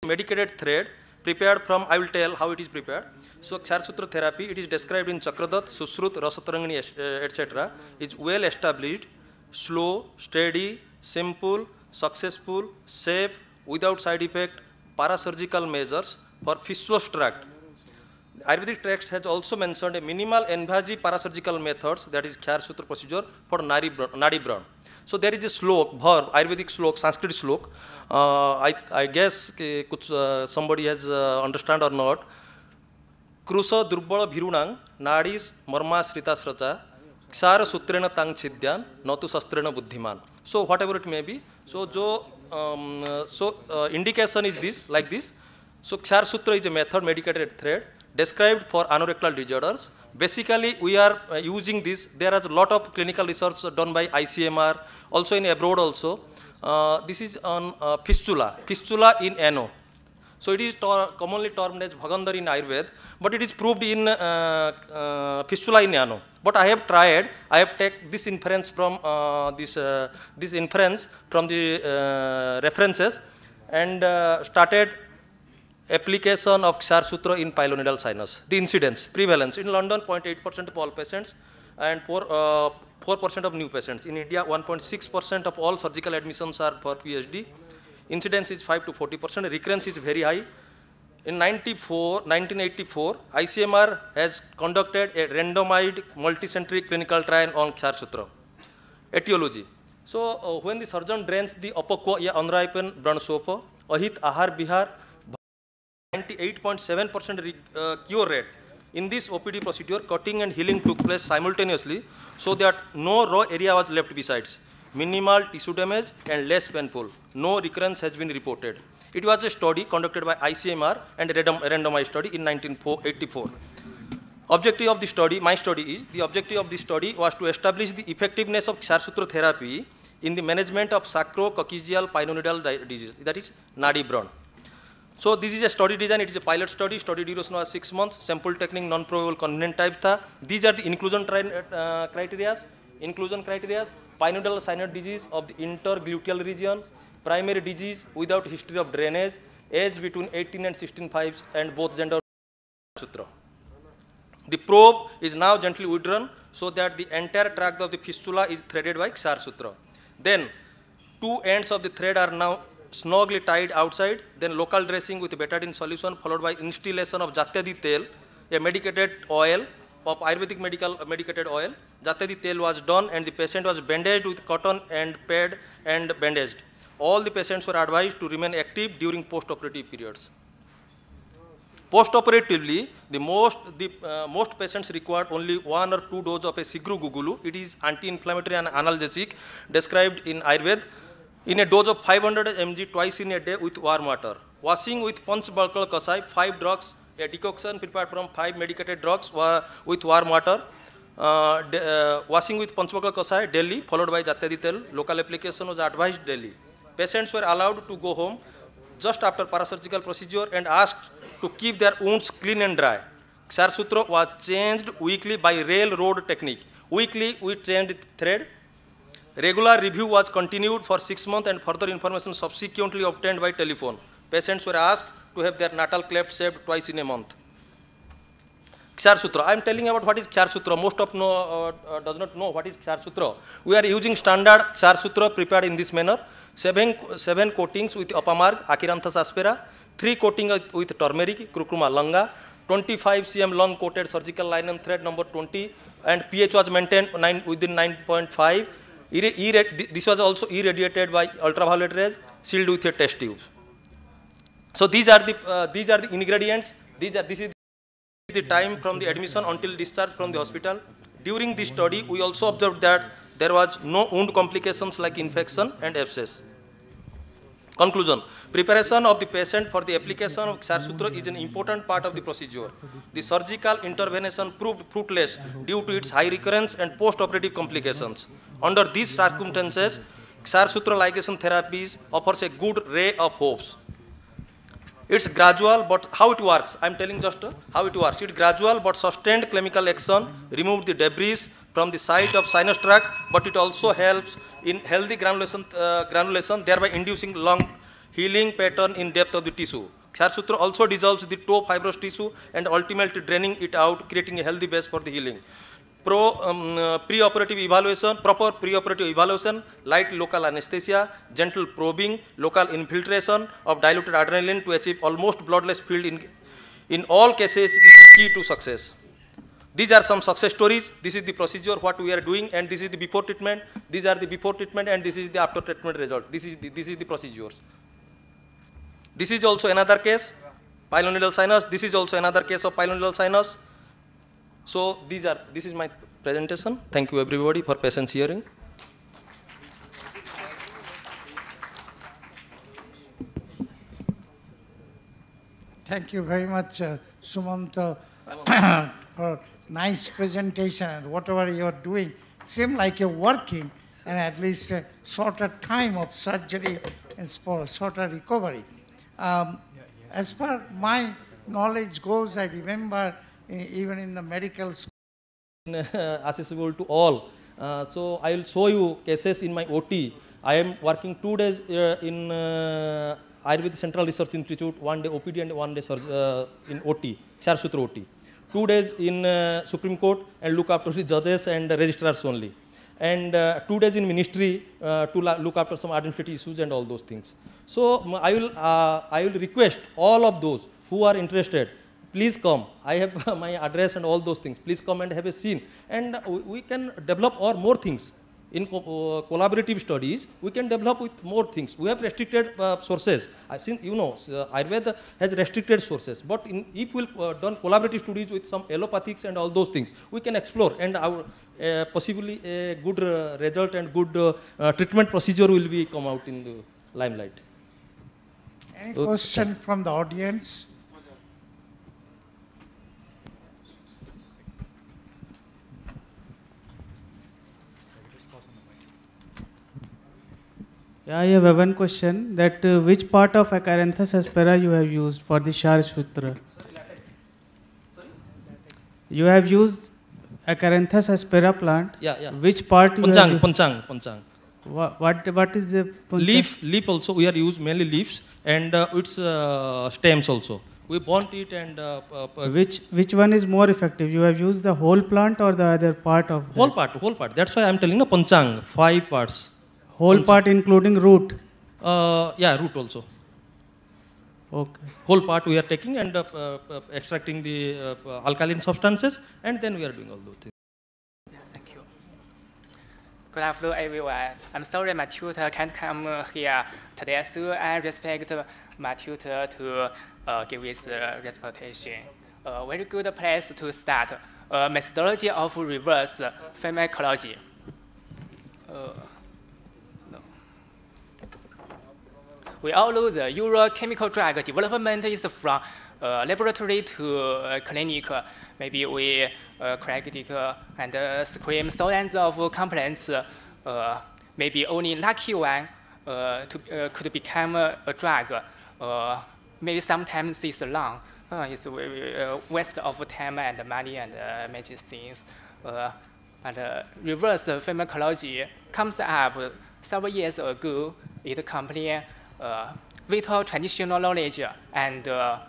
Medicated thread prepared from, I will tell how it is prepared. So, Kshara Sutra therapy, it is described in Chakradat, Sushrut, Rasatarangini, etc. is well established, slow, steady, simple, successful, safe, without side effect, parasurgical measures for fistulous tract. Ayurvedic text has also mentioned a minimal invasive parasurgical methods, that is Kshara Sutra procedure for Nadi Brawn. So there is a slok, verb, Ayurvedic slok, Sanskrit slok. I guess somebody has understand or not. Krusa Durbala Bhirunang, Nadis Marma Srita Sracha, Kshara Sutrena Tang Chidyan, Natu Sastrena Buddhiman. So whatever it may be. So indication is this, like this. So Ksar Sutra is a method, medicated thread, described for anorectal disorders. Basically, we are using this. There is a lot of clinical research done by ICMR, also in abroad also. This is on fistula in ano. So it is commonly termed as Bhagandar in Ayurveda, but it is proved in fistula in ano. But I have tried, I have taken this inference from this inference from the references and started application of Ksar Sutra in pilonidal sinus. The incidence, prevalence in London 0.8% of all patients and 4% of new patients. In India 1.6% of all surgical admissions are for PhD. Incidence is 5 to 40%. Recurrence is very high. In 1984, ICMR has conducted a randomized multicentric clinical trial on Ksar Sutra. Etiology. So when the surgeon drains the apakwa या unripened bransofa, ahit ahar bihar, 98.7% cure rate. In this OPD procedure, cutting and healing took place simultaneously, so that no raw area was left besides. Minimal tissue damage and less painful. No recurrence has been reported. It was a study conducted by ICMR and a randomized study in 1984. Objective of the study, my study is, the objective of this study was to establish the effectiveness of Ksar Sutra therapy in the management of sacrococcygeal pilonidal disease, that is Nadi burn. So this is a study design, it is a pilot study, study duration was 6 months, sample technique non-probable convenient type tha. These are the inclusion criteria. Inclusion criteria, pilonidal sinus disease of the intergluteal region, primary disease without history of drainage, age between 18 and 16.5 and both gender sutra. The probe is now gently withdrawn so that the entire tract of the fistula is threaded by Ksar Sutra. Then two ends of the thread are now snugly tied outside, then local dressing with betadine solution followed by instillation of Jatyadi tel, a medicated oil of Ayurvedic medicated oil. Jatyadi tel was done and the patient was bandaged with cotton and pad and bandaged. All the patients were advised to remain active during post-operative periods. Post-operatively, most patients required only 1 or 2 doses of a Sigru Gugulu. It is anti-inflammatory and analgesic described in Ayurveda in a dose of 500 mg twice in a day with warm water. Washing with Panch Balkal Kasai, 5 drugs, a decoction prepared from 5 medicated drugs with warm water. Washing with Panch Balkal Kasai daily, followed by Jatyadi tel. Local application was advised daily. Patients were allowed to go home just after parasurgical procedure and asked to keep their wounds clean and dry. Ksar Sutra was changed weekly by railroad technique. Weekly we changed the thread. Regular review was continued for 6 months and further information subsequently obtained by telephone. Patients were asked to have their natal cleft shaved twice in a month. Ksar Sutra. I am telling about what is Ksar Sutra. Most of does not know what is Ksar Sutra. We are using standard Ksar Sutra prepared in this manner. 7 coatings with Apamarg, Achiranthus aspera, 3 coatings with turmeric, Curcuma longa, 25 cm long coated surgical linen thread number 20, and pH was maintained within 9.5. This was also irradiated by ultraviolet rays, sealed with a test tube. So these are the ingredients. This is the time from the admission until discharge from the hospital. During this study, we also observed that there was no wound complications like infection and abscess. Conclusion. Preparation of the patient for the application of Ksar Sutra is an important part of the procedure. The surgical intervention proved fruitless due to its high recurrence and post-operative complications. Under these circumstances, Ksar Sutra ligation therapies offers a good ray of hopes. It's gradual, but how it works? I'm telling just how it works. It's gradual but sustained chemical action, remove the debris from the site of sinus tract, but it also helps in healthy granulation, thereby inducing long healing pattern in depth of the tissue. Ksar Sutra also dissolves the toe fibrous tissue and ultimately draining it out, creating a healthy base for the healing. Pre-operative evaluation, proper pre-operative evaluation, light local anesthesia, gentle probing, local infiltration of diluted adrenaline to achieve almost bloodless field in all cases is key to success. These are some success stories. This is the procedure what we are doing, and this is the before treatment. These are the before treatment, and this is the after treatment result. This is the procedures. This is also another case, pilonidal sinus. This is also another case of pilonidal sinus. So this is my presentation. Thank you everybody for patience hearing. Thank you very much, Sumanta, for nice presentation, and whatever you're doing seems like you're working, and at least a shorter time of surgery and for shorter recovery. As far my knowledge goes, I remember even in the medical school, accessible to all. So I will show you cases in my OT. I am working 2 days in Ayurvedic Central Research Institute, 1 day OPD and 1 day in OT, Sarsutra OT. 2 days in Supreme Court and look after the judges and registrars only. And 2 days in ministry to look after some administrative issues and all those things. So I will request all of those who are interested, please come. I have my address and all those things. Please come and have a scene. And we can develop more things. In collaborative studies, we can develop with more things. We have restricted sources. I think, you know, Ayurveda has restricted sources. But if we'll done collaborative studies with some allopathics and all those things, we can explore, and our possibly a good result and good treatment procedure will be come out in the limelight. Any question from the audience? Yeah, I have one question, that which part of Acaranthus aspera you have used for the Sharsutra? You have used Acaranthus aspera plant. Yeah, yeah. Which part? Panchang. What is the panchang? Leaf also we are used mainly leaves and its stems also. We burnt it and which one is more effective? You have used the whole plant or the other part of that? Whole part. That's why I am telling the panchang, 5 parts. Whole part including root? Yeah, root also. Okay. Whole part we are taking and extracting the alkaline substances, and then we are doing all those things. Thank you. Good afternoon, everyone. I'm sorry my tutor can't come here today, so I respect my tutor to give his presentation. Very good place to start. Methodology of reverse pharmacology. We all know the usual chemical drug development is from laboratory to clinic. Maybe we critical and screen thousands of components. Maybe only lucky one could become a drug. Maybe sometimes it's long. It's a waste of time and money and many things. And reverse pharmacology comes up several years ago. It company with traditional knowledge and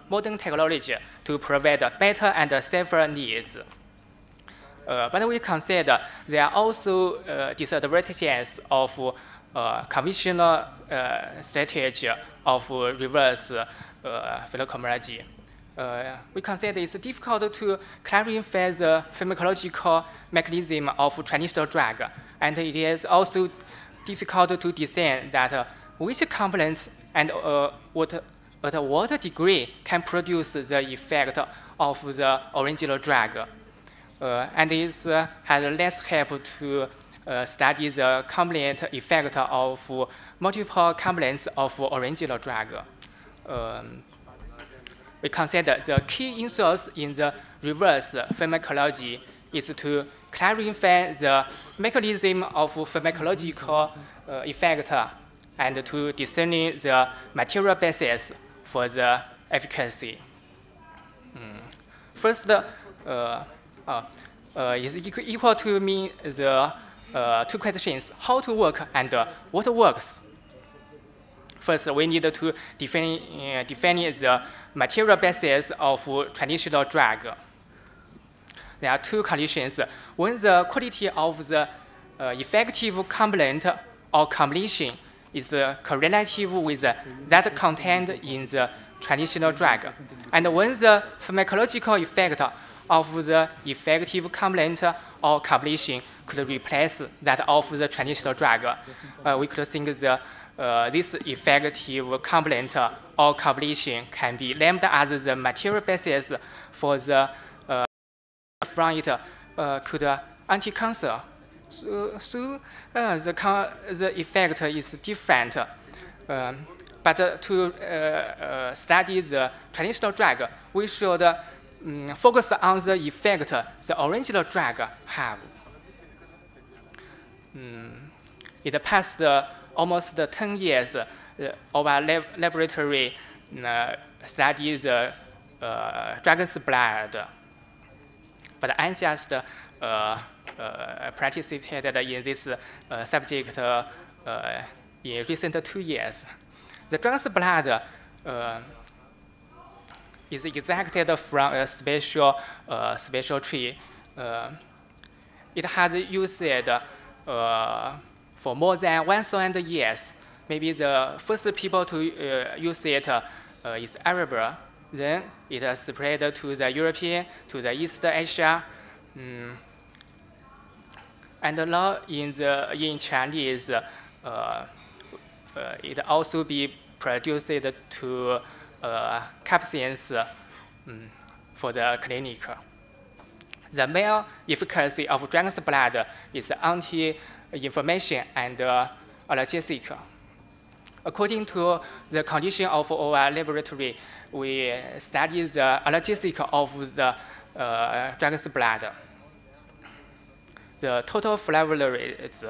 modern technology to provide better and safer needs. But we consider there are also disadvantages of conventional strategy of reverse pharmacology. We consider it's difficult to clarify the pharmacological mechanism of traditional drug, and it is also difficult to discern that which components and at what degree can produce the effect of the original drug. And it has less help to study the complement effect of multiple components of original drug. We consider the key insights in the reverse pharmacology is to clarify the mechanism of pharmacological effect and to discern the material basis for the efficacy. First, is equal to me the two questions: how to work and what works. First, we need to define the material basis of traditional drug. There are two conditions. When the quality of the effective component or combination is correlative with that contained in the traditional drug, and when the pharmacological effect of the effective component or combination could replace that of the traditional drug, we could think that this effective component or combination can be named as the material basis for the from it could anti-cancer. So the effect is different. but to study the traditional drug, we should focus on the effect the original drug have. In the past almost 10 years, our laboratory studies the dragon's blood, but I just participated in this subject in recent 2 years. The dragon's blood is extracted from a special tree. It has used for more than 1,000 years. Maybe the first people to use it is Arab. Then it spread to the European, to the East Asia, and now in Chinese, it also be produced to capsules for the clinic. The main efficacy of dragon's blood is anti-inflammation and analgesic. According to the condition of our laboratory, we study the analgesic of the dragon's blood. The total flavonoids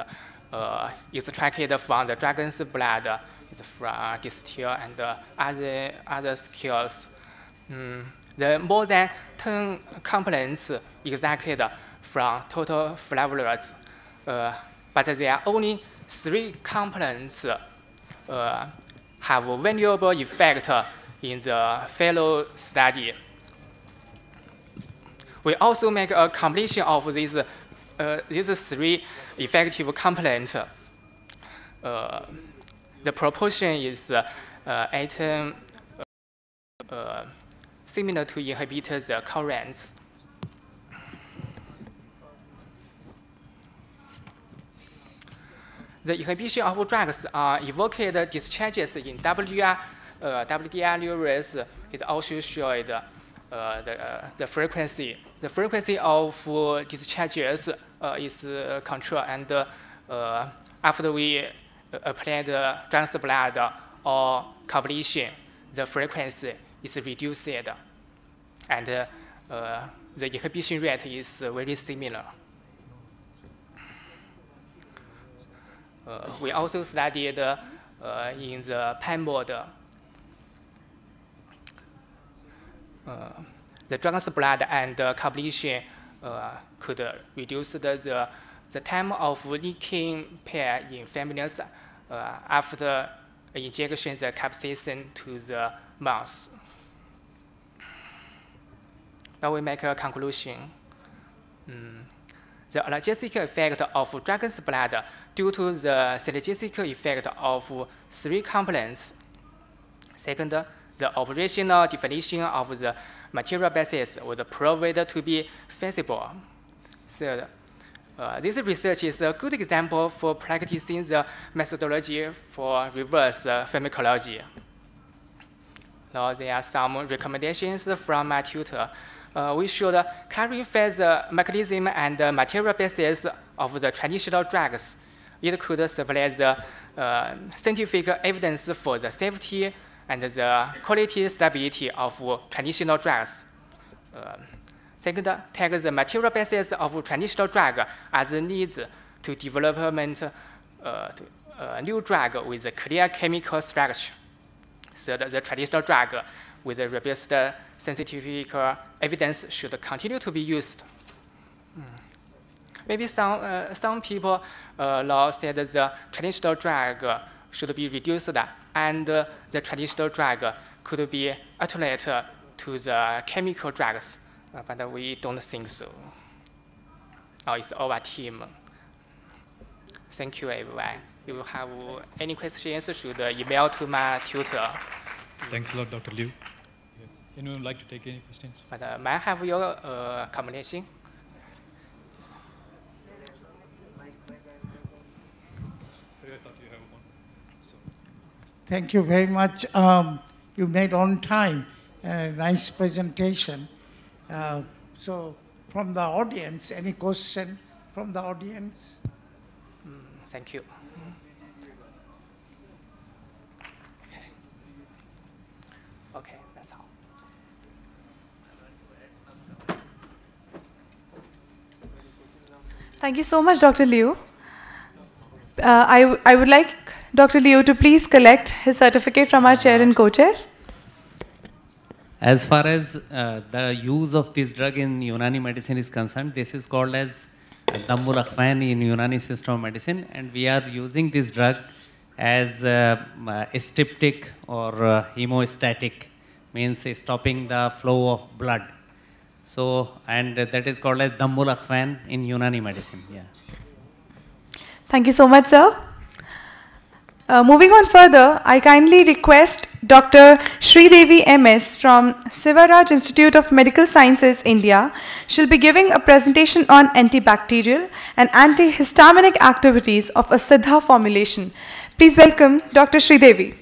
extracted from the dragon's blood is from distill and other skills. The more than 10 components extracted from total flavonoids, but there are only 3 components have a valuable effect in the fellow study. We also make a combination of these 3 effective components. The proportion is atom similar to inhibit the currents. The inhibition of drugs evoked discharges in WDR neurons. It also showed the frequency. The frequency of discharges is controlled, and after we apply the dragon's blood or combination, the frequency is reduced, and the inhibition rate is very similar. We also studied in the PAN model. The dragon's blood and combination could reduce the time of leaking pair in females after injection the capsaicin to the mouse. Now we make a conclusion. The analgesic effect of dragon's blood due to the synergistic effect of 3 components. Second, the operational definition of the material basis was proved to be feasible. Third, this research is a good example for practicing the methodology for reverse pharmacology. Now there are some recommendations from my tutor. We should clarify the mechanism and the material basis of the traditional drugs. It could supply the scientific evidence for the safety and the quality stability of traditional drugs. Second, take the material basis of traditional drug as a needs to development new drug with a clear chemical structure. Third, the traditional drug with a robust scientific evidence should continue to be used. Maybe some people now said that the traditional drug should be reduced and the traditional drug could be alternated to the chemical drugs, but we don't think so. Now it's our team. Thank you, everyone. If you have any questions, should email to my tutor. Thanks a lot, Dr. Liu. Anyone would like to take any questions? But may I have your combination? Thank you very much. You made on time a nice presentation. So from the audience, any question from the audience? Thank you. Thank you so much, Dr. Liu. I would like Dr. Liu to please collect his certificate from our chair and co-chair. As far as the use of this drug in Unani medicine is concerned, this is called as Dammul in Unani system of medicine, and we are using this drug as aseptic or hemostatic, means stopping the flow of blood. So, and that is called as Dammul in Unani medicine. Yeah. Thank you so much, sir. Moving on further, I kindly request Dr. Sridevi MS from Sivaraj Institute of Medical Sciences, India. She'll be giving a presentation on antibacterial and antihistaminic activities of a Siddha formulation. Please welcome Dr. Sridevi.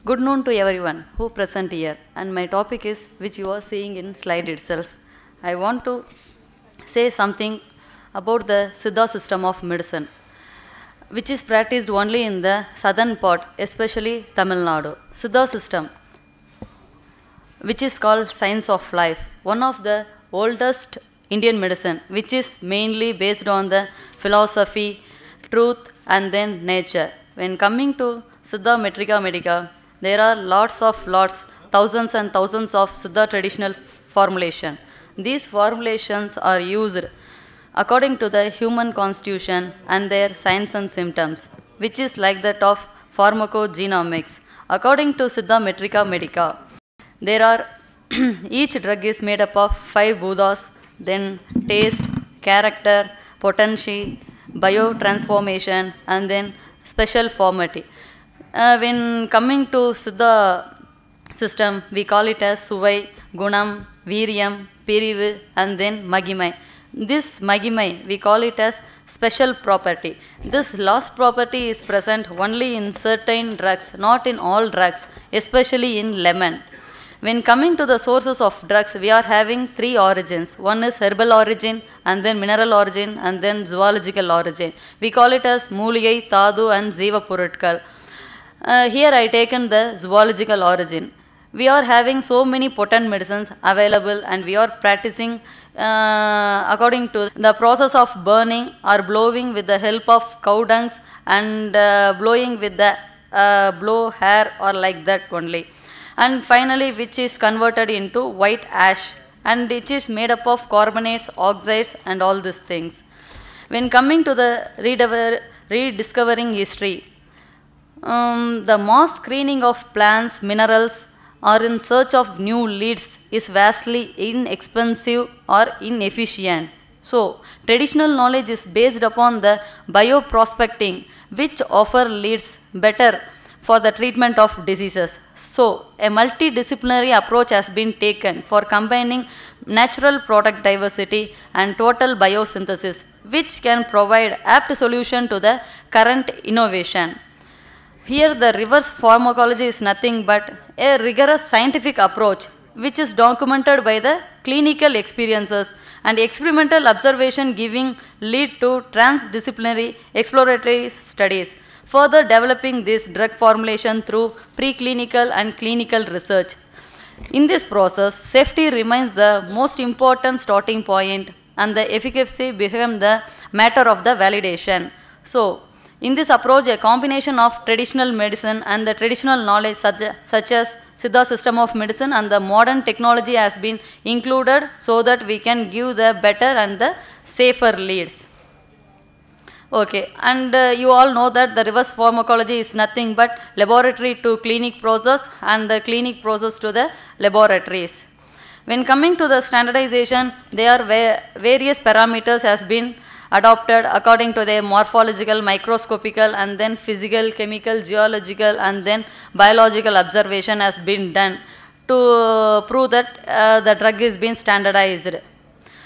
Good noon to everyone who present here, and my topic is which you are seeing in slide itself. I want to say something about the Siddha system of medicine, which is practiced only in the southern part, especially Tamil Nadu. Siddha system, which is called science of life, one of the oldest Indian medicine, which is mainly based on the philosophy, truth, and then nature. When coming to Siddha Metrika Medica, there are thousands and thousands of Siddha traditional formulation. These formulations are used according to the human constitution and their signs and symptoms, which is like that of pharmacogenomics. According to Siddha Metrika Medica, there are each drug is made up of 5 Buddhas, then taste, character, potency, biotransformation, and then special formality. When coming to Siddha system, we call it as Suvai, Gunam, Viryam, Pirivu, and then Magimai. This Magimai, we call it as special property. This last property is present only in certain drugs, not in all drugs, especially in lemon. When coming to the sources of drugs, we are having 3 origins. One is herbal origin, and then mineral origin, and then zoological origin. We call it as Mooligai, Thadu, and Ziva Purutkal. Here I taken the zoological origin. We are having so many potent medicines available, and we are practicing according to the process of burning or blowing with the help of cow dungs, and blowing with the blow hair or like that only. And finally, which is converted into white ash, and which is made up of carbonates, oxides, and all these things. When coming to the rediscovering history, the mass screening of plants, minerals, or in search of new leads is vastly inexpensive or inefficient. So, traditional knowledge is based upon the bioprospecting, which offer leads better for the treatment of diseases. So, a multidisciplinary approach has been taken for combining natural product diversity and total biosynthesis, which can provide apt solution to the current innovation. Here the reverse pharmacology is nothing but a rigorous scientific approach, which is documented by the clinical experiences and experimental observation, giving lead to transdisciplinary exploratory studies, further developing this drug formulation through preclinical and clinical research. In this process, safety remains the most important starting point, and the efficacy becomes the matter of the validation. So, in this approach, a combination of traditional medicine and the traditional knowledge such as Siddha system of medicine and the modern technology has been included, so that we can give the better and the safer leads. Okay, and you all know that the reverse pharmacology is nothing but laboratory to clinic process, and the clinic process to the laboratories. When coming to the standardization, there are various parameters has been adopted according to their morphological, microscopical, and then physical, chemical, geological, and then biological observation has been done to prove that the drug is being standardized.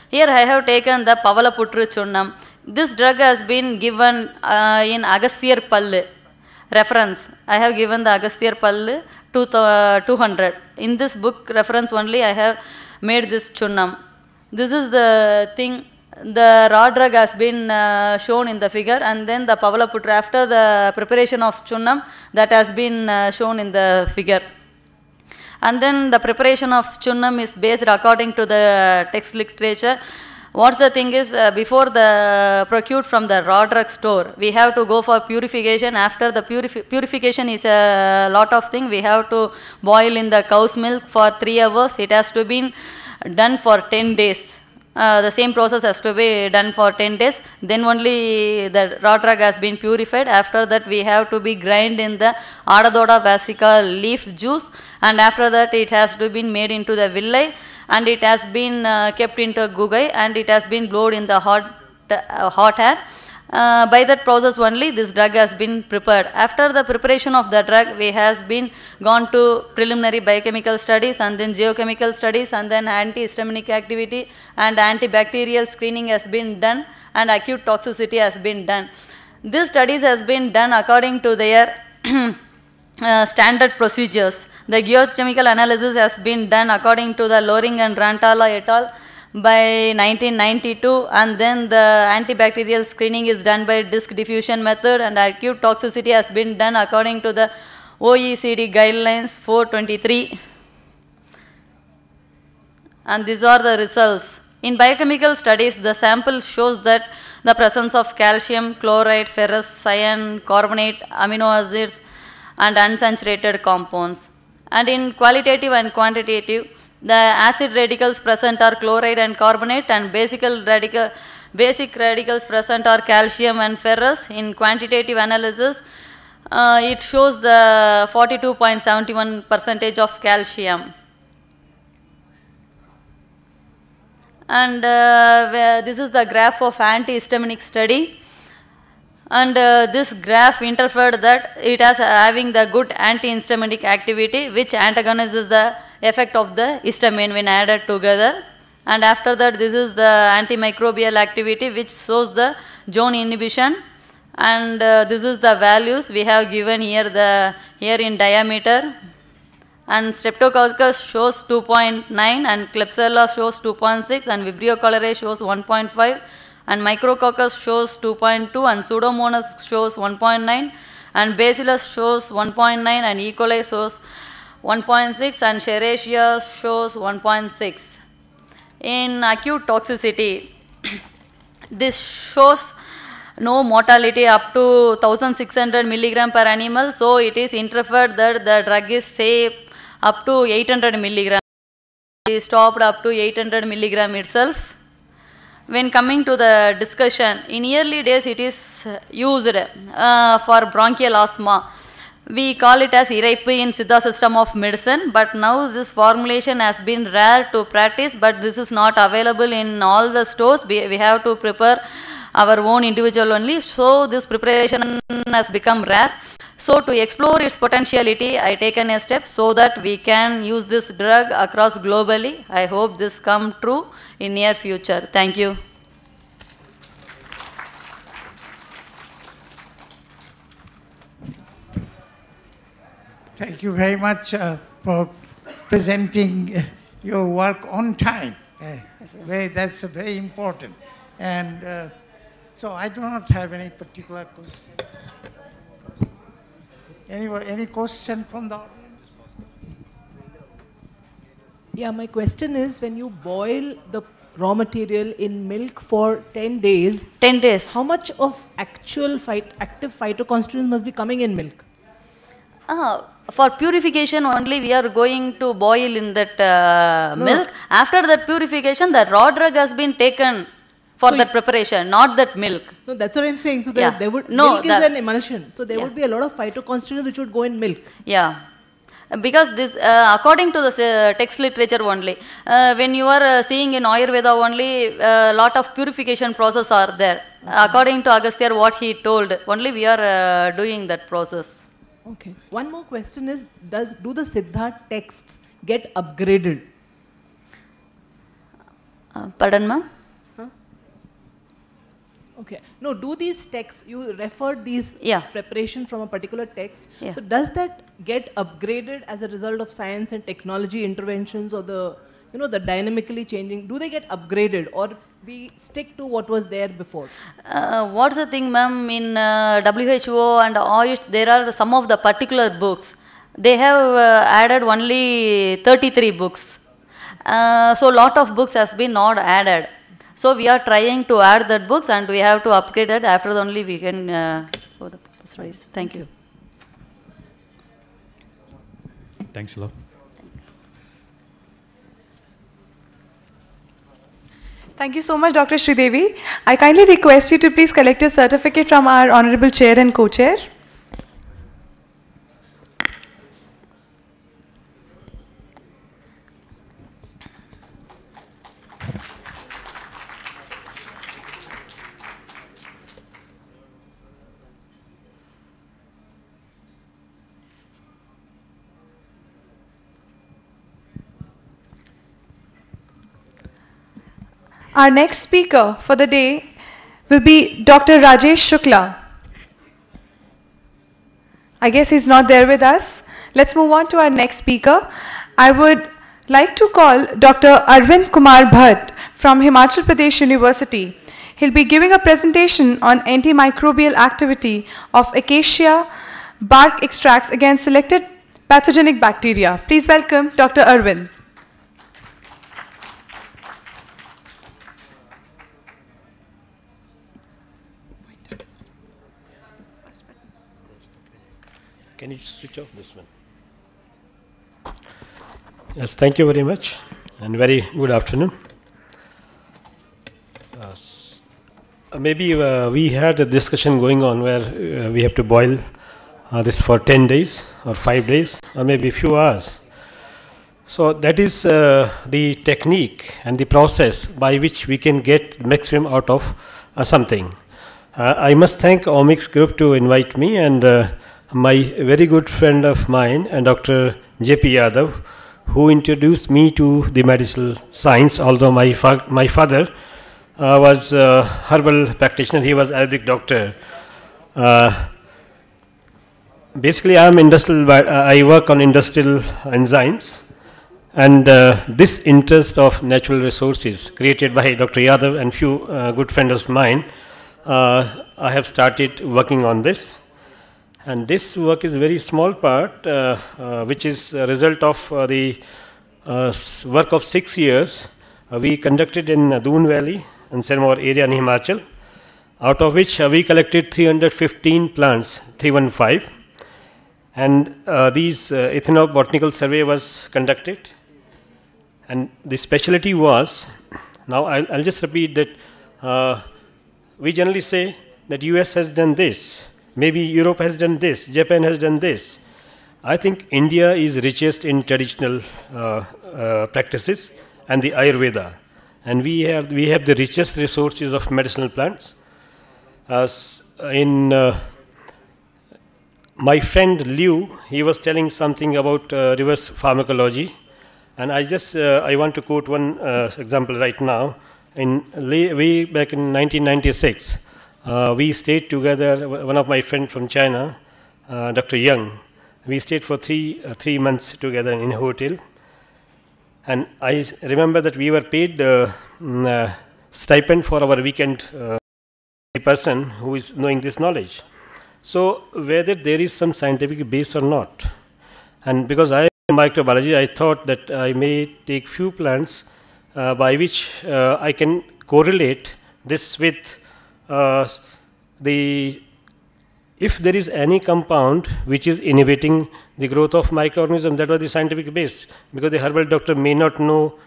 Here I have taken the Pavalaputru Chunnam. This drug has been given in Agasthyar Pallu. reference. I have given the Agasthyar Pallu 200. In this book reference only I have made this chunnam. This is the thing, the raw drug has been shown in the figure, and then the Pavalaputra after the preparation of chunnam, that has been shown in the figure. And then the preparation of chunnam is based according to the text literature. What's the thing is, before the procured from the raw drug store, we have to go for purification. After the purification is a lot of thing. We have to boil in the cow's milk for 3 hours. It has to be done for 10 days. The same process has to be done for 10 days. Then only the raw drug has been purified. After that we have to be grind in the Adadoda vasica leaf juice, and after that it has to be made into the villai, and it has been kept into a gugai, and it has been blown in the hot air. By that process only this drug has been prepared. After the preparation of the drug, we has been gone to preliminary biochemical studies, and then geochemical studies, and then antihistaminic activity and antibacterial screening has been done, and acute toxicity has been done. These studies has been done according to their standard procedures. The geochemical analysis has been done according to the Loring and Rantala et al. By 1992, and then the antibacterial screening is done by disk diffusion method, and acute toxicity has been done according to the OECD guidelines 423. And these are the results. In biochemical studies, the sample shows that the presence of calcium, chloride, ferrous, cyan, carbonate, amino acids, and unsaturated compounds. And in qualitative and quantitative, the acid radicals present are chloride and carbonate, and basic radicals present are calcium and ferrous. In quantitative analysis, it shows the 42.71% of calcium. And this is the graph of antihistaminic study. And this graph interfered that it has having the good antihistaminic activity, which antagonizes the effect of the histamine when added together. And after that, this is the antimicrobial activity, which shows the zone inhibition. And this is the values we have given here, here in diameter. And Streptococcus shows 2.9, and Klebsiella shows 2.6, and Vibrio cholerae shows 1.5. And Micrococcus shows 2.2, and Pseudomonas shows 1.9, and Bacillus shows 1.9, and E. coli shows 1.6, and Serratia shows 1.6. In acute toxicity, this shows no mortality up to 1600 milligram per animal, so it is interfered that the drug is safe up to 800 milligram. It is stopped up to 800 milligram itself. When coming to the discussion, in early days it is used for bronchial asthma. We call it as Iraipu in Siddha system of medicine, but now this formulation has been rare to practice, but this is not available in all the stores. We have to prepare our own individual only, so this preparation has become rare. So to explore its potentiality, I taken a step so that we can use this drug across globally. I hope this come true in near future. Thank you. Thank you very much for presenting your work on time. That's very important. And so I do not have any particular question. Any question from the audience? Yeah, my question is, when you boil the raw material in milk for 10 days, how much of actual active phytoconstituents must be coming in milk? For purification only we are going to boil in that milk. After that purification, the raw drug has been taken for that preparation, not that milk. No, that's what I'm saying. So milk is an emulsion. So there would be a lot of phytoconstituents which would go in milk. Yeah. Because this, according to the text literature only, when you are seeing in Ayurveda only, a lot of purification process are there. According to Agasthyar, what he told, only we are doing that process. Okay. One more question is, do the Siddha texts get upgraded? Pardon, ma'am? Okay. No, do these texts, you referred these preparation from a particular text. Yeah. So does that get upgraded as a result of science and technology interventions, or the, you know, the dynamically changing, do they get upgraded, or we stick to what was there before? What's the thing, ma'am, in WHO and Ayush, there are some of the particular books. They have added only 33 books. So lot of books has been not added. So we are trying to add that books, and we have to upgrade that. After only we can go the studies. Thank you. Thanks a lot. Thank you so much, Dr. Sridevi. I kindly request you to please collect your certificate from our Honorable Chair and Co-Chair. Our next speaker for the day will be Dr. Rajesh Shukla. I guess he's not there with us. Let's move on to our next speaker. I would like to call Dr. Arvind Kumar Bhatt from Himachal Pradesh University. He'll be giving a presentation on antimicrobial activity of acacia bark extracts against selected pathogenic bacteria. Please welcome Dr. Arvind. Can you switch off this one? Yes, thank you very much, and very good afternoon. Maybe we had a discussion going on where we have to boil this for 10 days or 5 days or maybe a few hours. So that is the technique and the process by which we can get maximum out of something. I must thank Omics Group to invite me, and my very good friend of mine, and Dr. J.P. Yadav, who introduced me to the medicinal science, although my father was a herbal practitioner, he was Ayurvedic doctor. Basically, I am industrial, I work on industrial enzymes, and this interest of natural resources created by Dr. Yadav and few good friends of mine, I have started working on this. And this work is a very small part, which is a result of the work of 6 years we conducted in Doon Valley and Sirmaur area in Himachal, out of which we collected 315 plants, 315. And these ethnobotanical survey was conducted. And the specialty was, now I'll just repeat that we generally say that US has done this. Maybe Europe has done this, Japan has done this. I think India is richest in traditional practices and the Ayurveda. And we have the richest resources of medicinal plants. My friend Liu, he was telling something about reverse pharmacology. And I want to quote one example right now. Way back in 1996, we stayed together, one of my friends from China, Dr. Young. We stayed for three months together in a hotel. And I remember that we were paid stipend for our weekend person who is knowing this knowledge. So whether there is some scientific base or not. And because I am microbiology, I thought that I may take few plants by which I can correlate this with if there is any compound which is inhibiting the growth of microorganism. That was the scientific base, because the herbal doctor may not know,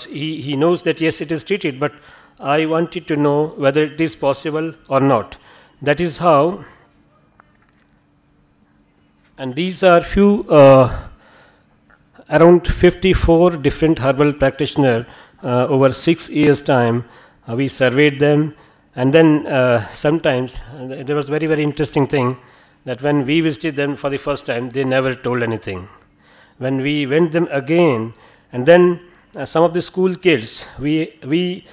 he knows that yes, it is treated, but I wanted to know whether it is possible or not. That is how, and these are few, around 54 different herbal practitioners over 6 years' time. We surveyed them. And then sometimes there was very, very interesting thing that when we visited them for the first time, they never told anything. When we went them again, and then some of the school kids, we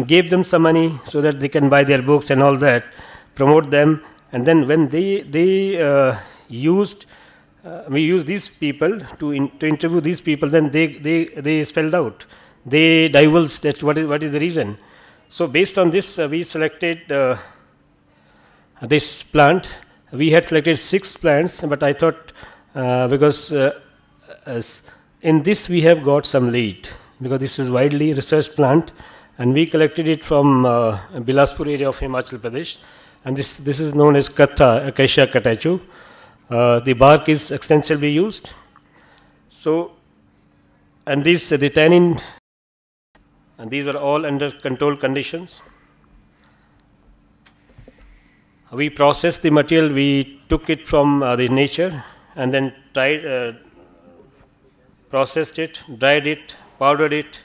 gave them some money so that they can buy their books and all that, promote them. And then when we used these people to interview these people, then they spelled out. They divulged that what is the reason. So based on this, we selected this plant. We had selected 6 plants, but I thought because in this we have got some lead, because this is widely researched plant, and we collected it from Bilaspur area of Himachal Pradesh, and this is known as Katha, Acacia catachu. The bark is extensively used. So, and these the tannin, and these are all under controlled conditions. We processed the material. We took it from the nature and then processed it, dried it, powdered it,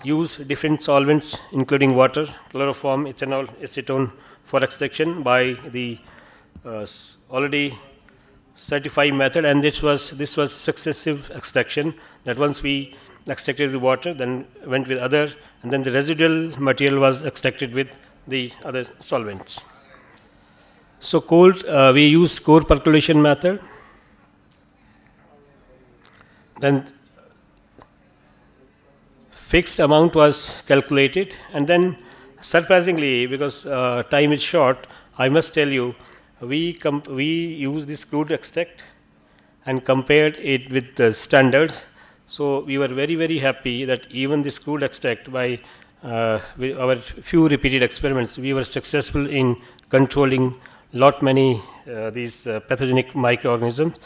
used different solvents including water, chloroform, ethanol, acetone for extraction by the already certified method. And this was successive extraction, that once we extracted the water, then went with other, and then the residual material was extracted with the other solvents. So cold, we used core percolation method. Then fixed amount was calculated, and then surprisingly, because time is short, I must tell you, we used this crude extract and compared it with the standards. So we were very, very happy that even this crude extract, by with our few repeated experiments, we were successful in controlling many these pathogenic microorganisms.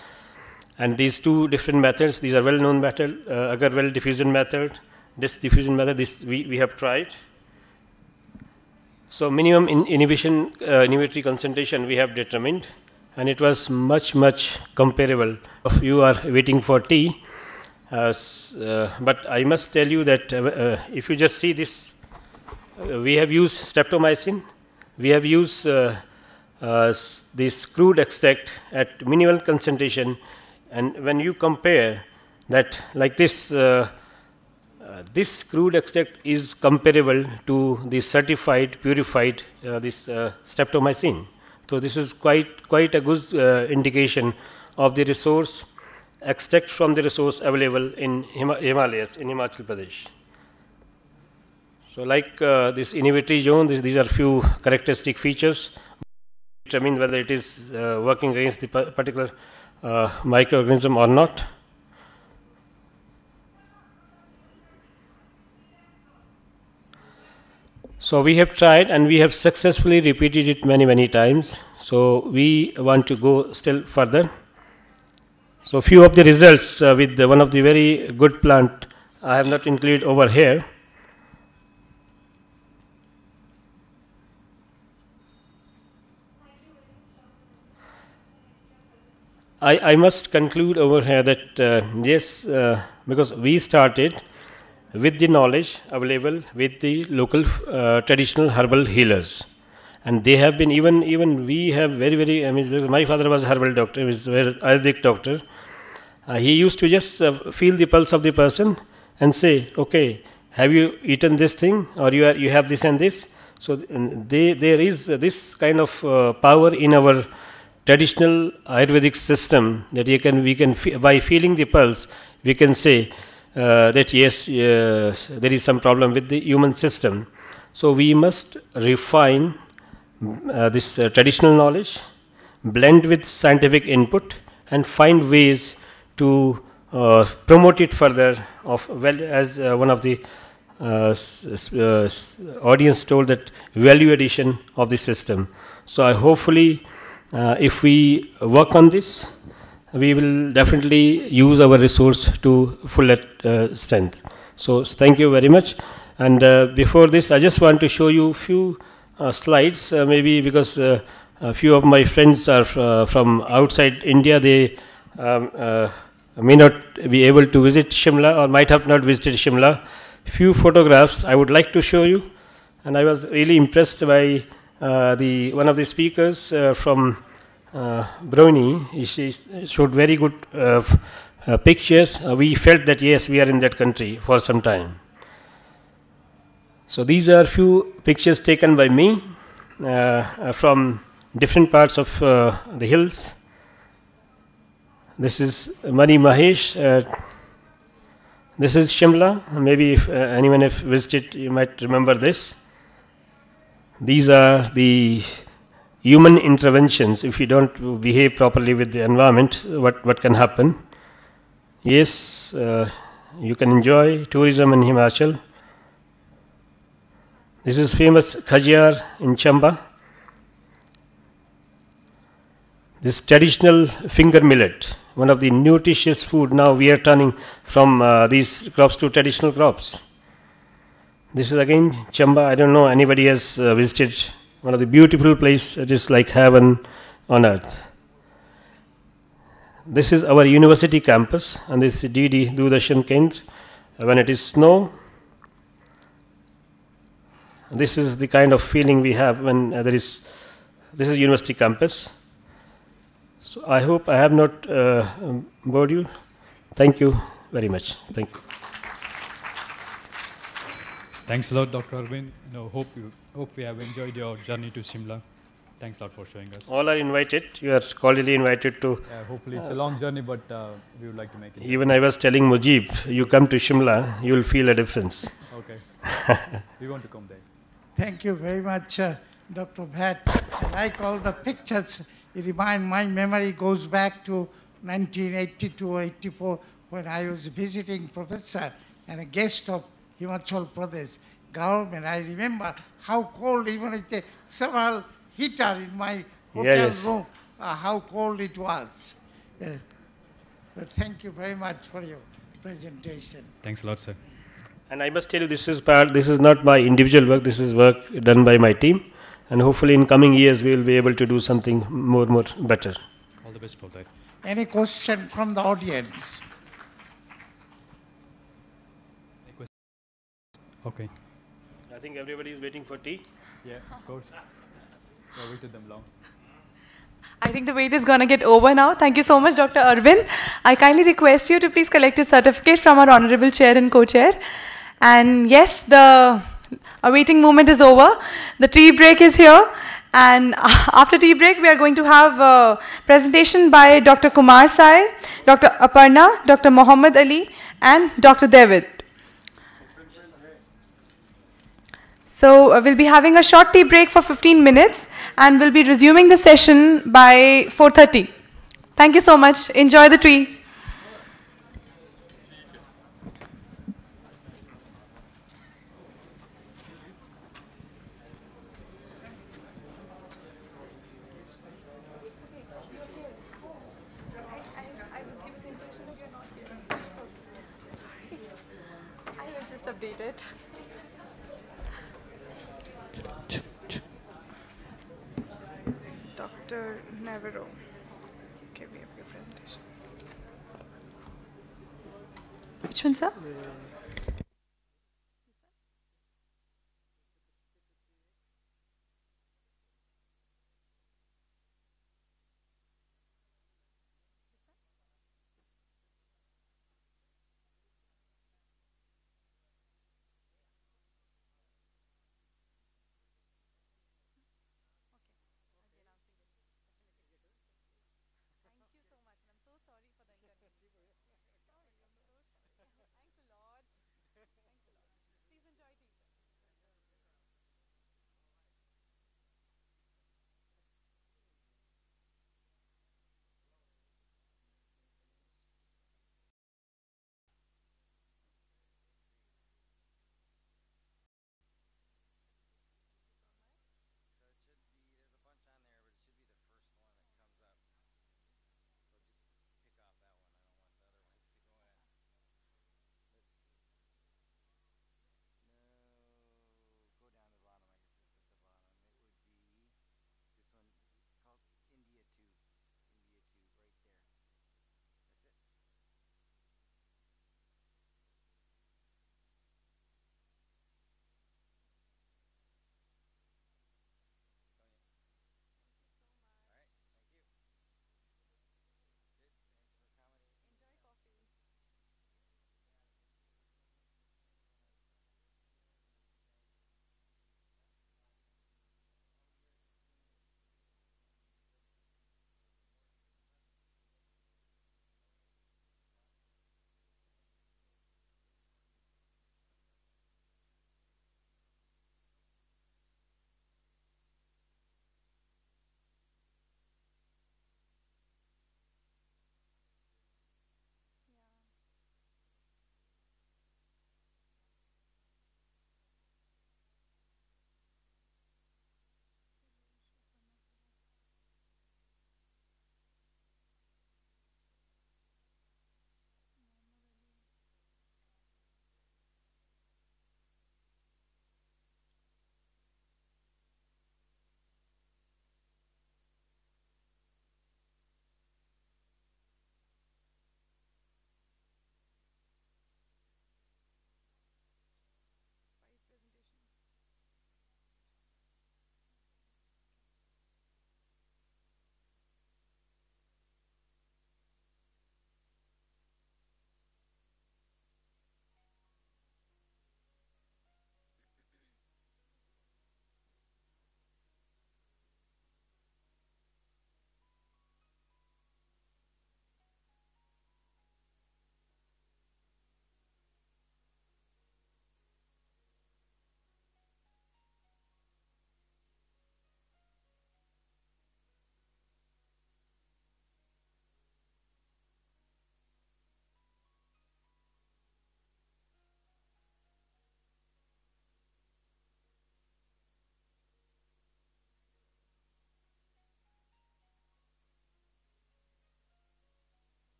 And these 2 different methods, these are well-known method, Agarwal diffusion method, this diffusion method, this we have tried. So minimum inhibitory concentration we have determined, and it was much comparable. If you are waiting for tea, but I must tell you that if you just see this, we have used streptomycin, we have used this crude extract at minimal concentration, and when you compare that like this, this crude extract is comparable to the certified, purified this streptomycin. So this is quite a good indication of the resource, extract from the resource available in Himalayas, in Himachal Pradesh. So like this inhibitory zone, these are few characteristic features. Determine whether it is working against the particular microorganism or not. So we have tried and we have successfully repeated it many times. So we want to go still further. So few of the results with one of the very good plant I have not included over here. I must conclude over here that yes, because we started with the knowledge available with the local traditional herbal healers, and they have been even we have very I mean, my father was a herbal doctor, he was a Ayurvedic doctor. He used to just feel the pulse of the person and say, okay, have you eaten this thing, or you have this and this. So there is this kind of power in our traditional Ayurvedic system that we can by feeling the pulse we can say that yes, there is some problem with the human system. So we must refine this traditional knowledge, blend with scientific input, and find ways to promote it further. As one of the audience told, that value addition of the system. So I hopefully, if we work on this, we will definitely use our resource to full strength. So thank you very much. And before this, I just want to show you a few slides, maybe because a few of my friends are from outside India. They may not be able to visit Shimla or might have not visited Shimla. Few photographs I would like to show you, and I was really impressed by one of the speakers from Brownie. She showed very good pictures. We felt that yes, we are in that country for some time. So these are few pictures taken by me from different parts of the hills. This is Mani Mahesh. This is Shimla. Maybe if anyone have visited, you might remember this. These are the human interventions. If you don't behave properly with the environment, what can happen? Yes, you can enjoy tourism in Himachal. This is famous Khajjar in Chamba. This traditional finger millet, one of the nutritious food. Now we are turning from these crops to traditional crops. This is again Chamba. I don't know anybody has visited one of the beautiful place. It is like heaven on earth. This is our university campus, and this is DD Doordarshan Kendra. When it is snow, this is the kind of feeling we have when there is. This is university campus. So I hope I have not bored you. Thank you very much. Thank you. Thanks a lot, Dr. Arvind. Hope we have enjoyed your journey to Shimla. Thanks a lot for showing us. All are invited. You are cordially invited to. Hopefully it's a long journey, but we would like to make it. Even I was telling Mujib, you come to Shimla, you will feel a difference. Okay. We want to come there. Thank you very much, Dr. Bhatt. I like all the pictures. My memory goes back to 1982-84 when I was visiting professor and a guest of Himachal Pradesh government. I remember how cold, even with the small heater in my hotel room, how cold it was. But thank you very much for your presentation. Thanks a lot, sir. And I must tell you, this is not my individual work. This is work done by my team, and hopefully in coming years we will be able to do something more better. All the best for that. Any question from the audience? Okay. I think everybody is waiting for tea. Yeah, of course. I waited them long. I think the wait is going to get over now. Thank you so much, Dr. Arvind. I kindly request you to please collect a certificate from our honorable chair and co-chair. And yes, the awaiting moment is over. The tea break is here. And after tea break, we are going to have a presentation by Dr. Kumar Sai, Dr. Aparna, Dr. Muhammad Ali, and Dr. David. So we'll be having a short tea break for 15 minutes, and we'll be resuming the session by 4:30. Thank you so much. Enjoy the tea. I will just update it. Dr. Navarro. Okay, we have your presentation. Which one, sir? Thank you so much. I'm so sorry for the inconvenience. Sorry, I'm so sorry. Thanks a lot.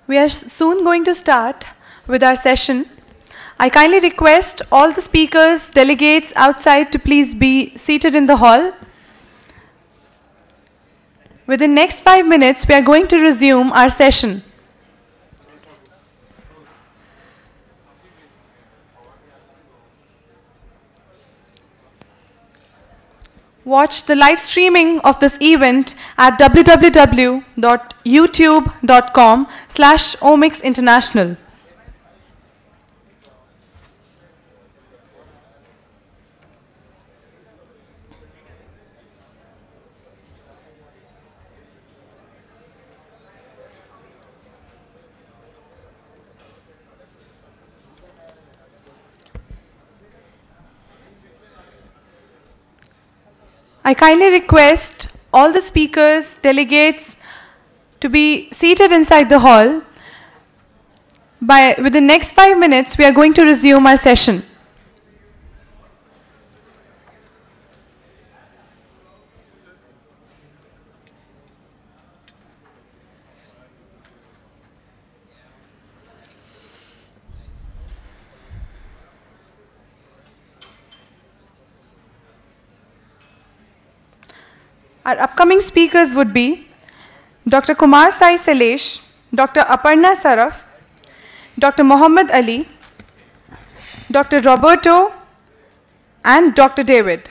We are soon going to start with our session. I kindly request all the speakers, delegates outside to please be seated in the hall. Within next 5 minutes, we are going to resume our session. Watch the live streaming of this event at www.youtube.com/Omics International. I kindly request all the speakers, delegates to be seated inside the hall. Within the next 5 minutes, we are going to resume our session. Our upcoming speakers would be Dr. Kumar Sai Sailesh, Dr. Aparna Saraf, Dr. Muhammad Ali, Dr. Roberto, and Dr. David.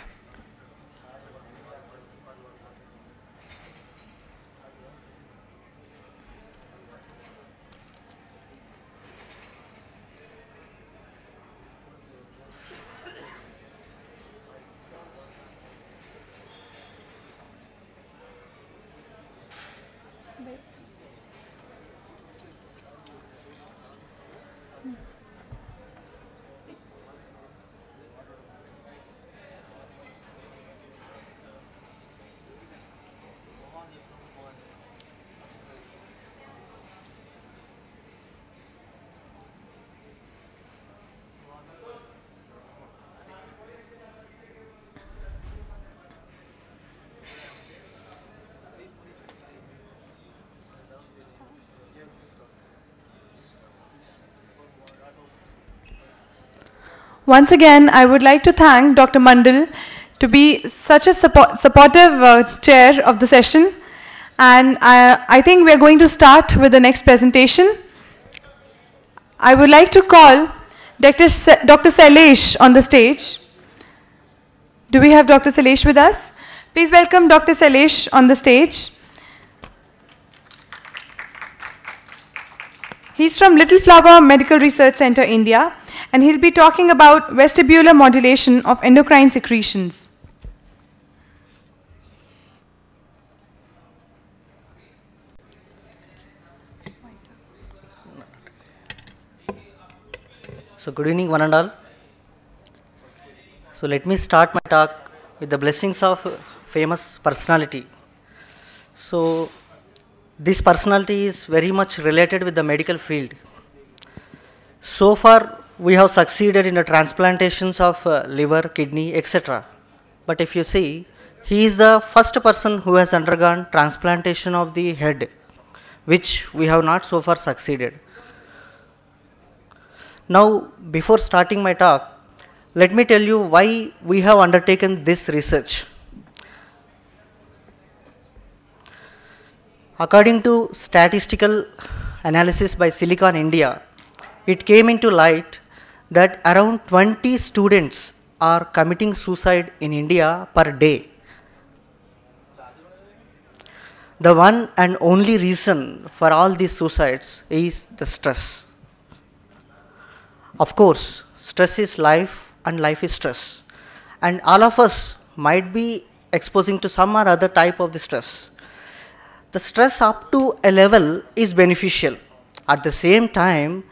Once again, I would like to thank Dr. Mandal to be such a supportive chair of the session. And I think we are going to start with the next presentation. I would like to call Dr. Sailesh on the stage. Do we have Dr. Sailesh with us? Please welcome Dr. Sailesh on the stage. He's from Little Flower Medical Research Center, India, and he'll be talking about vestibular modulation of endocrine secretions. So good evening, one and all. So let me start my talk with the blessings of famous personality. So this personality is very much related with the medical field. So far, we have succeeded in the transplantations of liver, kidney, etc. But if you see, he is the first person who has undergone transplantation of the head, which we have not so far succeeded. Now, before starting my talk, let me tell you why we have undertaken this research. According to statistical analysis by Silicon India, it came into light that around 20 students are committing suicide in India per day. The one and only reason for all these suicides is the stress. Of course, stress is life and life is stress. And all of us might be exposing to some or other type of the stress. The stress up to a level is beneficial. At the same time,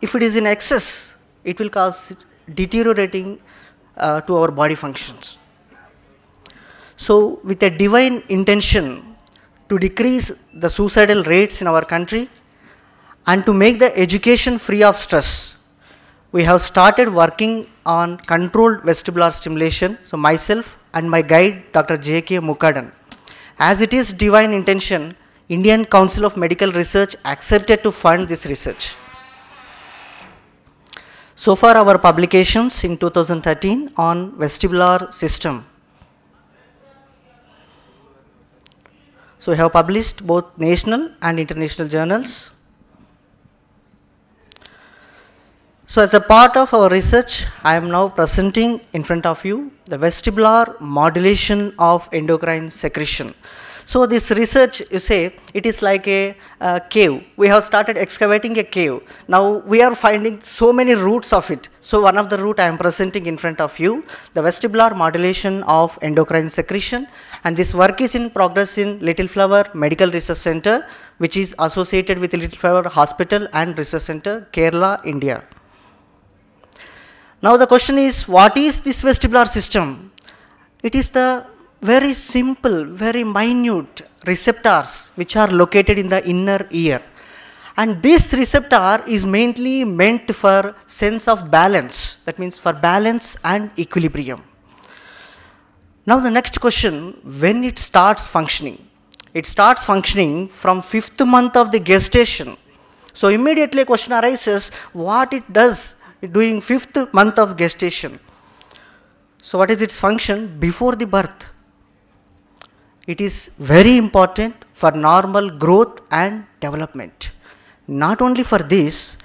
if it is in excess, it will cause deteriorating to our body functions. So with a divine intention to decrease the suicidal rates in our country and to make the education free of stress, we have started working on controlled vestibular stimulation. So myself and my guide, Dr. J.K. Mukherjee. As it is divine intention, Indian Council of Medical Research accepted to fund this research. So far our publications in 2013 on vestibular system. So we have published both national and international journals. So as a part of our research, I am now presenting in front of you the vestibular modulation of endocrine secretion. So this research, you say, it is like a cave. We have started excavating a cave. Now we are finding so many roots of it. So one of the root I am presenting in front of you, the vestibular modulation of endocrine secretion. And this work is in progress in Little Flower Medical Research Center, which is associated with Little Flower Hospital and Research Center, Kerala, India. Now the question is, what is this vestibular system? It is the very simple, very minute receptors which are located in the inner ear. And this receptor is mainly meant for sense of balance, that means for balance and equilibrium. Now the next question, when it starts functioning? It starts functioning from 5th month of the gestation. So immediately a question arises, what it does during 5th month of gestation? So what is its function before the birth? It is very important for normal growth and development. Not only for this,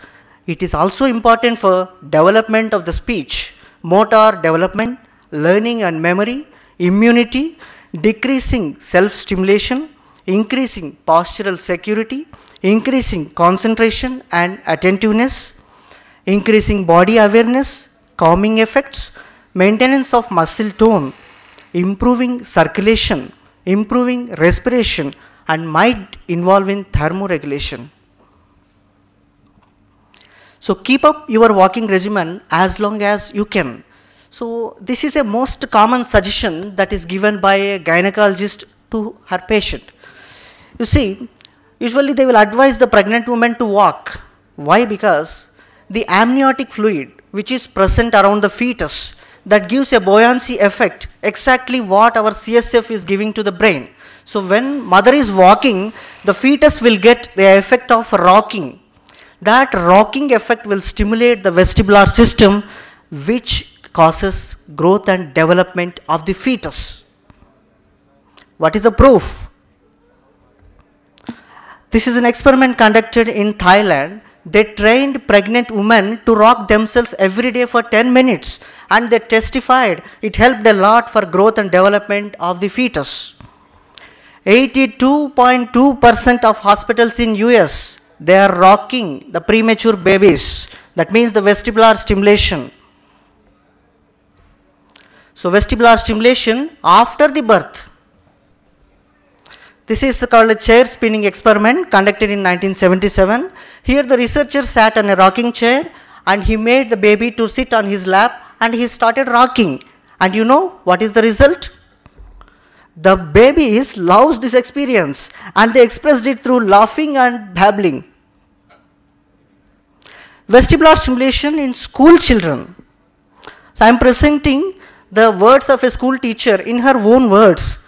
it is also important for development of the speech, motor development, learning and memory, immunity, decreasing self-stimulation, increasing postural security, increasing concentration and attentiveness, increasing body awareness, calming effects, maintenance of muscle tone, improving circulation, improving respiration, and might involve in thermoregulation. So keep up your walking regimen as long as you can. So this is a most common suggestion that is given by a gynecologist to her patient. You see, usually they will advise the pregnant woman to walk. Why? Because the amniotic fluid which is present around the fetus, that gives a buoyancy effect, exactly what our CSF is giving to the brain. So when mother is walking, the fetus will get the effect of rocking. That rocking effect will stimulate the vestibular system, which causes growth and development of the fetus. What is the proof? This is an experiment conducted in Thailand. They trained pregnant women to rock themselves every day for 10 minutes, and they testified it helped a lot for growth and development of the fetus. 82.2% of hospitals in US, they are rocking the premature babies. That means the vestibular stimulation. So vestibular stimulation after the birth. This is called a chair spinning experiment conducted in 1977. Here the researcher sat on a rocking chair and he made the baby to sit on his lap and he started rocking. And you know what is the result? The babies loves this experience and they expressed it through laughing and babbling. Vestibular stimulation in school children. So I am presenting the words of a school teacher in her own words.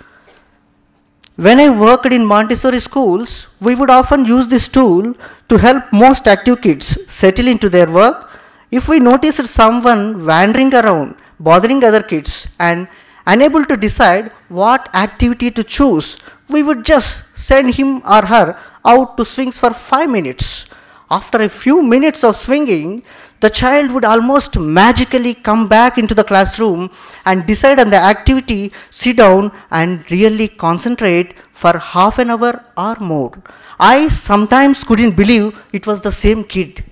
When I worked in Montessori schools, we would often use this tool to help most active kids settle into their work. If we noticed someone wandering around, bothering other kids and unable to decide what activity to choose, we would just send him or her out to swings for 5 minutes. After a few minutes of swinging, the child would almost magically come back into the classroom and decide on the activity, sit down and really concentrate for half an hour or more. I sometimes couldn't believe it was the same kid.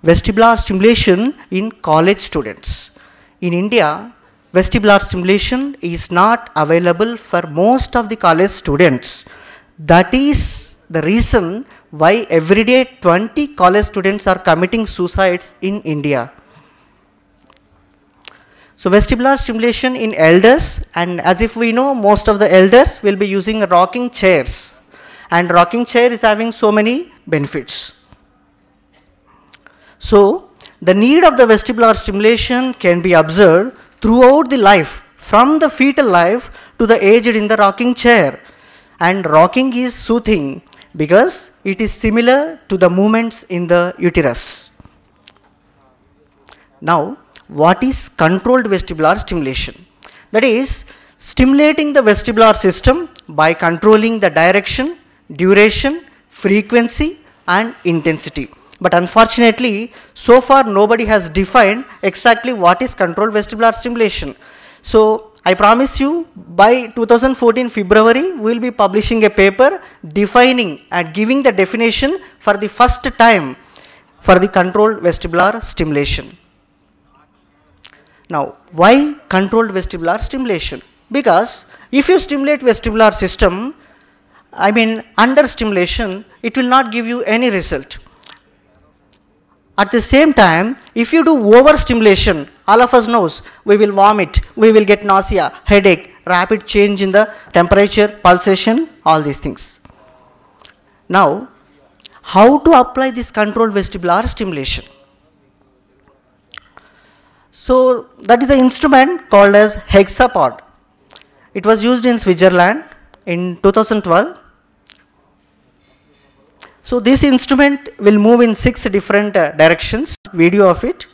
Vestibular stimulation in college students. In India, vestibular stimulation is not available for most of the college students. That is the reason why every day 20 college students are committing suicides in India. So vestibular stimulation in elders, and as if we know, most of the elders will be using rocking chairs, and rocking chair is having so many benefits. So the need of the vestibular stimulation can be observed throughout the life, from the fetal life to the aged in the rocking chair. And rocking is soothing because it is similar to the movements in the uterus. Now, what is controlled vestibular stimulation? That is, stimulating the vestibular system by controlling the direction, duration, frequency and intensity. But unfortunately, so far nobody has defined exactly what is controlled vestibular stimulation. So I promise you, by 2014 February, we will be publishing a paper defining and giving the definition for the first time for the controlled vestibular stimulation. Now, why controlled vestibular stimulation? Because if you stimulate vestibular system, under stimulation, it will not give you any result. At the same time, if you do overstimulation, all of us knows, we will vomit, we will get nausea, headache, rapid change in the temperature, pulsation, all these things. Now, how to apply this controlled vestibular stimulation? So, that is an instrument called as hexapod. It was used in Switzerland in 2012. So this instrument will move in 6 different directions. Video of it.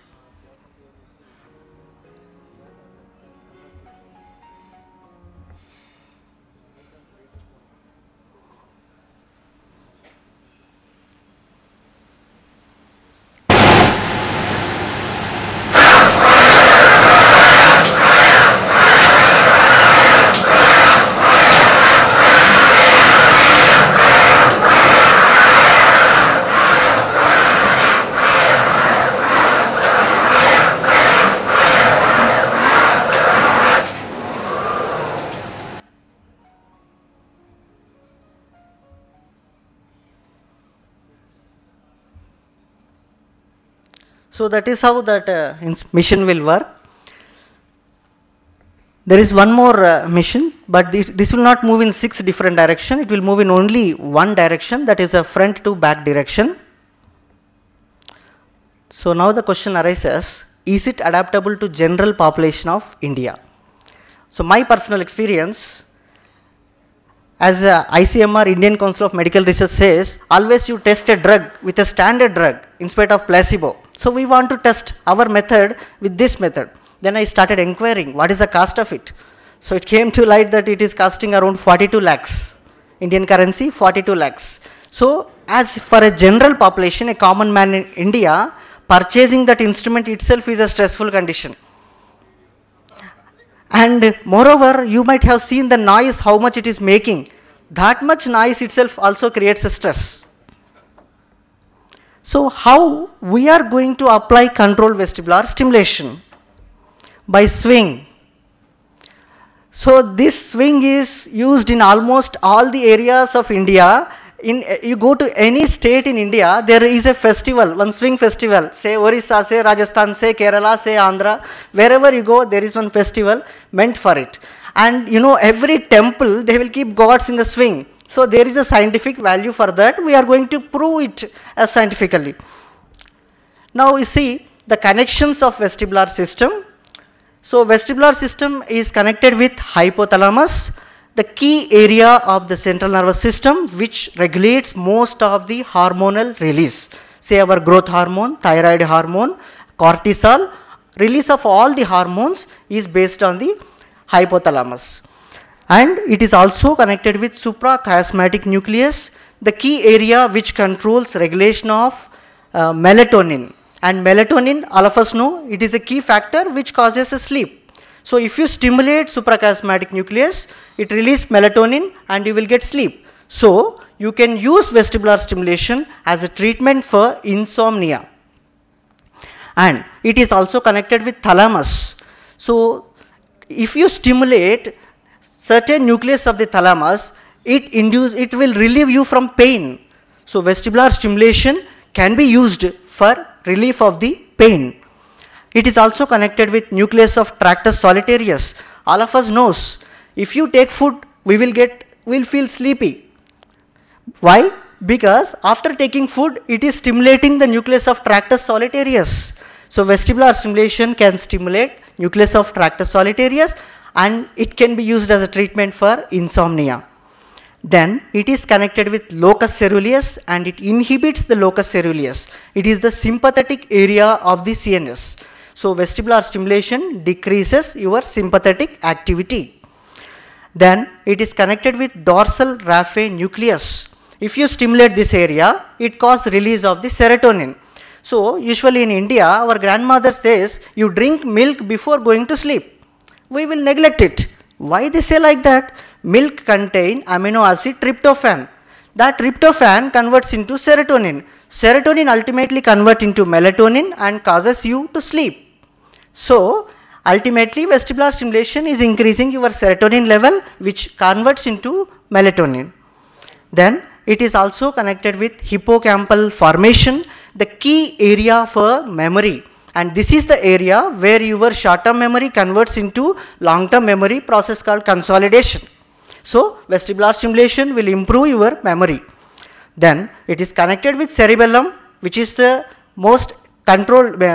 So that is how that mission will work. There is one more mission, but this will not move in 6 different directions. It will move in only one direction, that is a front to back direction. So now the question arises, is it adaptable to general population of India? So my personal experience, as ICMR, Indian Council of Medical Research says, always you test a drug with a standard drug in spite of placebo. So we want to test our method with this method. Then I started inquiring, what is the cost of it? So it came to light that it is costing around 42 lakhs. Indian currency, 42 lakhs. So as for a general population, a common man in India, purchasing that instrument itself is a stressful condition. And moreover, you might have seen the noise, how much it is making. That much noise itself also creates a stress. So how we are going to apply controlled vestibular stimulation? By swing. So this swing is used in almost all the areas of India. You go to any state in India, there is a festival, one swing festival. Say Orissa, say Rajasthan, say Kerala, say Andhra. Wherever you go, there is one festival meant for it. And you know, every temple, they will keep gods in the swing. So there is a scientific value for that. We are going to prove it scientifically. Now you see the connections of vestibular system. So vestibular system is connected with hypothalamus, the key area of the central nervous system which regulates most of the hormonal release. Say our growth hormone, thyroid hormone, cortisol, release of all the hormones is based on the hypothalamus. And it is also connected with suprachiasmatic nucleus, the key area which controls regulation of melatonin. And melatonin, all of us know, it is a key factor which causes a sleep. So if you stimulate suprachiasmatic nucleus, it releases melatonin and you will get sleep. So you can use vestibular stimulation as a treatment for insomnia. And it is also connected with thalamus. So if you stimulate certain nucleus of the thalamus, it will relieve you from pain. So vestibular stimulation can be used for relief of the pain. It is also connected with nucleus of tractus solitarius. All of us knows, if you take food, we'll feel sleepy. Why? Because after taking food, it is stimulating the nucleus of tractus solitarius. So vestibular stimulation can stimulate nucleus of tractus solitarius and it can be used as a treatment for insomnia. Then it is connected with locus coeruleus and it inhibits the locus coeruleus. It is the sympathetic area of the CNS. So vestibular stimulation decreases your sympathetic activity. Then it is connected with dorsal raphe nucleus. If you stimulate this area, it causes release of the serotonin. So usually in India, our grandmother says, you drink milk before going to sleep. We will neglect it. Why they say like that? Milk contains amino acid tryptophan. That tryptophan converts into serotonin. Serotonin ultimately converts into melatonin and causes you to sleep. So ultimately vestibular stimulation is increasing your serotonin level which converts into melatonin. Then it is also connected with hippocampal formation, the key area for memory. And this is the area where your short-term memory converts into long-term memory, process called consolidation. So vestibular stimulation will improve your memory. Then it is connected with cerebellum, which is the most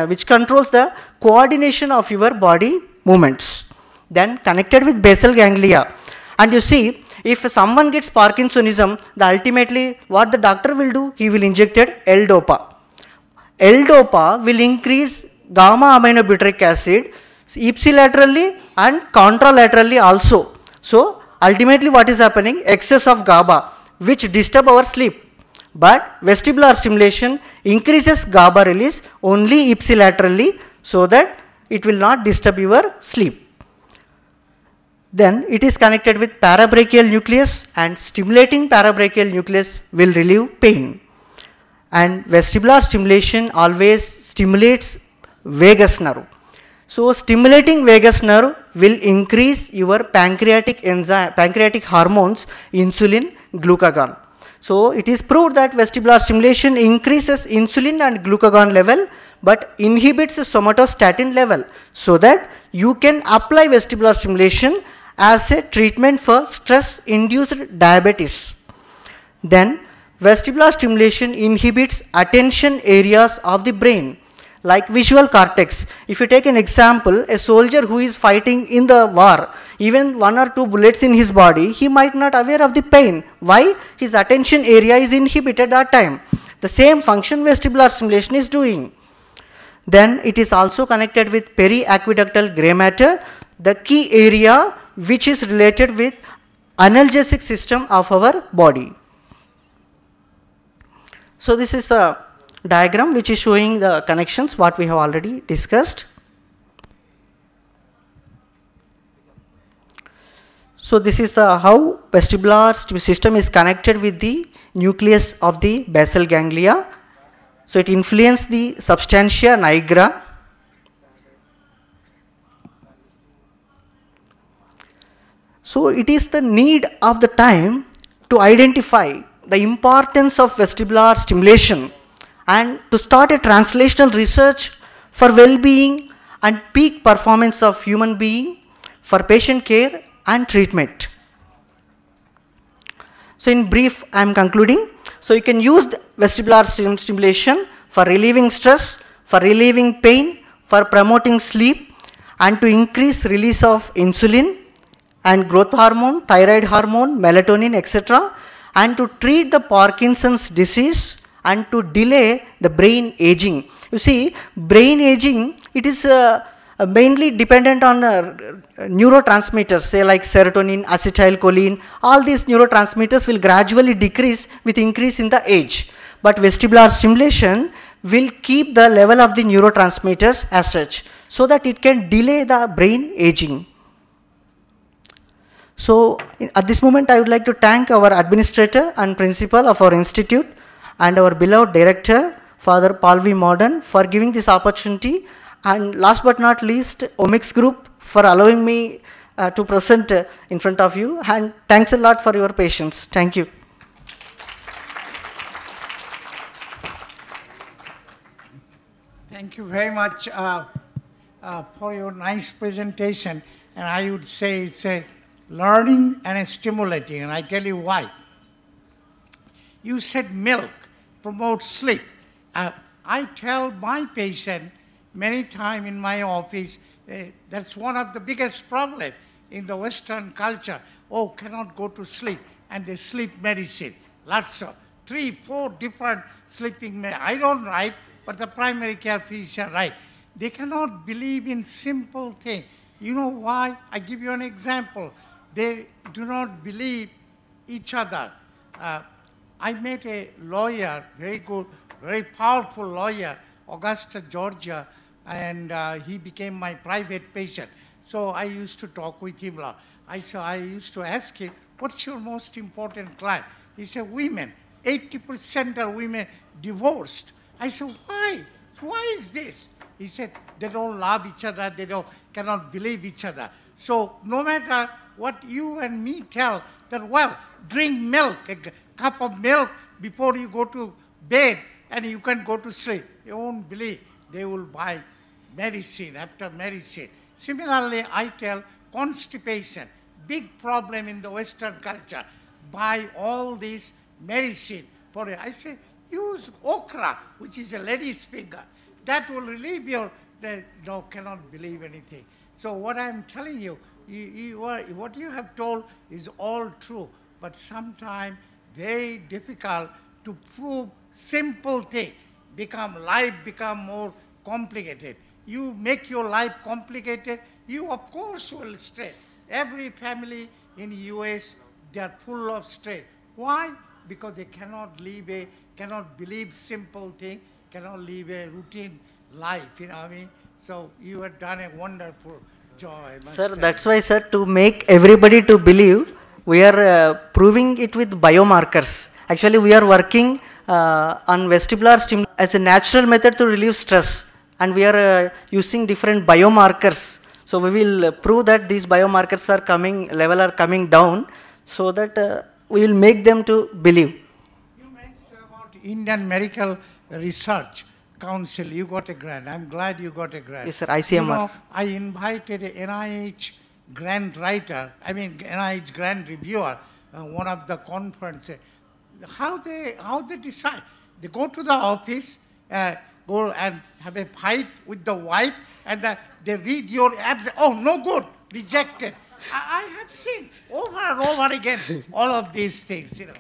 which controls the coordination of your body movements. Then connected with basal ganglia. And you see, if someone gets Parkinsonism, ultimately what the doctor will do, he will inject L-DOPA. L-DOPA will increase gamma aminobutyric acid ipsilaterally and contralaterally also. So ultimately what is happening? Excess of GABA which disturb our sleep. But vestibular stimulation increases GABA release only ipsilaterally so that it will not disturb your sleep. Then it is connected with parabrachial nucleus and stimulating parabrachial nucleus will relieve pain. And vestibular stimulation always stimulates vagus nerve. So stimulating vagus nerve will increase your pancreatic hormones, insulin, glucagon. So it is proved that vestibular stimulation increases insulin and glucagon level but inhibits somatostatin level, so that you can apply vestibular stimulation as a treatment for stress-induced diabetes. Then vestibular stimulation inhibits attention areas of the brain like visual cortex. If you take an example, a soldier who is fighting in the war, even 1 or 2 bullets in his body, he might not aware of the pain. Why? His attention area is inhibited that time. The same function vestibular stimulation is doing. Then it is also connected with periaqueductal gray matter, the key area which is related with analgesic system of our body. So this is a diagram which is showing the connections what we have already discussed. So this is the how vestibular system is connected with the nucleus of the basal ganglia. So it influences the substantia nigra. So it is the need of the time to identify the importance of vestibular stimulation and to start a translational research for well-being and peak performance of human being for patient care and treatment. So in brief, I am concluding. So you can use the vestibular stimulation for relieving stress, for relieving pain, for promoting sleep, and to increase release of insulin and growth hormone, thyroid hormone, melatonin, etc., and to treat the Parkinson's disease and to delay the brain aging. You see, brain aging, it is mainly dependent on neurotransmitters, say like serotonin, acetylcholine. All these neurotransmitters will gradually decrease with increase in the age. But vestibular stimulation will keep the level of the neurotransmitters as such, so that it can delay the brain aging. So at this moment, I would like to thank our administrator and principal of our institute and our beloved director, Father Paul V. Modern, for giving this opportunity. And last but not least, Omics Group for allowing me to present in front of you. And thanks a lot for your patience. Thank you. Thank you very much for your nice presentation. And I would say it's a learning and stimulating, and I tell you why. You said milk promotes sleep. I tell my patient many times in my office, that's one of the biggest problems in the Western culture. Oh, cannot go to sleep, and they sleep medicine. Lots of 3, 4 different sleeping medicine. I don't write, but the primary care physician write. They cannot believe in simple things. You know why? I give you an example. They do not believe each other. I met a lawyer, very good, very powerful lawyer, Augusta, Georgia, and he became my private patient. So I used to talk with him a lot. I used to ask him, what's your most important client? He said, women. 80% are women divorced. I said, why? Why is this? He said, they don't love each other, they cannot believe each other. So no matter what you and me tell, that, well, drink milk, a cup of milk before you go to bed and you can go to sleep. They won't believe. They will buy medicine after medicine. Similarly, I tell constipation, big problem in the Western culture. Buy all these medicine for it. I say, use okra, which is a lady's finger. That will relieve your, cannot believe anything. So what I'm telling you, what you have told is all true, but sometimes very difficult to prove simple thing. Life become more complicated. You make your life complicated, you of course will stress. Every family in the US, they are full of stress. Why? Because they cannot believe simple thing, cannot live a routine life, you know what I mean? So you have done a wonderful job. Sir, that's why, sir, to make everybody to believe, we are proving it with biomarkers. Actually, we are working on vestibular stimulation as a natural method to relieve stress. And we are using different biomarkers. So we will prove that these biomarkers are coming down, so that we will make them to believe. You mentioned about Indian Medical Research Council. You got a grant. I'm glad you got a grant. Yes, sir. ICMR. You know, I invited a NIH grant writer, NIH grant reviewer, one of the conferences. How they decide? They go to the office, go and have a fight with the wife, and they read your abs. Oh, no good, rejected. I have seen over and over again all of these things, you know.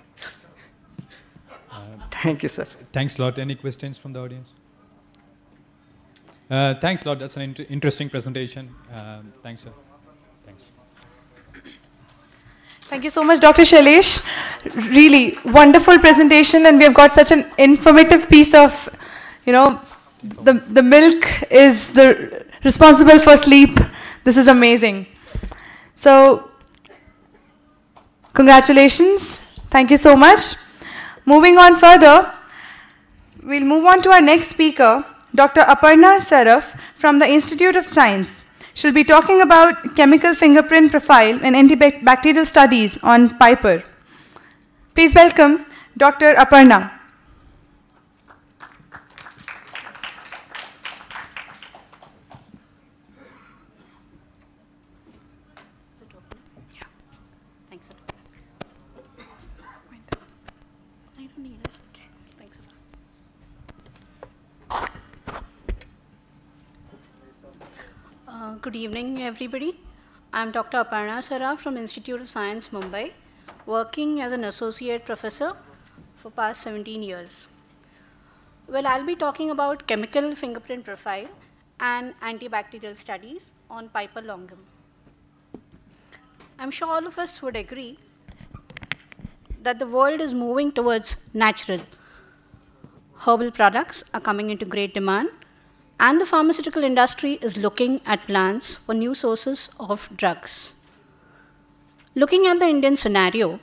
Thank you, sir. Thanks a lot. Any questions from the audience? Thanks a lot. That's an interesting presentation. Thanks, sir. Thanks. Thank you so much, Dr. Shailesh. Really wonderful presentation, and we have got such an informative piece of, the milk is responsible for sleep. This is amazing. So, congratulations. Thank you so much. Moving on further, we'll move on to our next speaker, Dr. Aparna Saraf from the Institute of Science. She'll be talking about chemical fingerprint profile and antibacterial studies on Piper. Please welcome Dr. Aparna. Good evening, everybody. I'm Dr. Aparna Saraf from Institute of Science, Mumbai, working as an associate professor for past 17 years. Well, I'll be talking about chemical fingerprint profile and antibacterial studies on Piper longum. I'm sure all of us would agree that the world is moving towards natural. Herbal products are coming into great demand, and the pharmaceutical industry is looking at plans for new sources of drugs. Looking at the Indian scenario,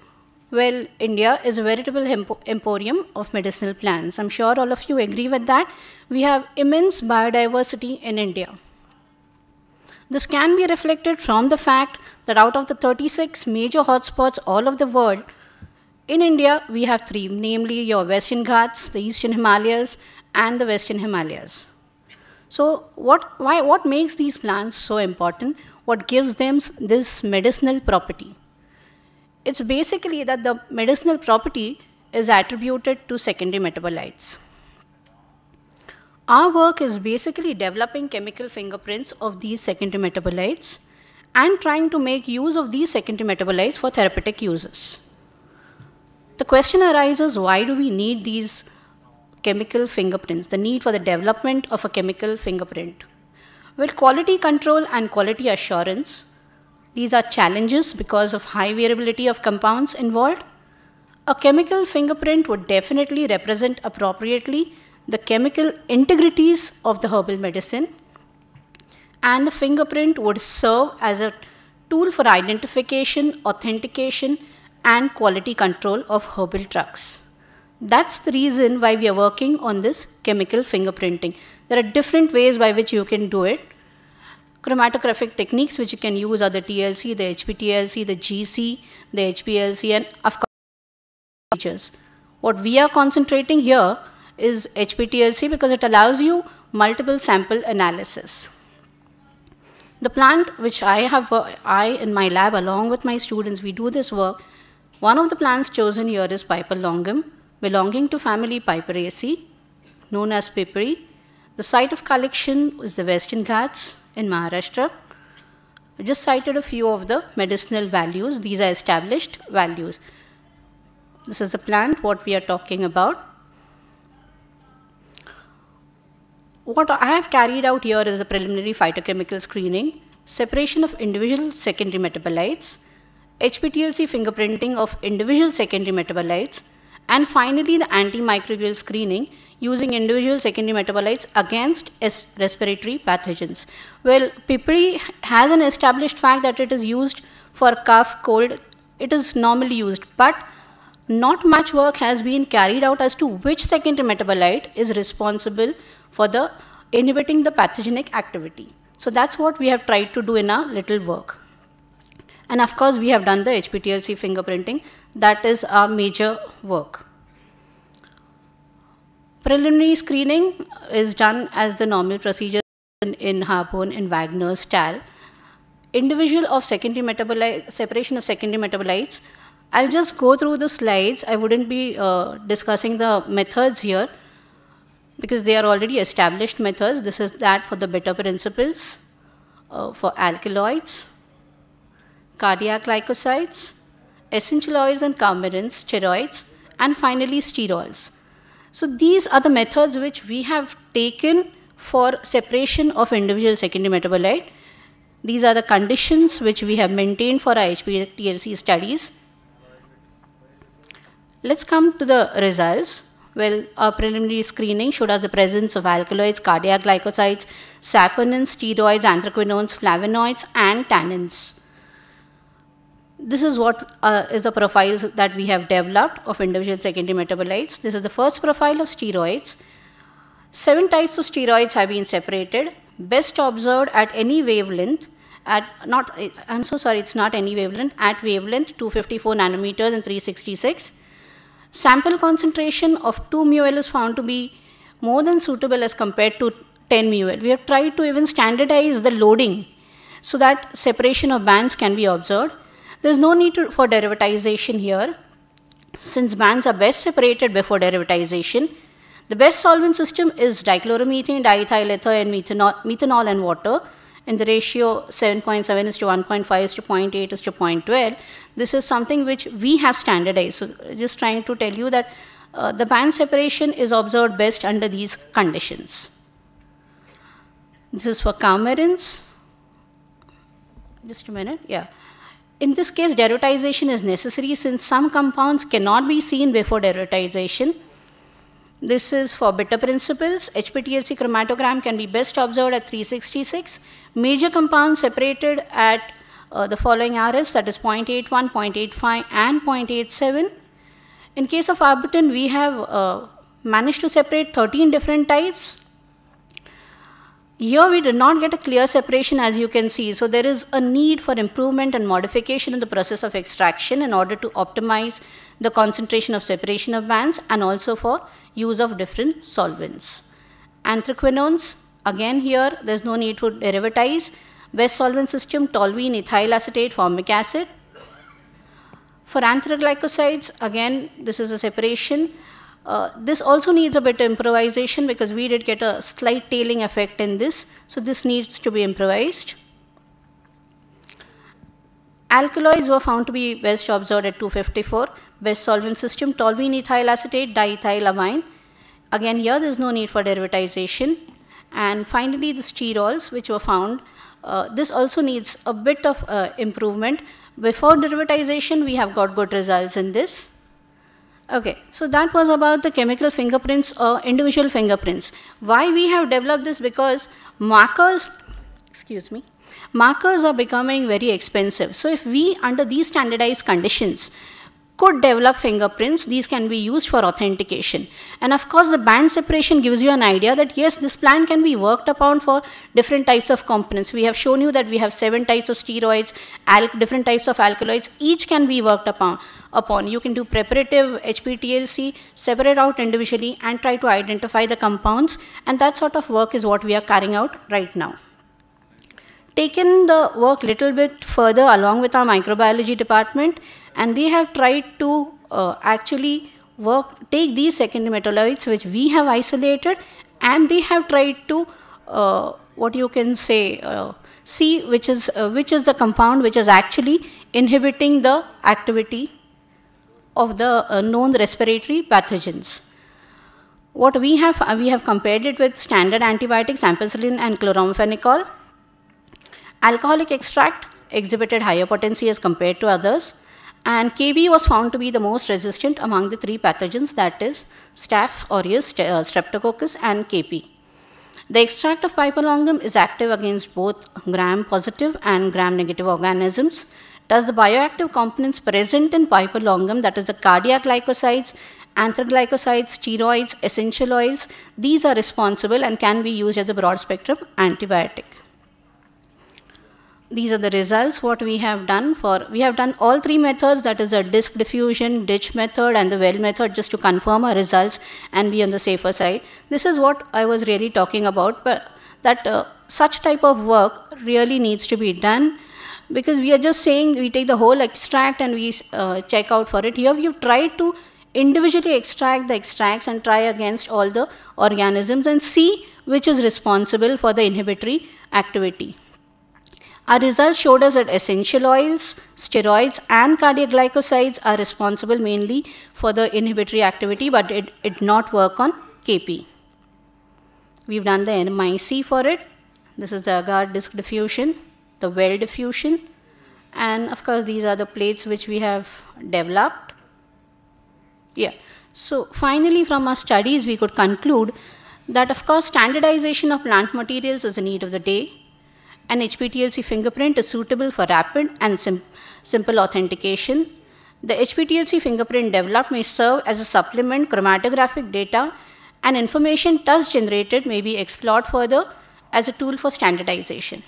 well, India is a veritable emporium of medicinal plants. I'm sure all of you agree with that. We have immense biodiversity in India. This can be reflected from the fact that out of the 36 major hotspots all over the world, in India we have 3, namely your Western Ghats, the Eastern Himalayas, and the Western Himalayas. So what makes these plants so important? What gives them this medicinal property? It's basically that the medicinal property is attributed to secondary metabolites. Our work is basically developing chemical fingerprints of these secondary metabolites and trying to make use of these secondary metabolites for therapeutic uses. The question arises, why do we need these chemical fingerprints, the need for the development of a chemical fingerprint? Well, quality control and quality assurance, these are challenges because of high variability of compounds involved. A chemical fingerprint would definitely represent appropriately the chemical integrities of the herbal medicine, and the fingerprint would serve as a tool for identification, authentication, and quality control of herbal drugs. That's the reason why we are working on this chemical fingerprinting. There are different ways by which you can do it. Chromatographic techniques which you can use are the TLC, the HPTLC, the GC, the HPLC, and of course features. What we are concentrating here is HPTLC because it allows you multiple sample analysis. The plant which I in my lab along with my students, we do this work. One of the plants chosen here is Piper longum, belonging to family Piperaceae, known as Piperi. The site of collection is the Western Ghats in Maharashtra. I just cited a few of the medicinal values. These are established values. This is the plant, what we are talking about. What I have carried out here is a preliminary phytochemical screening, separation of individual secondary metabolites, HPTLC fingerprinting of individual secondary metabolites, and finally the antimicrobial screening using individual secondary metabolites against respiratory pathogens. Well, Piperi has an established fact that it is used for cough, cold. It is normally used, but not much work has been carried out as to which secondary metabolite is responsible for the inhibiting the pathogenic activity. So that's what we have tried to do in our little work. And of course, we have done the HPTLC fingerprinting. That is our major work. Preliminary screening is done as the normal procedure in Harborne, in Wagner's, Stahl. Individual of secondary metabolite, separation of secondary metabolites. I'll just go through the slides. I wouldn't be discussing the methods here because they are already established methods. This is that for the beta principles, for alkaloids, cardiac glycosides, essential oils and coumarins, steroids, and finally sterols. So these are the methods which we have taken for separation of individual secondary metabolite. These are the conditions which we have maintained for our HPTLC studies. Let's come to the results. Well, our preliminary screening showed us the presence of alkaloids, cardiac glycosides, saponins, steroids, anthraquinones, flavonoids, and tannins. This is what is the profiles that we have developed of individual secondary metabolites. This is the first profile of steroids. 7 types of steroids have been separated, best observed at any wavelength, it's not any wavelength, at wavelength 254 nanometers and 366. Sample concentration of 2 μl is found to be more than suitable as compared to 10 μl. We have tried to even standardize the loading so that separation of bands can be observed. There is no need for derivatization here, since bands are best separated before derivatization. The best solvent system is dichloromethane, diethyl ether, and methanol and water in the ratio 7.7 is to 1.5 is to 0.8 is to 0.12. This is something which we have standardized. So just trying to tell you that the band separation is observed best under these conditions. This is for coumarins. Just a minute, yeah. In this case, derivatization is necessary since some compounds cannot be seen before derivatization. This is for bitter principles. HPTLC chromatogram can be best observed at 366. Major compounds separated at the following RFs, that is 0.81, 0.85, and 0.87. In case of arbutin, we have managed to separate 13 different types. Here we did not get a clear separation, as you can see. So there is a need for improvement and modification in the process of extraction in order to optimize the concentration of separation of bands and also for use of different solvents. Anthraquinones, again here there is no need to derivatize. Best solvent system, toluene, ethyl acetate, formic acid. For anthroglycosides, again this is a separation. This also needs a bit of improvisation because we did get a slight tailing effect in this. So this needs to be improvised. Alkaloids were found to be best observed at 254. Best solvent system, toluene, ethyl acetate, diethylamine. Again here there is no need for derivatization. And finally the sterols which were found, this also needs a bit of improvement. Before derivatization we have got good results in this. Okay, so that was about the chemical fingerprints or individual fingerprints. Why we have developed this? Because markers are becoming very expensive. So if we, under these standardized conditions, could develop fingerprints, these can be used for authentication. And of course, the band separation gives you an idea that yes, this plan can be worked upon for different types of components. We have shown you that we have 7 types of steroids, different types of alkaloids, each can be worked upon. You can do preparative HPTLC, separate out individually and try to identify the compounds, and that sort of work is what we are carrying out right now. Taken the work little bit further along with our microbiology department, and they have tried to actually take these secondary metabolites which we have isolated, and they have tried to see which is the compound which is actually inhibiting the activity of the known respiratory pathogens. What we have compared it with standard antibiotics, ampicillin and chloramphenicol. Alcoholic extract exhibited higher potency as compared to others, and KB was found to be the most resistant among the 3 pathogens, that is Staph aureus, Streptococcus and KP. The extract of Pipalongum is active against both gram-positive and gram-negative organisms. Thus, the bioactive components present in Pipalongum, that is the cardiac glycosides, anthroglycosides, steroids, essential oils, these are responsible and can be used as a broad-spectrum antibiotic. These are the results what we have done. We have done all 3 methods, that is the disc diffusion, ditch method and the well method, just to confirm our results and be on the safer side. This is what I was really talking about, but that such type of work really needs to be done, because we are just saying we take the whole extract and we check out for it. Here we have tried to individually extract the extracts and try against all the organisms and see which is responsible for the inhibitory activity. Our results showed us that essential oils, steroids and cardiac glycosides are responsible mainly for the inhibitory activity, but it did not work on KP. We've done the NMIC for it. This is the agar disc diffusion, the well diffusion, and of course these are the plates which we have developed. Yeah. So finally from our studies we could conclude that of course standardization of plant materials is a need of the day. An HPTLC fingerprint is suitable for rapid and simple authentication. The HPTLC fingerprint developed may serve as a supplement chromatographic data, and information thus generated may be explored further as a tool for standardization.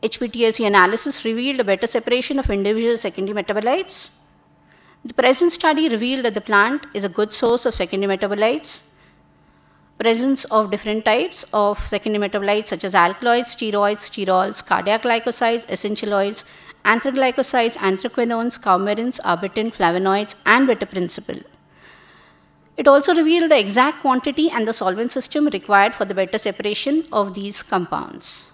HPTLC analysis revealed a better separation of individual secondary metabolites. The present study revealed that the plant is a good source of secondary metabolites. Presence of different types of secondary metabolites such as alkaloids, steroids, sterols, cardiac glycosides, essential oils, anthroglycosides, anthraquinones, coumarins, arbutin, flavonoids, and beta principle. It also revealed the exact quantity and the solvent system required for the better separation of these compounds.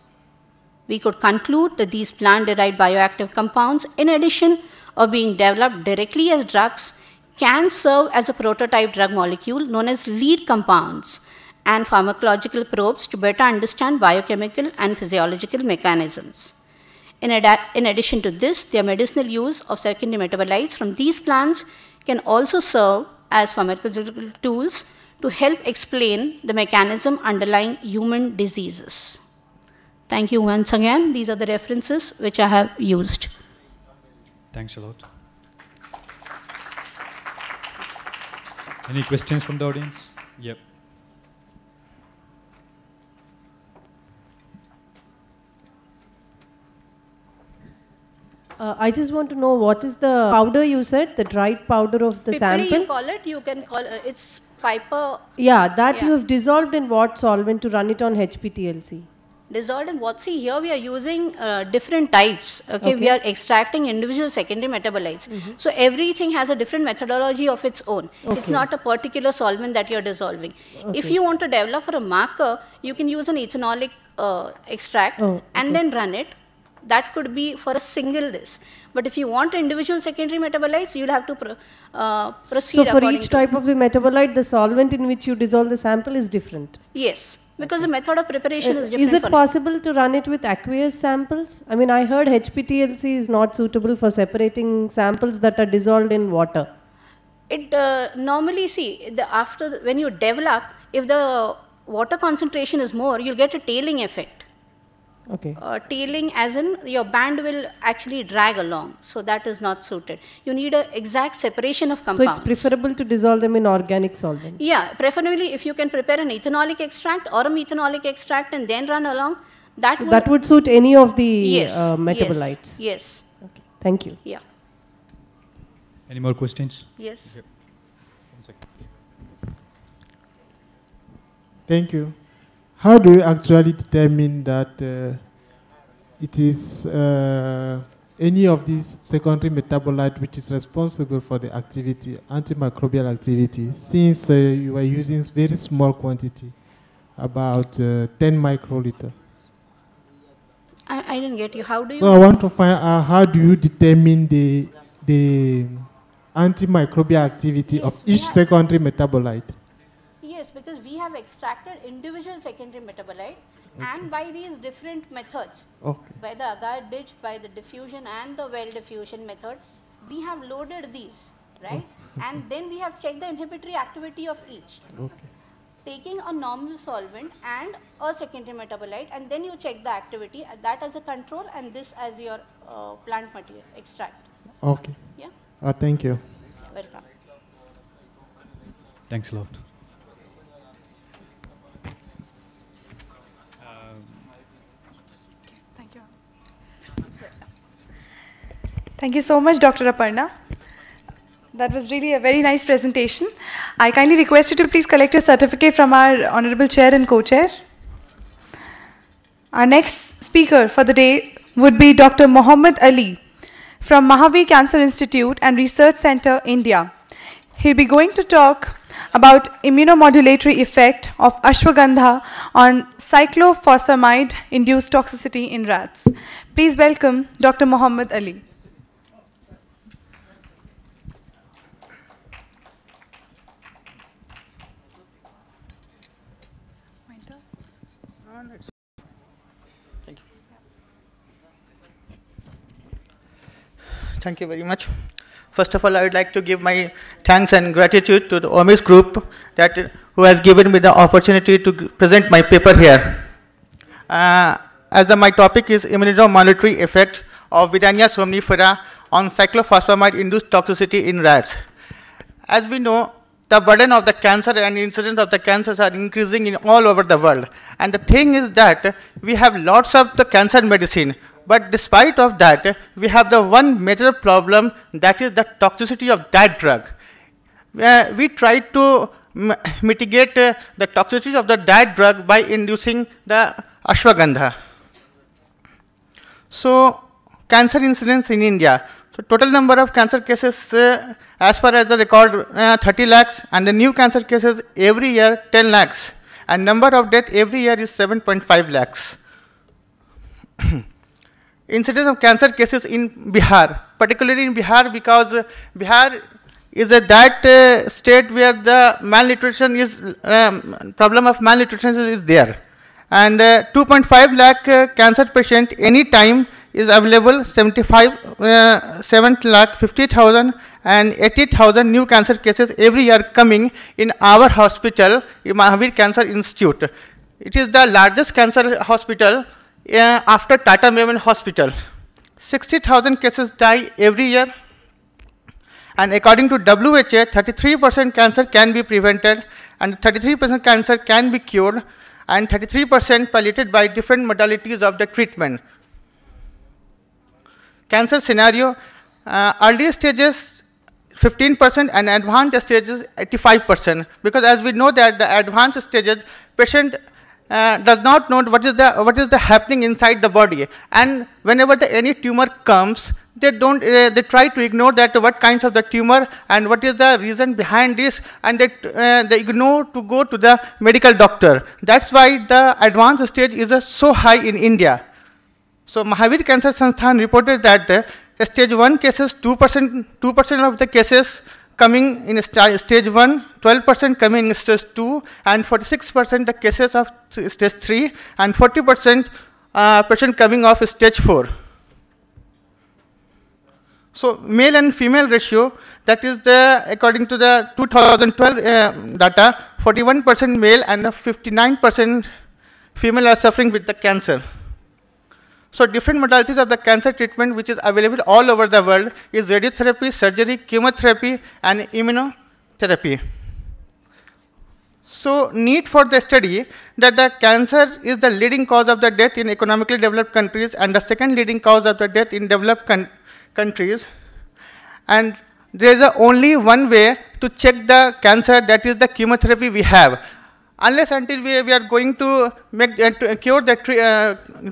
We could conclude that these plant-derived bioactive compounds, in addition of being developed directly as drugs, can serve as a prototype drug molecule known as lead compounds and pharmacological probes to better understand biochemical and physiological mechanisms. In addition to this, the medicinal use of secondary metabolites from these plants can also serve as pharmacological tools to help explain the mechanism underlying human diseases. Thank you once again. These are the references which I have used. Thanks a lot. Any questions from the audience? Yep. I just want to know what is the powder you said, the dried powder of the Pipidi, sample? you call it, you can call it's piper. Yeah, that you have dissolved in what solvent to run it on HPTLC? Dissolved in what? See, here we are using different types. Okay? We are extracting individual secondary metabolites. So everything has a different methodology of its own. It's not a particular solvent that you're dissolving. If you want to develop for a marker, you can use an ethanolic extract and then run it. That could be for a single this. But if you want individual secondary metabolites, you'll have to proceed. So for each type of the metabolite, the solvent in which you dissolve the sample is different? Yes, because the method of preparation is different. Is it possible to run it with aqueous samples? I mean, I heard HPTLC is not suitable for separating samples that are dissolved in water. It normally, see, when you develop, if the water concentration is more, you'll get a tailing effect. Okay. Tailing as in your band will actually drag along. So that is not suited. You need an exact separation of compounds. So it's preferable to dissolve them in organic solvent? Yeah, preferably if you can prepare an ethanolic extract or a methanoic extract and then run along, that, that would suit any of the metabolites? Yes. Okay. Thank you. Yeah. Any more questions? Yes. Yep. 1 second. Thank you. How do you actually determine that it is any of these secondary metabolite which is responsible for the activity, antimicrobial activity, since you are using very small quantity, about 10 microliter? I didn't get you. How do you? So I want to find out how do you determine the antimicrobial activity of each secondary metabolite? Yes, because we have extracted individual secondary metabolite and by these different methods, by the agar ditch, by the diffusion and the well diffusion method, we have loaded these, right? And then we have checked the inhibitory activity of each. Taking a normal solvent and a secondary metabolite, and then you check the activity, that as a control and this as your plant material extract. Okay. Yeah. Thank you. Welcome. Thanks a lot. Thank you so much, Dr. Aparna. That was really a very nice presentation. I kindly request you to please collect your certificate from our Honorable Chair and Co-Chair. Our next speaker for the day would be Dr. Mohammed Ali from Mahavir Cancer Institute and Research Center, India. He'll be going to talk about immunomodulatory effect of ashwagandha on cyclophosphamide-induced toxicity in rats. Please welcome Dr. Mohammed Ali. Thank you very much. First of all, I would like to give my thanks and gratitude to the OMIS group who has given me the opportunity to present my paper here. My topic is immunomodulatory effect of Vidania somnifera on cyclophosphamide-induced toxicity in rats. As we know, the burden of the cancer and incidence of the cancers are increasing in all over the world. And the thing is that we have lots of the cancer medicine, but despite of that, we have the one major problem, that is the toxicity of that drug. We try to mitigate the toxicity of that drug by inducing the ashwagandha. So, cancer incidence in India. So, total number of cancer cases as far as the record 30 lakhs, and the new cancer cases every year 10 lakhs, and number of death every year is 7.5 lakhs. Incidence of cancer cases in Bihar, particularly in Bihar, because Bihar is that state where the malnutrition is, problem of malnutrition is there. And 2.5 lakh cancer patient any time is available, 7 lakh 50,000 and 80,000 new cancer cases every year coming in our hospital, Mahavir Cancer Institute. It is the largest cancer hospital after Tata Memorial Hospital. 60,000 cases die every year, and according to WHO, 33% cancer can be prevented, and 33% cancer can be cured, and 33% palliated by different modalities of the treatment. Cancer scenario, early stages 15% and advanced stages 85%, because as we know that the advanced stages, patient does not know what is the happening inside the body, and whenever any tumor comes, they try to ignore that what kinds of the tumor and what is the reason behind this, and they ignore to go to the medical doctor. That's why the advanced stage is so high in India. So Mahavir Cancer Sansthan reported that stage 1 cases 2% of the cases coming in stage 1, 12% coming in stage 2, and 46% the cases of stage 3, and 40% patient coming off stage 4. So male and female ratio, that is according to the 2012 data, 41% male and 59% female are suffering with the cancer. So different modalities of the cancer treatment which is available all over the world is radiotherapy, surgery, chemotherapy, and immunotherapy. So need for the study that the cancer is the leading cause of the death in economically developed countries and the second leading cause of the death in developed countries. And there is only one way to check the cancer, that is the chemotherapy we have. Unless until we are going to cure the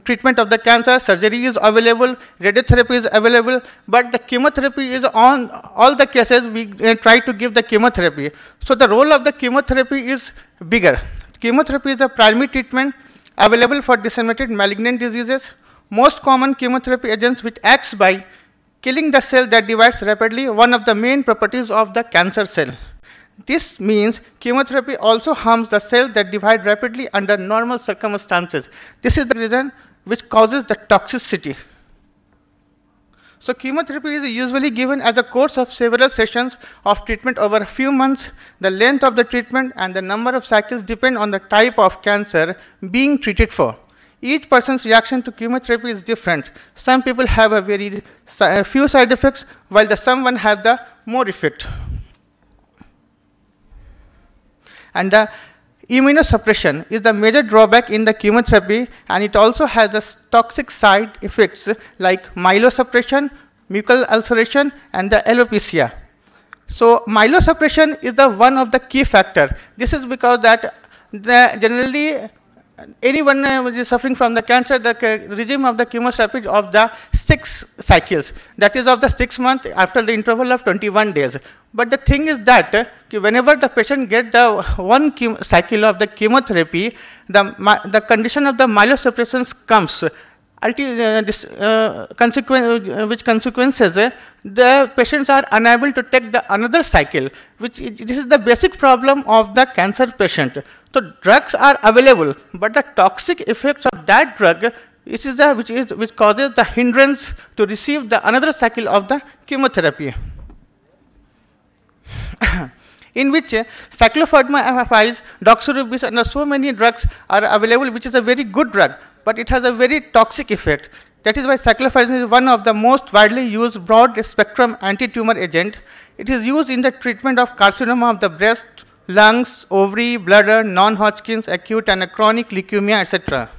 treatment of the cancer, surgery is available, radiotherapy is available, but the chemotherapy is on all the cases we try to give the chemotherapy. So the role of the chemotherapy is bigger. Chemotherapy is the primary treatment available for disseminated malignant diseases. Most common chemotherapy agents which acts by killing the cell that divides rapidly, one of the main properties of the cancer cell. This means chemotherapy also harms the cells that divide rapidly under normal circumstances. This is the reason which causes the toxicity. So chemotherapy is usually given as a course of several sessions of treatment over a few months. The length of the treatment and the number of cycles depend on the type of cancer being treated for. Each person's reaction to chemotherapy is different. Some people have a very few side effects, while someone have the more effect. And the immunosuppression is the major drawback in the chemotherapy, and it also has the toxic side effects like myelosuppression, mucal ulceration, and the alopecia. So myelosuppression is the one of the key factor. This is because that generally anyone who is suffering from the cancer, the regime of the chemotherapy of the 6 cycles, that is of the 6 months after the interval of 21 days. But the thing is that whenever the patient gets the one cycle of the chemotherapy, the condition of the myelosuppression comes. which consequences the patients are unable to take the another cycle, this is the basic problem of the cancer patient. So drugs are available, but the toxic effects of that drug which causes the hindrance to receive the another cycle of the chemotherapy. In which cyclophosphamide, doxorubicin, and so many drugs are available, which is a very good drug, but it has a very toxic effect. That is why cyclophosphamide is one of the most widely used broad-spectrum anti-tumor agent. It is used in the treatment of carcinoma of the breast, lungs, ovary, bladder, non-Hodgkin's, acute and chronic leukemia, etc.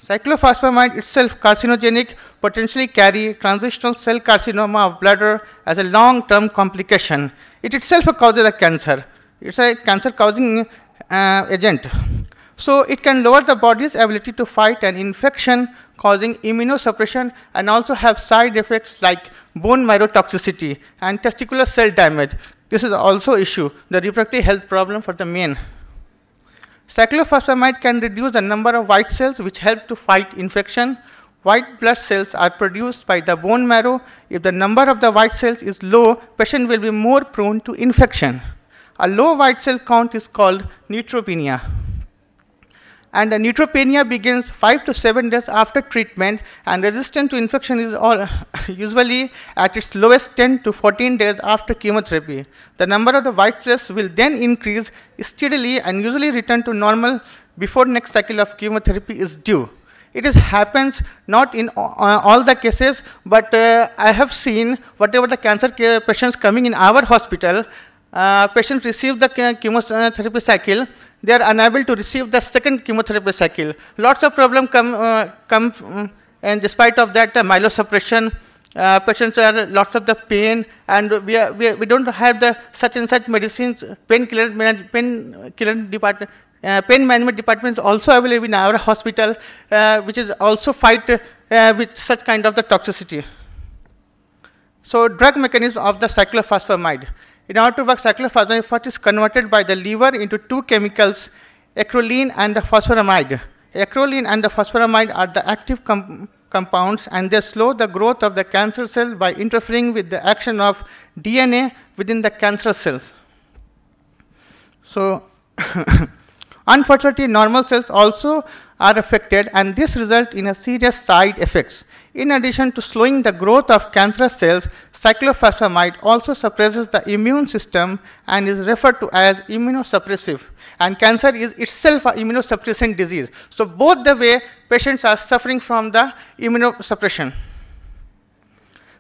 Cyclophosphamide itself carcinogenic, potentially carry transitional cell carcinoma of bladder as a long-term complication. It itself causes a cancer. It's a cancer-causing agent. So it can lower the body's ability to fight an infection, causing immunosuppression, and also have side effects like bone marrow toxicity and testicular cell damage. This is also issue, the reproductive health problem for the men. Cyclophosphamide can reduce the number of white cells which help to fight infection. White blood cells are produced by the bone marrow. If the number of the white cells is low, patient will be more prone to infection. A low white cell count is called neutropenia. And the neutropenia begins 5 to 7 days after treatment, and resistance to infection is usually at its lowest 10 to 14 days after chemotherapy. The number of the white cells will then increase steadily and usually return to normal before next cycle of chemotherapy is due. It happens not in all the cases, but I have seen whatever the cancer patients coming in our hospital, patients receive the chemotherapy cycle, they are unable to receive the second chemotherapy cycle. Lots of problems come and despite of that myelosuppression, patients are lots of the pain, and we don't have the such and such medicines, painkiller department. Pain management department is also available in our hospital, which is also fight with such kind of the toxicity. So drug mechanism of the cyclophosphamide. In order to work, cyclophosphamide is converted by the liver into two chemicals, acrolein and the phosphoramide. Acrolein and the phosphoramide are the active compounds, and they slow the growth of the cancer cell by interfering with the action of DNA within the cancer cells. So unfortunately, normal cells also are affected, and this results in a serious side effects. In addition to slowing the growth of cancerous cells, cyclophosphamide also suppresses the immune system and is referred to as immunosuppressive. And cancer is itself an immunosuppressant disease. So both the way patients are suffering from the immunosuppression.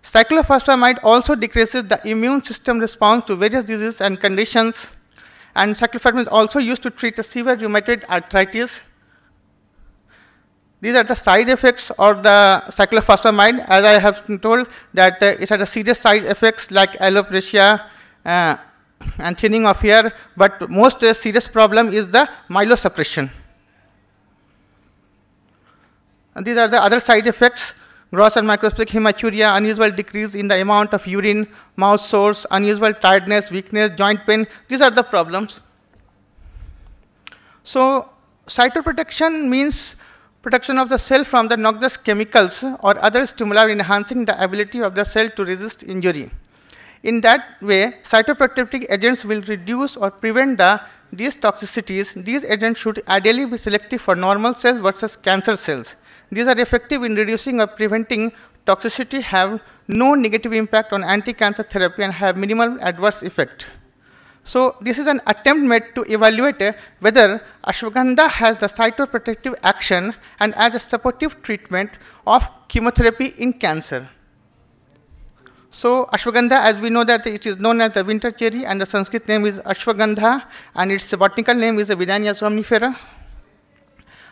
Cyclophosphamide also decreases the immune system response to various diseases and conditions. And cyclophosphamide is also used to treat a severe rheumatoid arthritis. These are the side effects of the cyclophosphamide. As I have told that it has a serious side effects like alopecia and thinning of hair, but most serious problem is the myelosuppression. And these are the other side effects: gross and microscopic hematuria, unusual decrease in the amount of urine, mouth sores, unusual tiredness, weakness, joint pain. These are the problems. So cytoprotection means protection of the cell from the noxious chemicals or other stimuli, enhancing the ability of the cell to resist injury. In that way, cytoprotective agents will reduce or prevent these toxicities. These agents should ideally be selective for normal cells versus cancer cells. These are effective in reducing or preventing toxicity, have no negative impact on anti-cancer therapy, and have minimal adverse effect. So this is an attempt made to evaluate whether ashwagandha has the cytoprotective action and as a supportive treatment of chemotherapy in cancer. So ashwagandha, as we know that it is known as the winter cherry, and the Sanskrit name is ashwagandha, and its botanical name is the Vidania somnifera.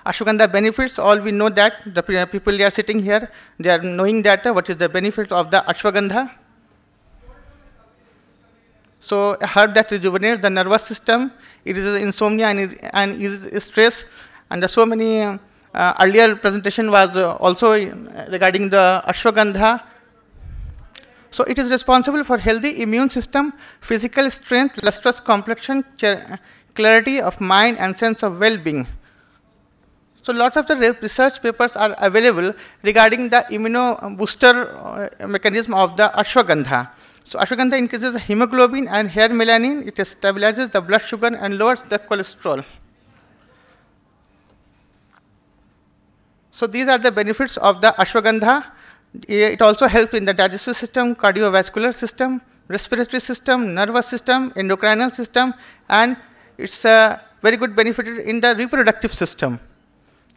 Ashwagandha benefits, all we know that, the people they are sitting here, they are knowing that what is the benefit of the ashwagandha. So a herb that rejuvenates the nervous system, it is insomnia and is stress, and so many earlier presentation was also regarding the ashwagandha. So it is responsible for healthy immune system, physical strength, lustrous complexion, clarity of mind, and sense of well-being. So lots of the research papers are available regarding the immunobooster mechanism of the ashwagandha. So ashwagandha increases the hemoglobin and hair melanin, it stabilizes the blood sugar and lowers the cholesterol. So these are the benefits of the ashwagandha. It also helps in the digestive system, cardiovascular system, respiratory system, nervous system, endocrinal system, and it's a very good benefit in the reproductive system,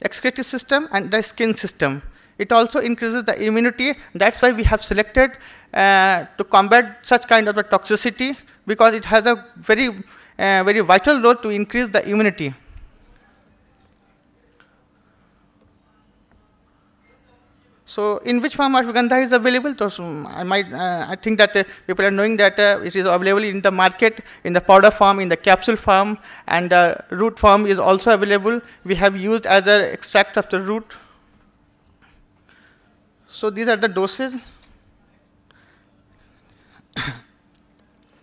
excretive system, and the skin system. It also increases the immunity. That's why we have selected to combat such kind of a toxicity, because it has a very vital role to increase the immunity. So, in which form ashwagandha is available? So, I think that people are knowing that it is available in the market, in the powder form, in the capsule form, and the root form is also available. We have used as an extract of the root. So, these are the doses.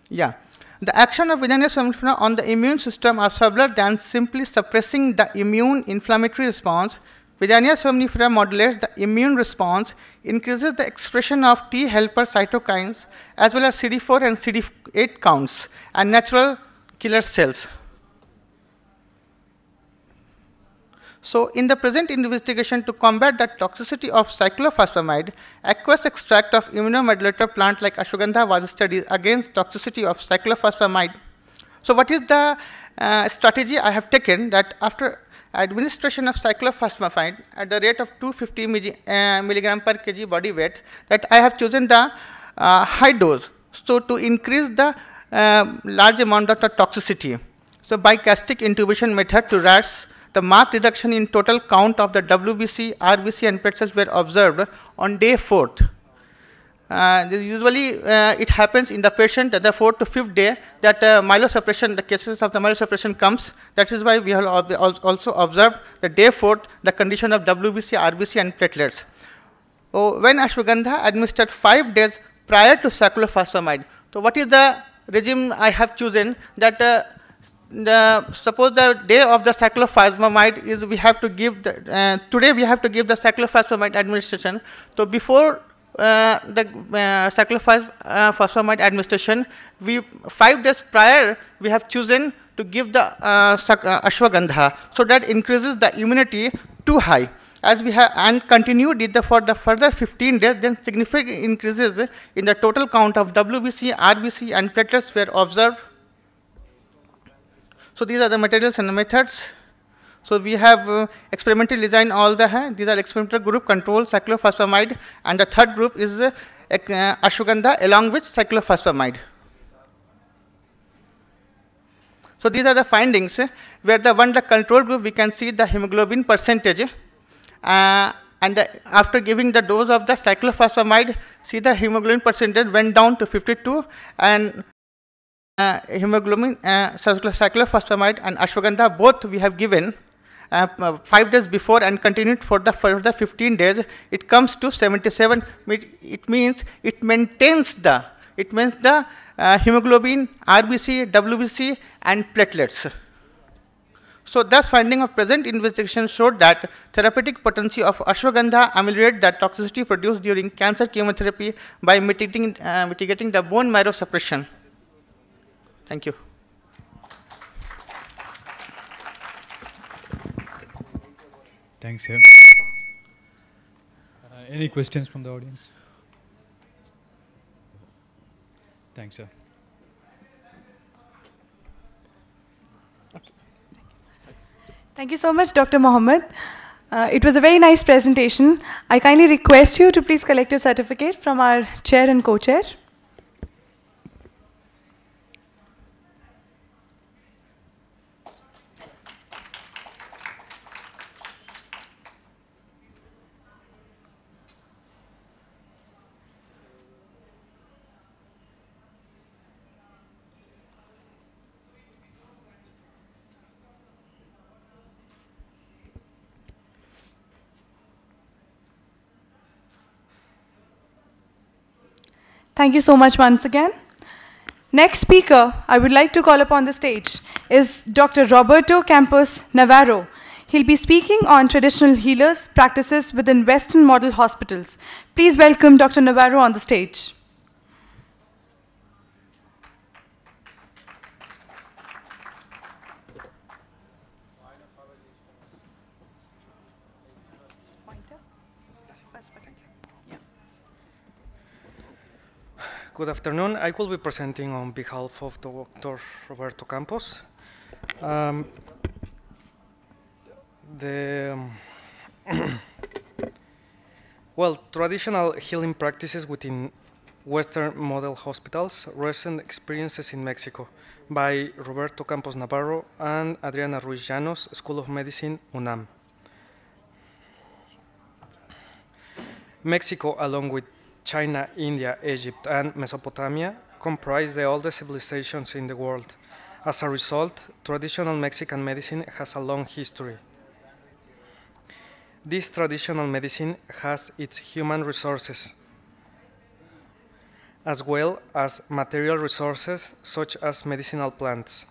Yeah. The action of Vidania somnifera on the immune system are subtler than simply suppressing the immune inflammatory response. Vidania somnifera modulates the immune response, increases the expression of T helper cytokines, as well as CD4 and CD8 counts, and natural killer cells. So, in the present investigation to combat the toxicity of cyclophosphamide, aqueous extract of immunomodulator plant like ashwagandha was studied against toxicity of cyclophosphamide. So, what is the strategy I have taken? That after administration of cyclophosphamide at the rate of 250 milligram per kg body weight, that I have chosen the high dose, so to increase the large amount of the toxicity. So, by gastric intubation method to rats, the marked reduction in total count of the WBC, RBC, and PET cells were observed on day 4th. Usually, it happens in the patient at the 4th to 5th day that myelosuppression, the cases of the myelosuppression comes. That is why we have also observed the day 4th, the condition of WBC, RBC, and platelets. So, when ashwagandha administered 5 days prior to cyclophosphamide, so what is the regime I have chosen? That suppose the day of the cyclophosphamide is we have to give the, today we have to give the cyclophosphamide administration. So, before the cyclophosphamide administration, 5 days prior we have chosen to give the ashwagandha, so that increases the immunity too high. As we have and continued it for the further 15 days, then significant increases in the total count of WBC, RBC, and platelets were observed. So, these are the materials and the methods. So, we have experimentally designed all the, these are experimental group control cyclophosphamide, and the third group is ashwagandha along with cyclophosphamide. So, these are the findings where the control group we can see the hemoglobin percentage, and after giving the dose of the cyclophosphamide, see the hemoglobin percentage went down to 52, and hemoglobin, cyclophosphamide and ashwagandha both we have given 5 days before and continued for the further 15 days, it comes to 77. It means it maintains the hemoglobin, RBC, WBC, and platelets. So, thus finding of present investigation showed that therapeutic potency of ashwagandha ameliorate the toxicity produced during cancer chemotherapy by mitigating the bone marrow suppression. Thank you. Thanks, sir. Any questions from the audience? Thanks, sir. Thank you so much, Dr. Mohammed. It was a very nice presentation. I kindly request you to please collect your certificate from our chair and co-chair. Thank you so much once again. Next speaker I would like to call upon the stage is Dr. Roberto Campos Navarro. He'll be speaking on traditional healers practices within Western model hospitals. Please welcome Dr. Navarro on the stage. Good afternoon. I will be presenting on behalf of Dr. Roberto Campos. Well, traditional healing practices within Western model hospitals, recent experiences in Mexico, by Roberto Campos Navarro and Adriana Ruiz Llanos, School of Medicine, UNAM. Mexico, along with China, India, Egypt, and Mesopotamia, comprise the oldest civilizations in the world. As a result, traditional Mexican medicine has a long history. This traditional medicine has its human resources, as well as material resources such as medicinal plants,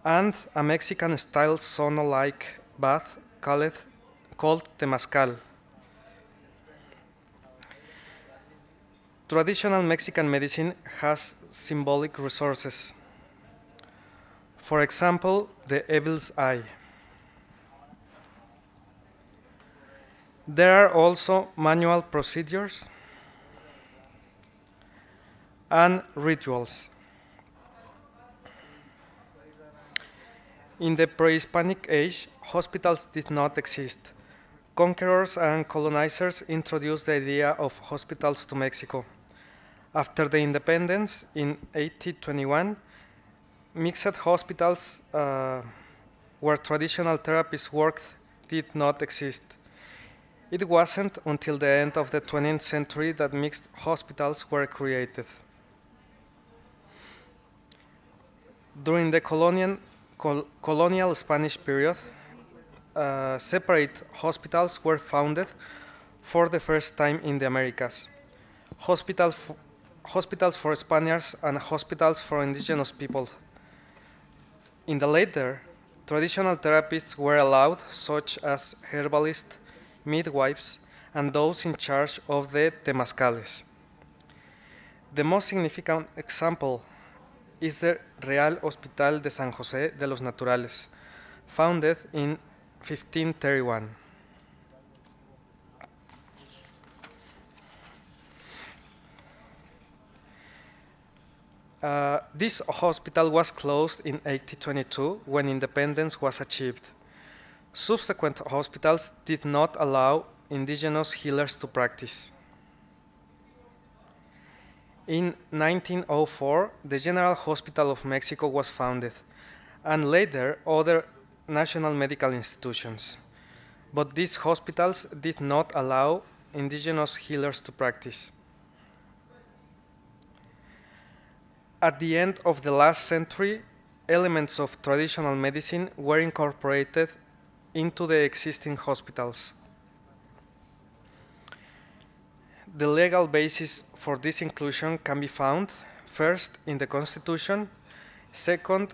and a Mexican-style sauna-like bath called temazcal. Traditional Mexican medicine has symbolic resources. For example, the evil's eye. There are also manual procedures and rituals. In the pre-Hispanic age, hospitals did not exist. Conquerors and colonizers introduced the idea of hospitals to Mexico. After the independence in 1821, mixed hospitals where traditional therapies worked did not exist. It wasn't until the end of the 20th century that mixed hospitals were created. During the colonial Spanish period, separate hospitals were founded for the first time in the Americas. Hospitals for Spaniards and hospitals for indigenous people. In the latter, traditional therapists were allowed, such as herbalists, midwives, and those in charge of the temazcales. The most significant example is the Real Hospital de San José de los Naturales, founded in 1531. This hospital was closed in 1822 when independence was achieved. Subsequent hospitals did not allow indigenous healers to practice. In 1904, the General Hospital of Mexico was founded, and later other national medical institutions. But these hospitals did not allow indigenous healers to practice. At the end of the last century, elements of traditional medicine were incorporated into the existing hospitals. The legal basis for this inclusion can be found, first, in the Constitution, second,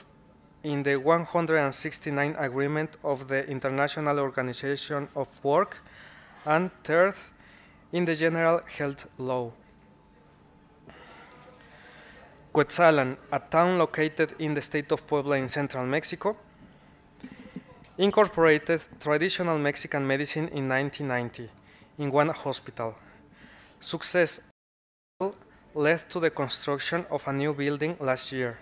in the 169 Agreement of the International Organization of Work, and third, in the General Health Law. Cuetzalan, a town located in the state of Puebla in central Mexico, incorporated traditional Mexican medicine in 1990 in one hospital. Success led to the construction of a new building last year.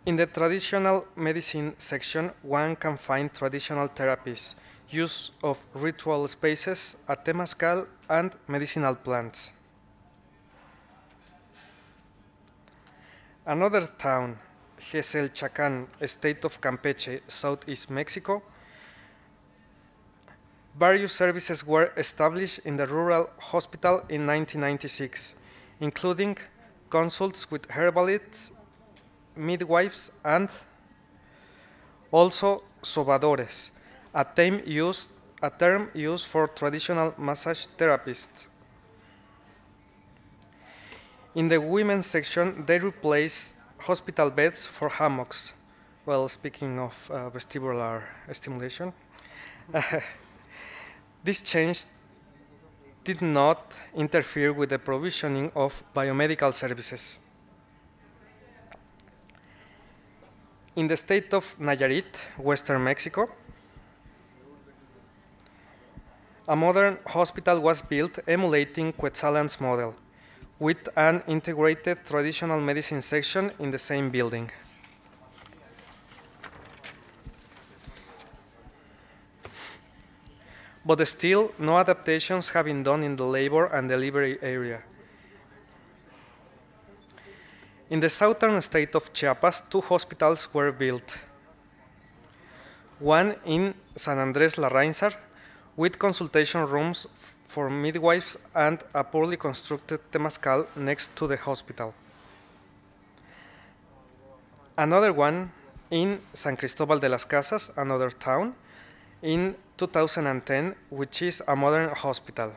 In the traditional medicine section, one can find traditional therapies, use of ritual spaces, a temazcal, and medicinal plants. Another town, Geselchacán, state of Campeche, southeast Mexico, various services were established in the rural hospital in 1996, including consults with herbalists, midwives, and also sobadores, a term used for traditional massage therapists. In the women's section, they replaced hospital beds for hammocks, Well, speaking of vestibular stimulation, this change did not interfere with the provisioning of biomedical services. In the state of Nayarit, Western Mexico, a modern hospital was built emulating Quetzalan's model, with an integrated traditional medicine section in the same building. But still, no adaptations have been done in the labor and delivery area. In the southern state of Chiapas, 2 hospitals were built. One in San Andres Larrainzar, with consultation rooms for midwives and a poorly constructed temazcal next to the hospital. Another one in San Cristobal de las Casas, another town, in 2010, which is a modern hospital.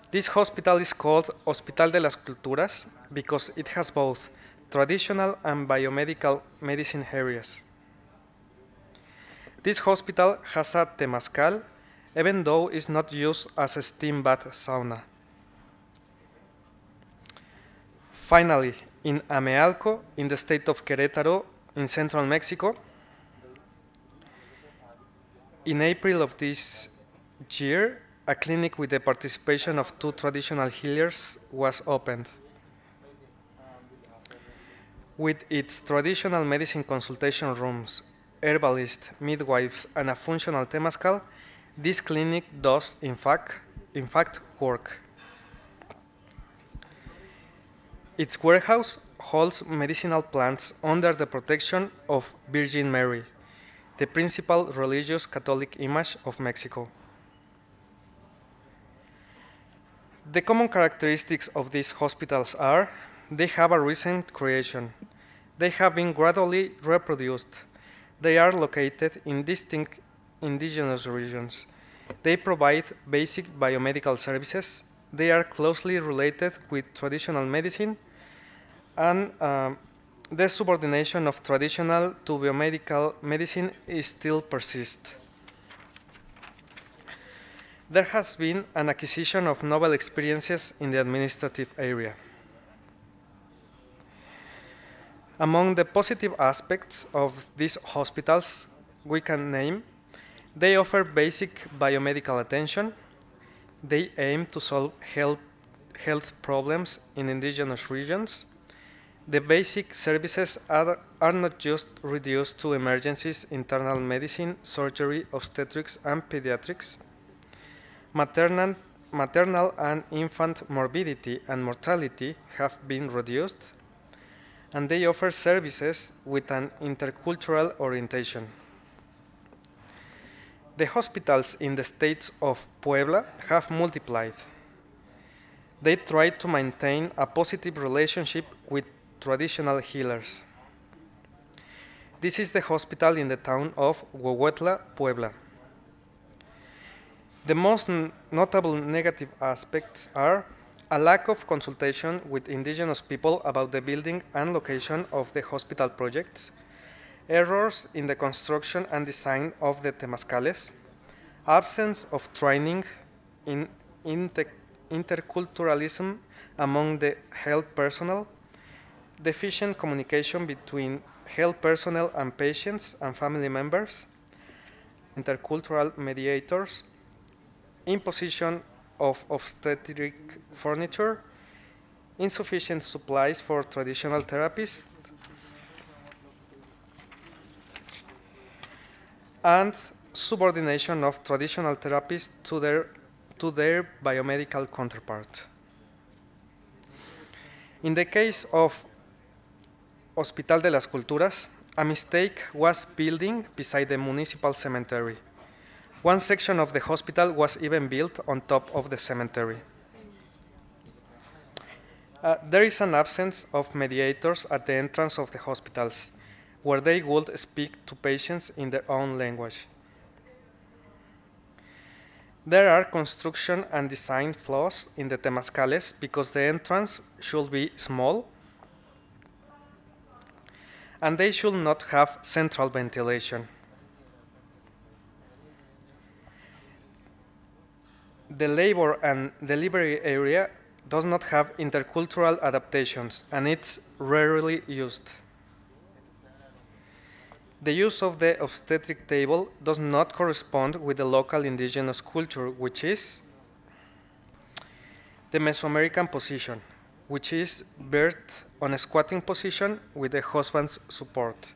This hospital is called Hospital de las Culturas because it has both traditional and biomedical medicine areas. This hospital has a temazcal, even though it's not used as a steam bath sauna. Finally, in Amealco, in the state of Querétaro, in central Mexico, in April of this year, a clinic with the participation of 2 traditional healers was opened. With its traditional medicine consultation rooms, herbalists, midwives, and a functional temazcal, this clinic does, in fact, work. Its warehouse holds medicinal plants under the protection of Virgin Mary, the principal religious Catholic image of Mexico. The common characteristics of these hospitals are they have a recent creation. They have been gradually reproduced. They are located in distinct indigenous regions. They provide basic biomedical services. They are closely related with traditional medicine, and the subordination of traditional to biomedical medicine is still persists. There has been an acquisition of novel experiences in the administrative area. Among the positive aspects of these hospitals, we can name, they offer basic biomedical attention, they aim to solve health problems in indigenous regions, the basic services are not just reduced to emergencies, internal medicine, surgery, obstetrics, and pediatrics. Maternal and infant morbidity and mortality have been reduced, and they offer services with an intercultural orientation. The hospitals in the states of Puebla have multiplied. They try to maintain a positive relationship with traditional healers. This is the hospital in the town of Huehuetla, Puebla. The most notable negative aspects are a lack of consultation with indigenous people about the building and location of the hospital projects, errors in the construction and design of the temazcales, absence of training in interculturalism among the health personnel, deficient communication between health personnel and patients and family members, intercultural mediators, imposition of obstetric furniture, insufficient supplies for traditional therapists, and subordination of traditional therapists to their biomedical counterpart. In the case of Hospital de las Culturas, a mistake was building beside the municipal cemetery. One section of the hospital was even built on top of the cemetery. There is an absence of mediators at the entrance of the hospitals, where they would speak to patients in their own language. There are construction and design flaws in the temazcales because the entrance should be small, and they should not have central ventilation. The labor and delivery area does not have intercultural adaptations, and it's rarely used. The use of the obstetric table does not correspond with the local indigenous culture, which is the Mesoamerican position, which is birth on a squatting position with the husband's support.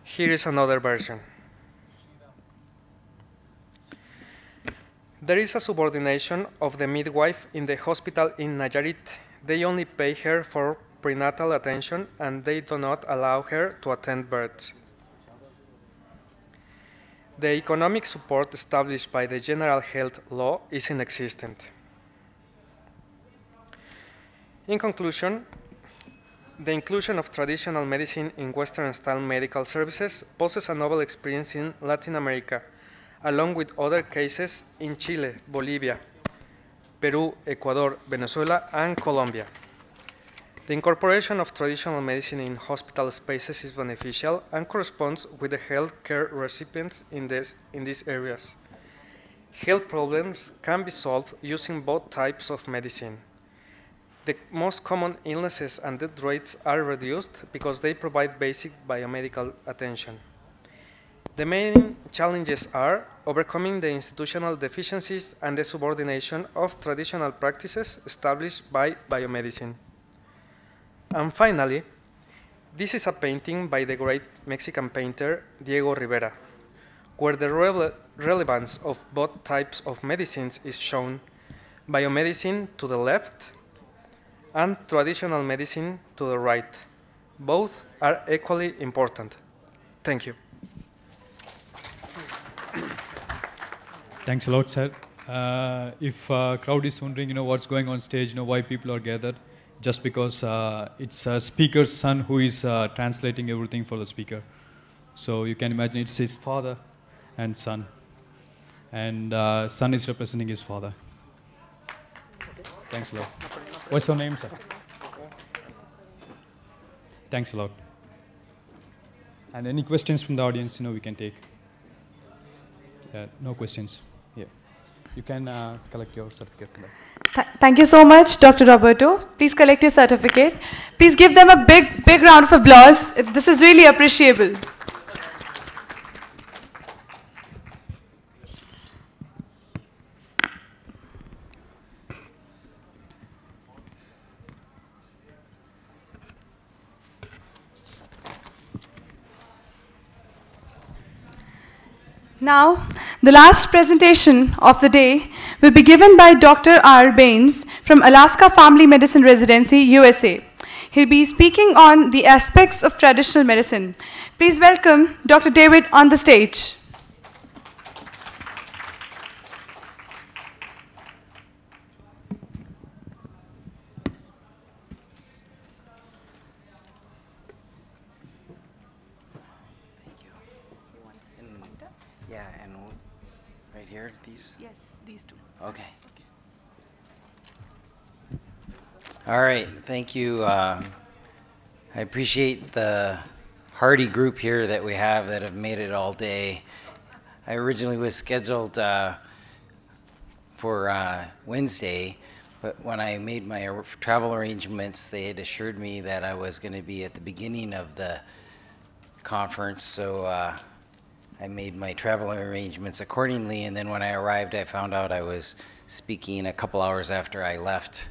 Here is another version. There is a subordination of the midwife in the hospital in Nayarit. They only pay her for prenatal attention, and they do not allow her to attend births. The economic support established by the General Health Law is inexistent. In conclusion, the inclusion of traditional medicine in Western-style medical services poses a novel experience in Latin America, along with other cases in Chile, Bolivia, Peru, Ecuador, Venezuela, and Colombia. The incorporation of traditional medicine in hospital spaces is beneficial and corresponds with the healthcare recipients in these areas. Health problems can be solved using both types of medicine. The most common illnesses and death rates are reduced because they provide basic biomedical attention. The main challenges are overcoming the institutional deficiencies and the subordination of traditional practices established by biomedicine. And finally, this is a painting by the great Mexican painter Diego Rivera, where the relevance of both types of medicines is shown, biomedicine to the left and traditional medicine to the right. Both are equally important. Thank you. Thanks a lot, sir. If crowd is wondering, what's going on stage, why people are gathered, just because it's a speaker's son who is translating everything for the speaker. So you can imagine it's his father and son, and son is representing his father. Thanks a lot. What's your name, sir? Thanks a lot. And any questions from the audience, we can take. No questions. Yeah. You can collect your certificate. Thank you so much, Dr. Roberto. Please collect your certificate. Please give them a big round of applause. This is really appreciable. Now, the last presentation of the day will be given by Dr. R. Baines from Alaska Family Medicine Residency, USA. He'll be speaking on the aspects of traditional medicine. Please welcome Dr. David on the stage. Okay. All right, thank you. I appreciate the hearty group here that we have that have made it all day. I originally was scheduled for Wednesday, but when I made my travel arrangements, they had assured me that I was going to be at the beginning of the conference, so I made my travel arrangements accordingly, and then when I arrived, I found out I was speaking a couple hours after I left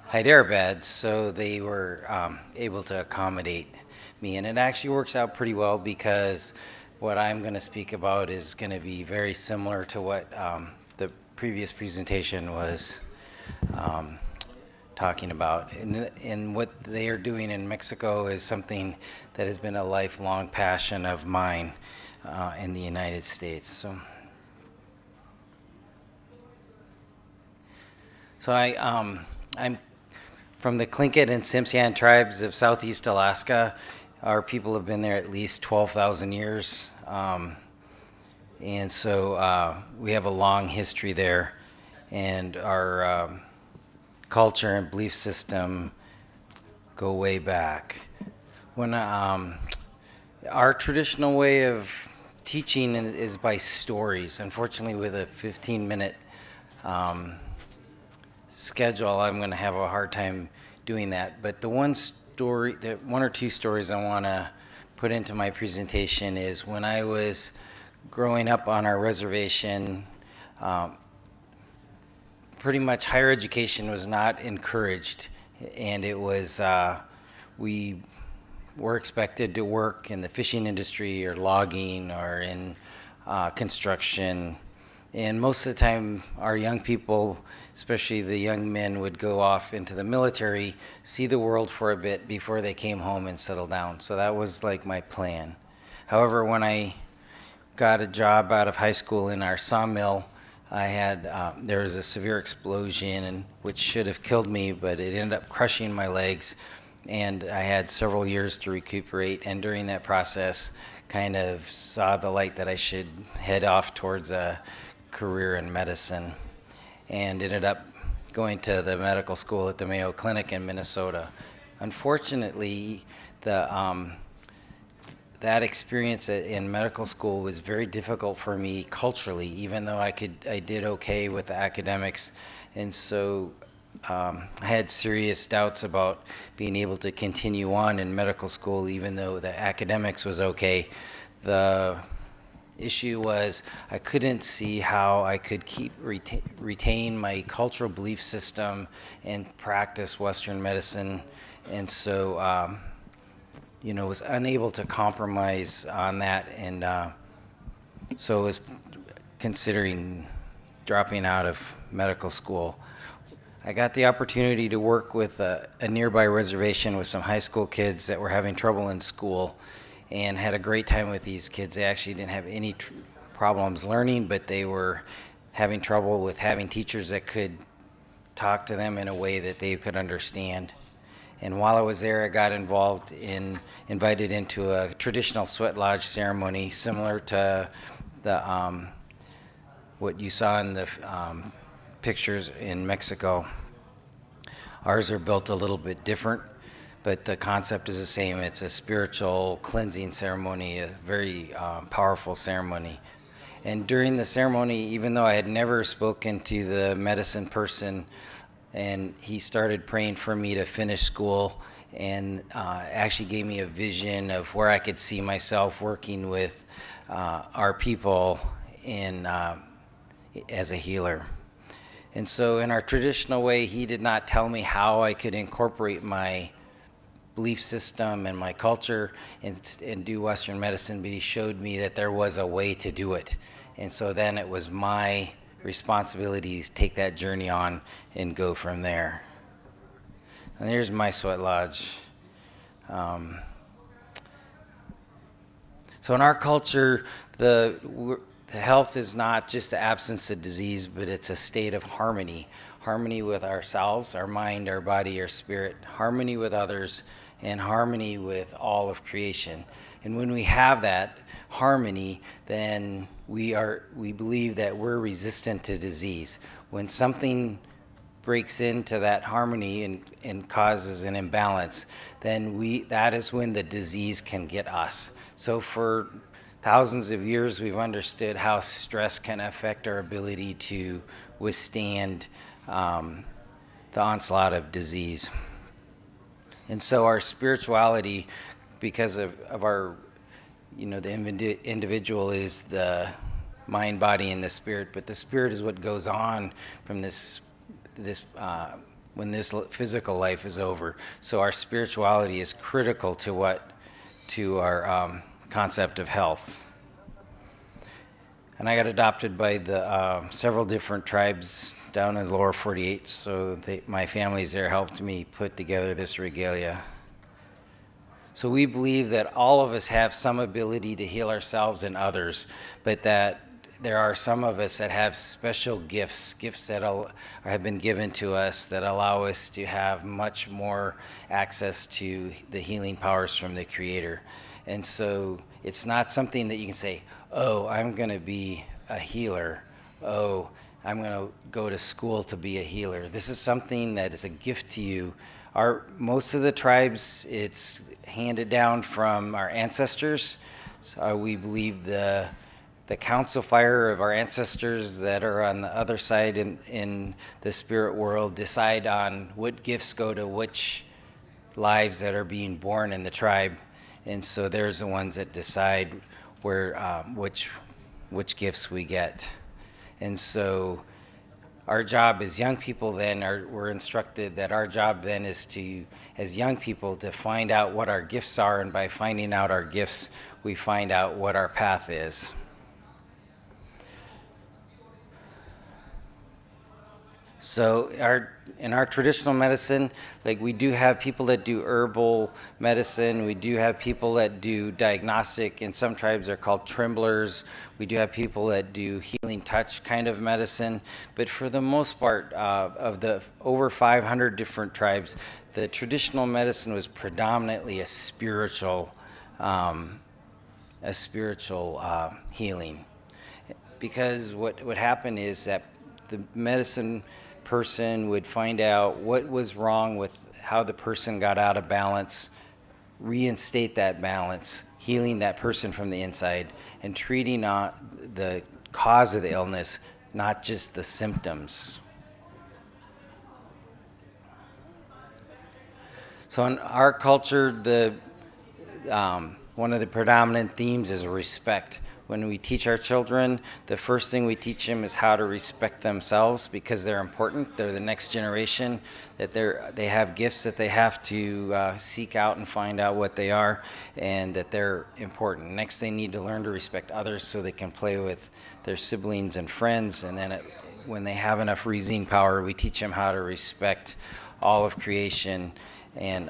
Hyderabad, so they were able to accommodate me, and it actually works out pretty well because what I'm going to speak about is going to be very similar to what the previous presentation was talking about. And what they are doing in Mexico is something that has been a lifelong passion of mine in the United States. So I'm from the Tlingit and Tsimshian tribes of Southeast Alaska. Our people have been there at least 12,000 years. And so we have a long history there, and our culture and belief system go way back. when our traditional way of teaching is by stories. Unfortunately, with a 15-minute schedule, I'm going to have a hard time doing that. But the one or two stories I want to put into my presentation is when I was growing up on our reservation, pretty much higher education was not encouraged, and it was we were expected to work in the fishing industry or logging or in construction. And most of the time, our young people, especially the young men, would go off into the military, see the world for a bit before they came home and settled down. So that was like my plan. However, when I got a job out of high school in our sawmill, I had there was a severe explosion, which should have killed me, but it ended up crushing my legs, and I had several years to recuperate. And during that process, kind of saw the light that I should head off towards a career in medicine, and ended up going to the medical school at the Mayo Clinic in Minnesota. Unfortunately, that experience in medical school was very difficult for me culturally, even though I did okay with the academics, and so I had serious doubts about being able to continue on in medical school, even though the academics was okay. The issue was I couldn't see how I could retain my cultural belief system and practice Western medicine, and so was unable to compromise on that, and so was considering dropping out of medical school. I got the opportunity to work with a nearby reservation with some high school kids that were having trouble in school, and had a great time with these kids. They actually didn't have any problems learning, but they were having trouble with having teachers that could talk to them in a way that they could understand. And while I was there, I got invited into a traditional sweat lodge ceremony, similar to the what you saw in the pictures in Mexico. Ours are built a little bit different, but the concept is the same. It's a spiritual cleansing ceremony, a very powerful ceremony. And during the ceremony, even though I had never spoken to the medicine person, and he started praying for me to finish school, and actually gave me a vision of where I could see myself working with our people as a healer. And so in our traditional way, he did not tell me how I could incorporate my belief system and my culture and do Western medicine, but he showed me that there was a way to do it. And so then it was my responsibility to take that journey on and go from there. And there's my sweat lodge. So in our culture, the health is not just the absence of disease, but it's a state of harmony. Harmony with ourselves, our mind, our body, our spirit, harmony with others, and harmony with all of creation. And when we have that harmony, then we believe that we're resistant to disease. When something breaks into that harmony and causes an imbalance, then that is when the disease can get us. So for thousands of years, we've understood how stress can affect our ability to withstand the onslaught of disease. And so our spirituality, because of our, the individual is the mind, body, and the spirit, but the spirit is what goes on from when this physical life is over. So our spirituality is critical to our concept of health. And I got adopted by the several different tribes down in the lower 48, so my families there helped me put together this regalia. So we believe that all of us have some ability to heal ourselves and others, but that there are some of us that have special gifts that have been given to us that allow us to have much more access to the healing powers from the Creator. And so it's not something that you can say, oh, I'm going to be a healer. Oh, I'm going to go to school to be a healer. This is something that is a gift to you. Most of the tribes, it's handed down from our ancestors. So we believe the council fire of our ancestors that are on the other side in the spirit world decide on what gifts go to which lives that are being born in the tribe. And so there's the ones that decide where which gifts we get. And so our job as young people then, we're instructed that our job then is to, as young people, to find out what our gifts are, and by finding out our gifts, we find out what our path is. So in our traditional medicine, like we do have people that do herbal medicine, we do have people that do diagnostic, in some tribes they're called tremblers, we do have people that do healing touch kind of medicine, but for the most part of the over 500 different tribes, the traditional medicine was predominantly a spiritual healing. Because what would happen is that the medicine person would find out what was wrong with how the person got out of balance, reinstate that balance, healing that person from the inside, and treating the cause of the illness, not just the symptoms. So in our culture, one of the predominant themes is respect. When we teach our children, the first thing we teach them is how to respect themselves, because they're important. They're the next generation, that they have gifts that they have to seek out and find out what they are, and that they're important. Next, they need to learn to respect others so they can play with their siblings and friends. And then when they have enough reasoning power, we teach them how to respect all of creation. And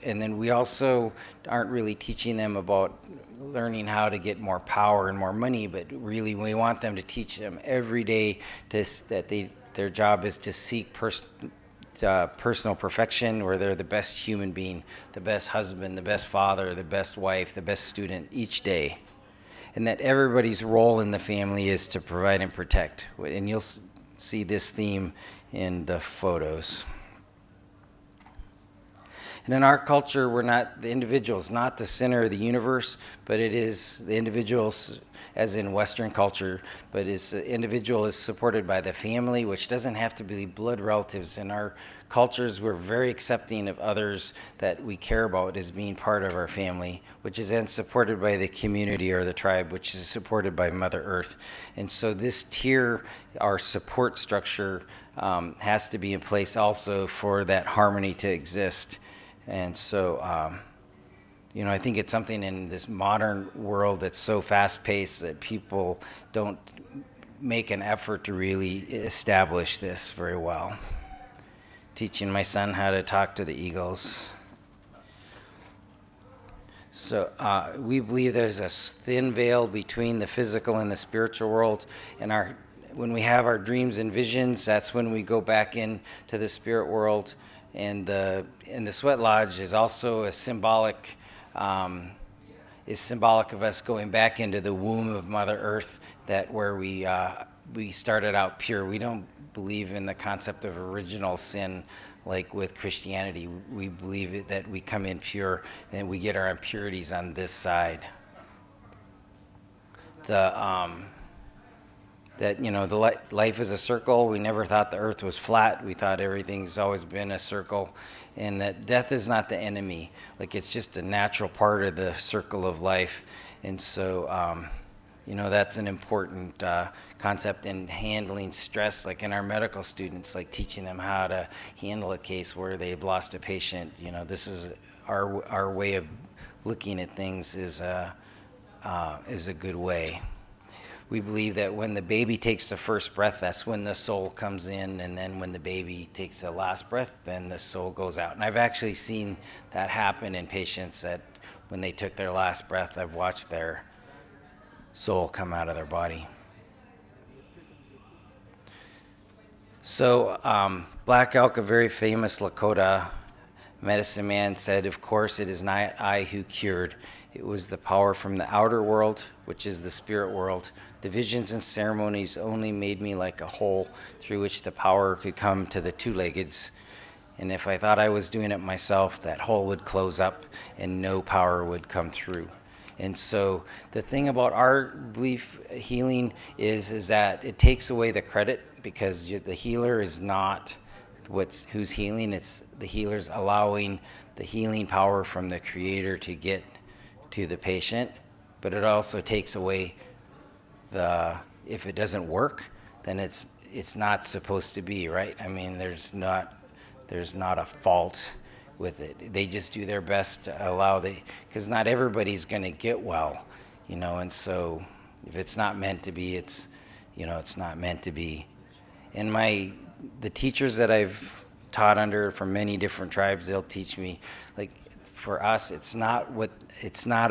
then we also aren't really teaching them about learning how to get more power and more money, but really we want them to teach them every day their job is to seek personal perfection, where they're the best human being, the best husband, the best father, the best wife, the best student each day. And that everybody's role in the family is to provide and protect. And you'll see this theme in the photos. And in our culture, the individual is not the center of the universe, but it is the individuals, as in Western culture, but the individual is supported by the family, which doesn't have to be blood relatives. In our cultures, we're very accepting of others that we care about as being part of our family, which is then supported by the community or the tribe, which is supported by Mother Earth. And so this tier, our support structure, has to be in place also for that harmony to exist. And so, I think it's something in this modern world that's so fast-paced that people don't make an effort to really establish this very well. Teaching my son how to talk to the eagles. So we believe there's a thin veil between the physical and the spiritual world. And when we have our dreams and visions, that's when we go back into the spirit world. And the sweat lodge is also symbolic of us going back into the womb of Mother Earth, where we started out pure. We don't believe in the concept of original sin like with Christianity. We believe that we come in pure and we get our impurities on this side. Life is a circle. We never thought the earth was flat. We thought everything's always been a circle. And that death is not the enemy. Like, it's just a natural part of the circle of life. And so, that's an important concept in handling stress, like in our medical students, like teaching them how to handle a case where they've lost a patient. This is our way of looking at things is a good way. We believe that when the baby takes the first breath, that's when the soul comes in, and then when the baby takes the last breath, then the soul goes out. And I've actually seen that happen in patients, that when they took their last breath, I've watched their soul come out of their body. So Black Elk, a very famous Lakota medicine man, said, "Of course, it is not I who cured. It was the power from the outer world, which is the spirit world, The visions and ceremonies only made me like a hole through which the power could come to the two-leggeds. And if I thought I was doing it myself, that hole would close up and no power would come through. And so the thing about our belief healing is that it takes away the credit, because the healer is not who's healing. It's the healer's allowing the healing power from the Creator to get to the patient. But it also takes away if it doesn't work, then it's not supposed to be, right? I mean, there's not a fault with it. They just do their best to allow because not everybody's going to get well, and so if it's not meant to be, it's not meant to be. And the teachers that I've taught under from many different tribes, they'll teach me, like, for us, it's not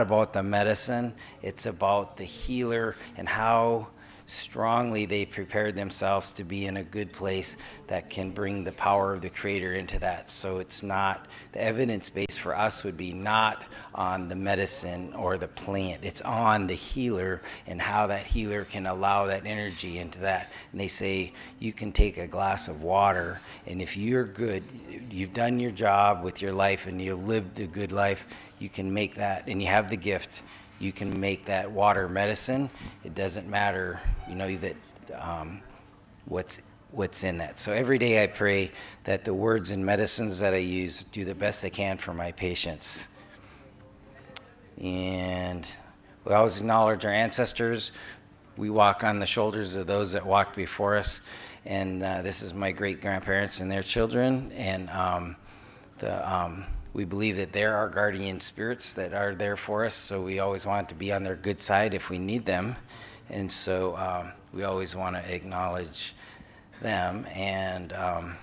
about the medicine, it's about the healer and how strongly they prepared themselves to be in a good place that can bring the power of the Creator into that. So it's not, the evidence base for us would be not on the medicine or the plant, it's on the healer and how that healer can allow that energy into that. And they say you can take a glass of water, and if you're good, you've done your job with your life and you've lived a good life, you can make that, and you have the gift, you can make that water medicine. It doesn't matter, that what's in that. So every day I pray that the words and medicines that I use do the best they can for my patients. And we always acknowledge our ancestors. We walk on the shoulders of those that walked before us. And this is my great-grandparents and their children. And we believe that they're our guardian spirits that are there for us, so we always want to be on their good side if we need them. And so we always want to acknowledge them. And I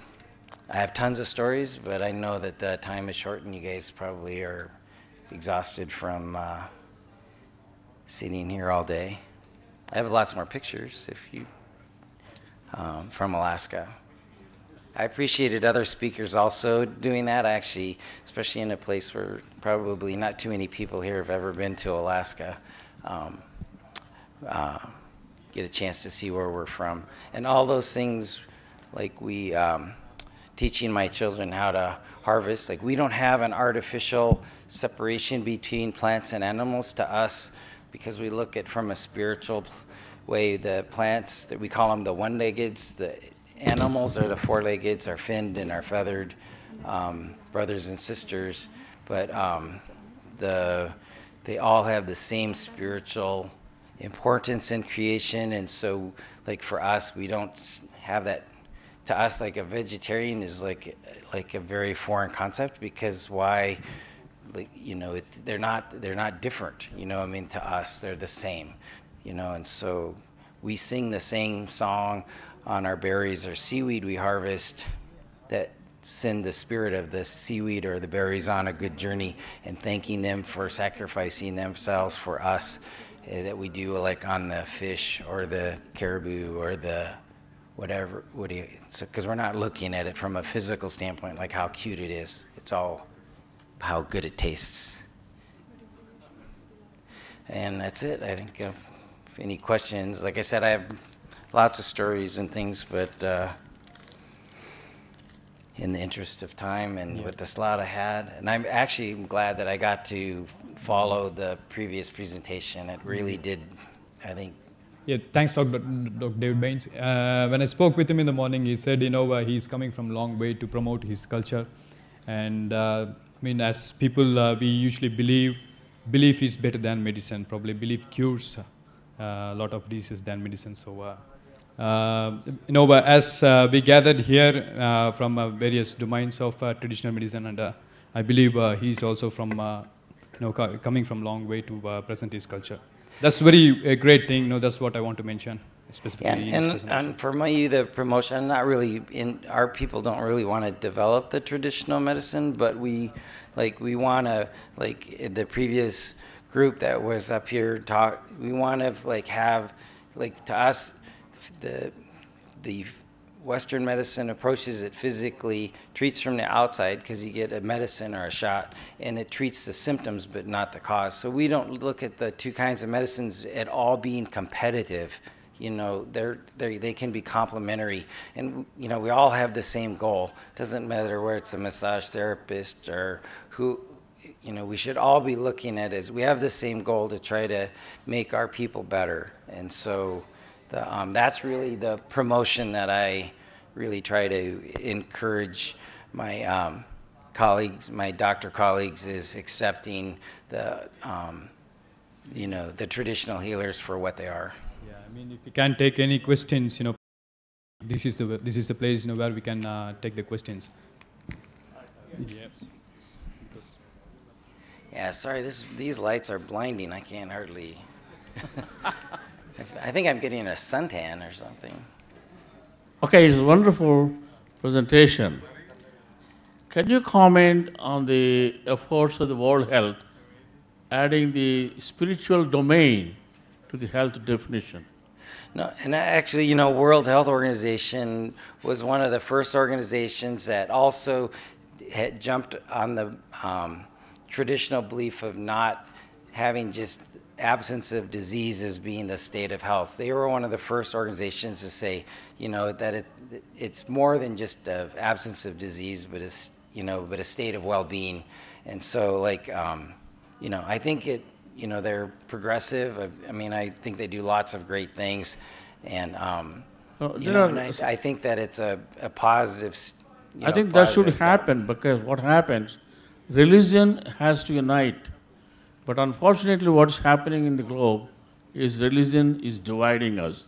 have tons of stories, but I know that the time is short and you guys probably are exhausted from sitting here all day. I have lots more pictures from Alaska. I appreciated other speakers also doing that. Actually, especially in a place where probably not too many people here have ever been to Alaska, get a chance to see where we're from. And all those things, like teaching my children how to harvest, like we don't have an artificial separation between plants and animals to us, because we look at from a spiritual way. The plants, that we call them the one-leggeds, the animals are the four-leggeds, are finned and are feathered, brothers and sisters, but they all have the same spiritual importance in creation. And so, like for us, we don't have that. To us, like a vegetarian is like a very foreign concept, because why? Like, they're not different. I mean, to us, they're the same. And so we sing the same song on our berries or seaweed we harvest, that send the spirit of the seaweed or the berries on a good journey, and thanking them for sacrificing themselves for us, that we do like on the fish or the caribou or the whatever. Because we're not looking at it from a physical standpoint, like how cute it is. It's all how good it tastes. And that's it. I think if any questions, like I said, I have lots of stories and things, but in the interest of time and with the slot I had, and I'm actually glad that I got to follow the previous presentation. It really did, I think. Yeah, thanks, Dr. David Baines. When I spoke with him in the morning, he said, he's coming from a long way to promote his culture. And I mean, as people, we usually belief is better than medicine. Probably belief cures a lot of diseases than medicine. So, as we gathered here from various domains of traditional medicine, and I believe he's also from, coming from a long way to present his culture. That's a great thing. That's what I want to mention specifically. Yeah, and for me, the promotion, not really. Our people don't really want to develop the traditional medicine, but we want to, like the previous group that was up here we want to have, to us, Western medicine approaches it physically, treats from the outside because you get a medicine or a shot, and it treats the symptoms but not the cause. So we don't look at the two kinds of medicines at all being competitive. You know, they can be complementary, and you know, we all have the same goal. Doesn't matter where it's a massage therapist or who. You know, we should all be looking at it as we have the same goal to try to make our people better, and so that's really the promotion that I really try to encourage my colleagues, my doctor colleagues, is accepting the you know, the traditional healers for what they are. Yeah, I mean, if you can take any questions, you know, this is the place, you know, where we can take the questions. Yeah. Yeah, sorry, these lights are blinding. I can't hardly. I think I'm getting a suntan or something. Okay, it's a wonderful presentation. Can you comment on the efforts of the World Health adding the spiritual domain to the health definition? No, and actually, you know, World Health Organization was one of the first organizations that also had jumped on the traditional belief of not having just absence of disease as being the state of health. They were one of the first organizations to say, you know, that it's more than just an absence of disease, but it's, you know, but a state of well-being. And so, like, you know, I think you know, they're progressive. I mean, I think they do lots of great things, and you know, and I think that it's a positive. I think that should happen, because what happens, religion has to unite. But unfortunately, what's happening in the globe is religion is dividing us.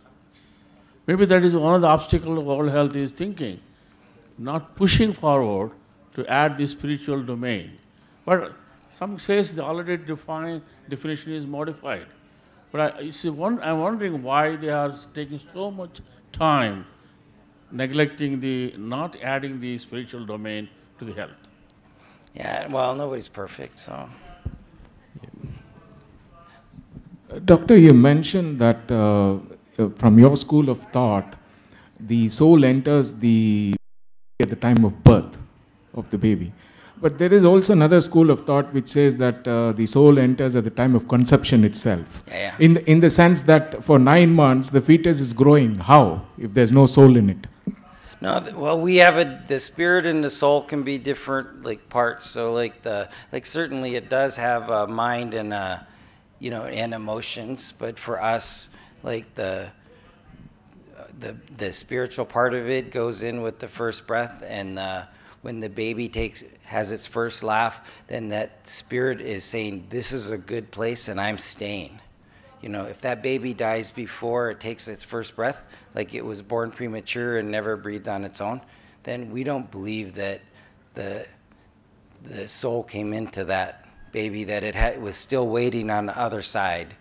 Maybe that is one of the obstacles of World Health is thinking, not pushing forward to add the spiritual domain. But some says the already defined definition is modified. But I'm wondering why they are taking so much time neglecting not adding the spiritual domain to the health. Yeah, well, nobody's perfect, so. Doctor, you mentioned that from your school of thought, the soul enters at the time of birth of the baby. But there is also another school of thought which says that the soul enters at the time of conception itself. Yeah. In the sense that for 9 months, the fetus is growing. How, if there's no soul in it? No, well, we have the spirit and the soul can be different, like, parts. So, like, certainly it does have a mind and you know, and emotions. But for us, like, the spiritual part of it goes in with the first breath, and when the baby has its first laugh, then that spirit is saying, "This is a good place, and I'm staying." You know, if that baby dies before it takes its first breath, like it was born premature and never breathed on its own, then we don't believe that the soul came into that baby, that it was still waiting on the other side.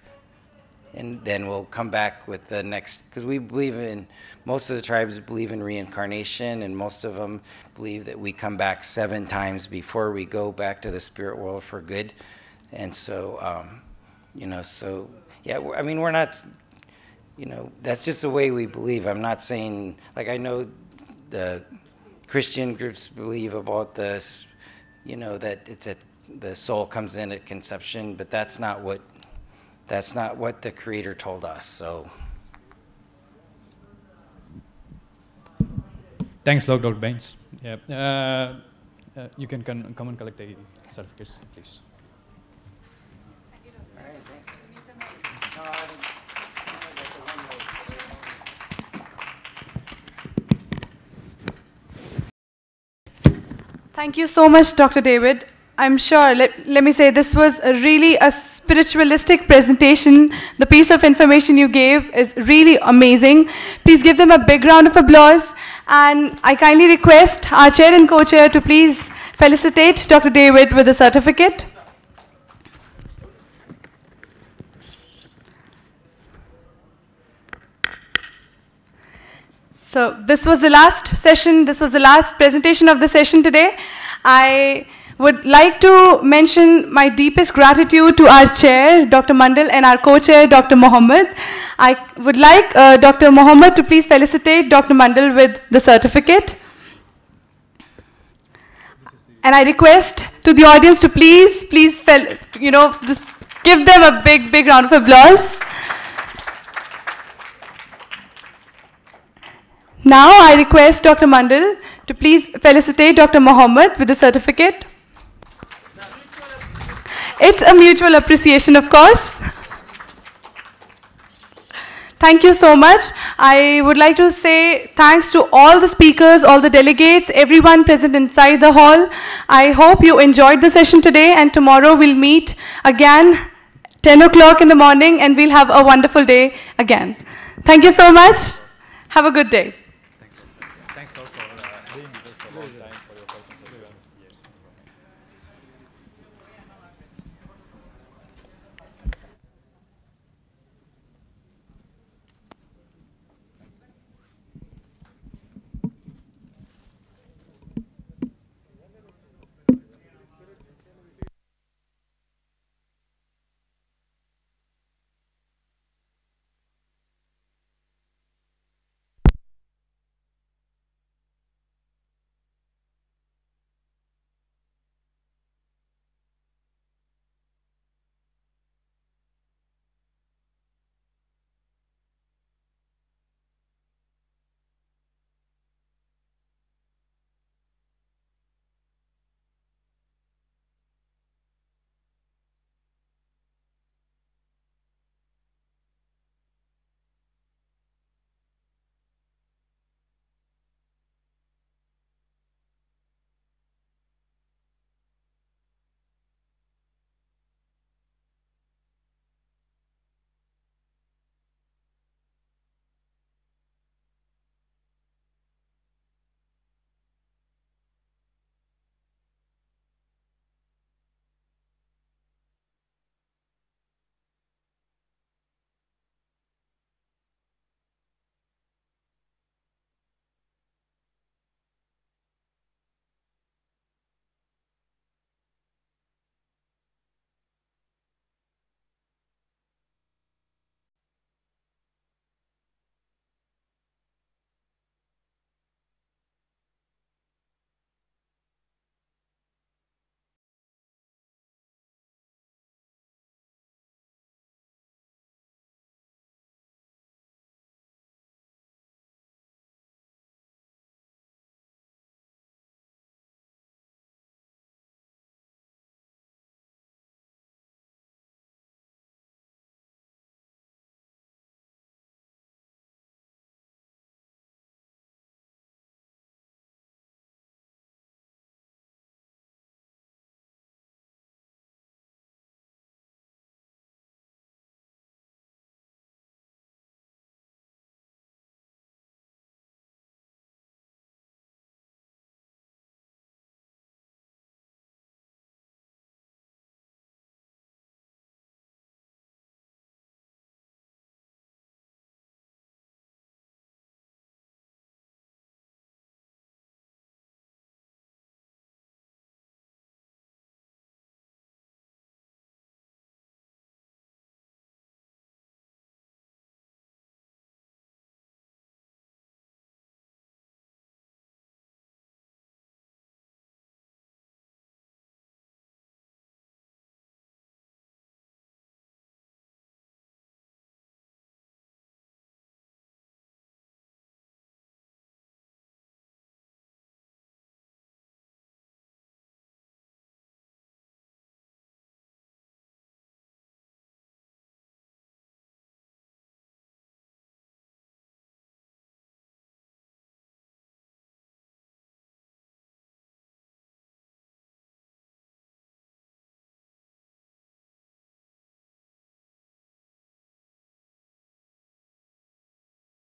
And then we'll come back with the next, because we believe in, most of the tribes believe in reincarnation, and most of them believe that we come back 7 times before we go back to the spirit world for good. And so, you know, so, yeah, I mean, we're not, you know, that's just the way we believe. I'm not saying, like, I know the Christian groups believe about this, you know, that the soul comes in at conception, but that's not what the Creator told us. So, thanks a lot, Dr. Baines. Yeah, you can come and collect the certificates, please. Thank you so much, Dr. David. I'm sure, let me say, this was really a spiritualistic presentation. The piece of information you gave is really amazing. Please give them a big round of applause. And I kindly request our chair and co-chair to please felicitate Dr. David with a certificate. So this was the last session, this was the last presentation of the session today. I would like to mention my deepest gratitude to our chair, Dr. Mandal, and our co-chair, Dr. Mohammed. I would like Dr. Mohammed to please felicitate Dr. Mandal with the certificate. And I request to the audience to please, just give them a big, big round of applause. Now I request Dr. Mandal to please felicitate Dr. Mohammed with the certificate. It's a mutual appreciation, of course. Thank you so much. I would like to say thanks to all the speakers, all the delegates, everyone present inside the hall. I hope you enjoyed the session today, and tomorrow we'll meet again 10 o'clock in the morning, and we'll have a wonderful day again. Thank you so much. Have a good day.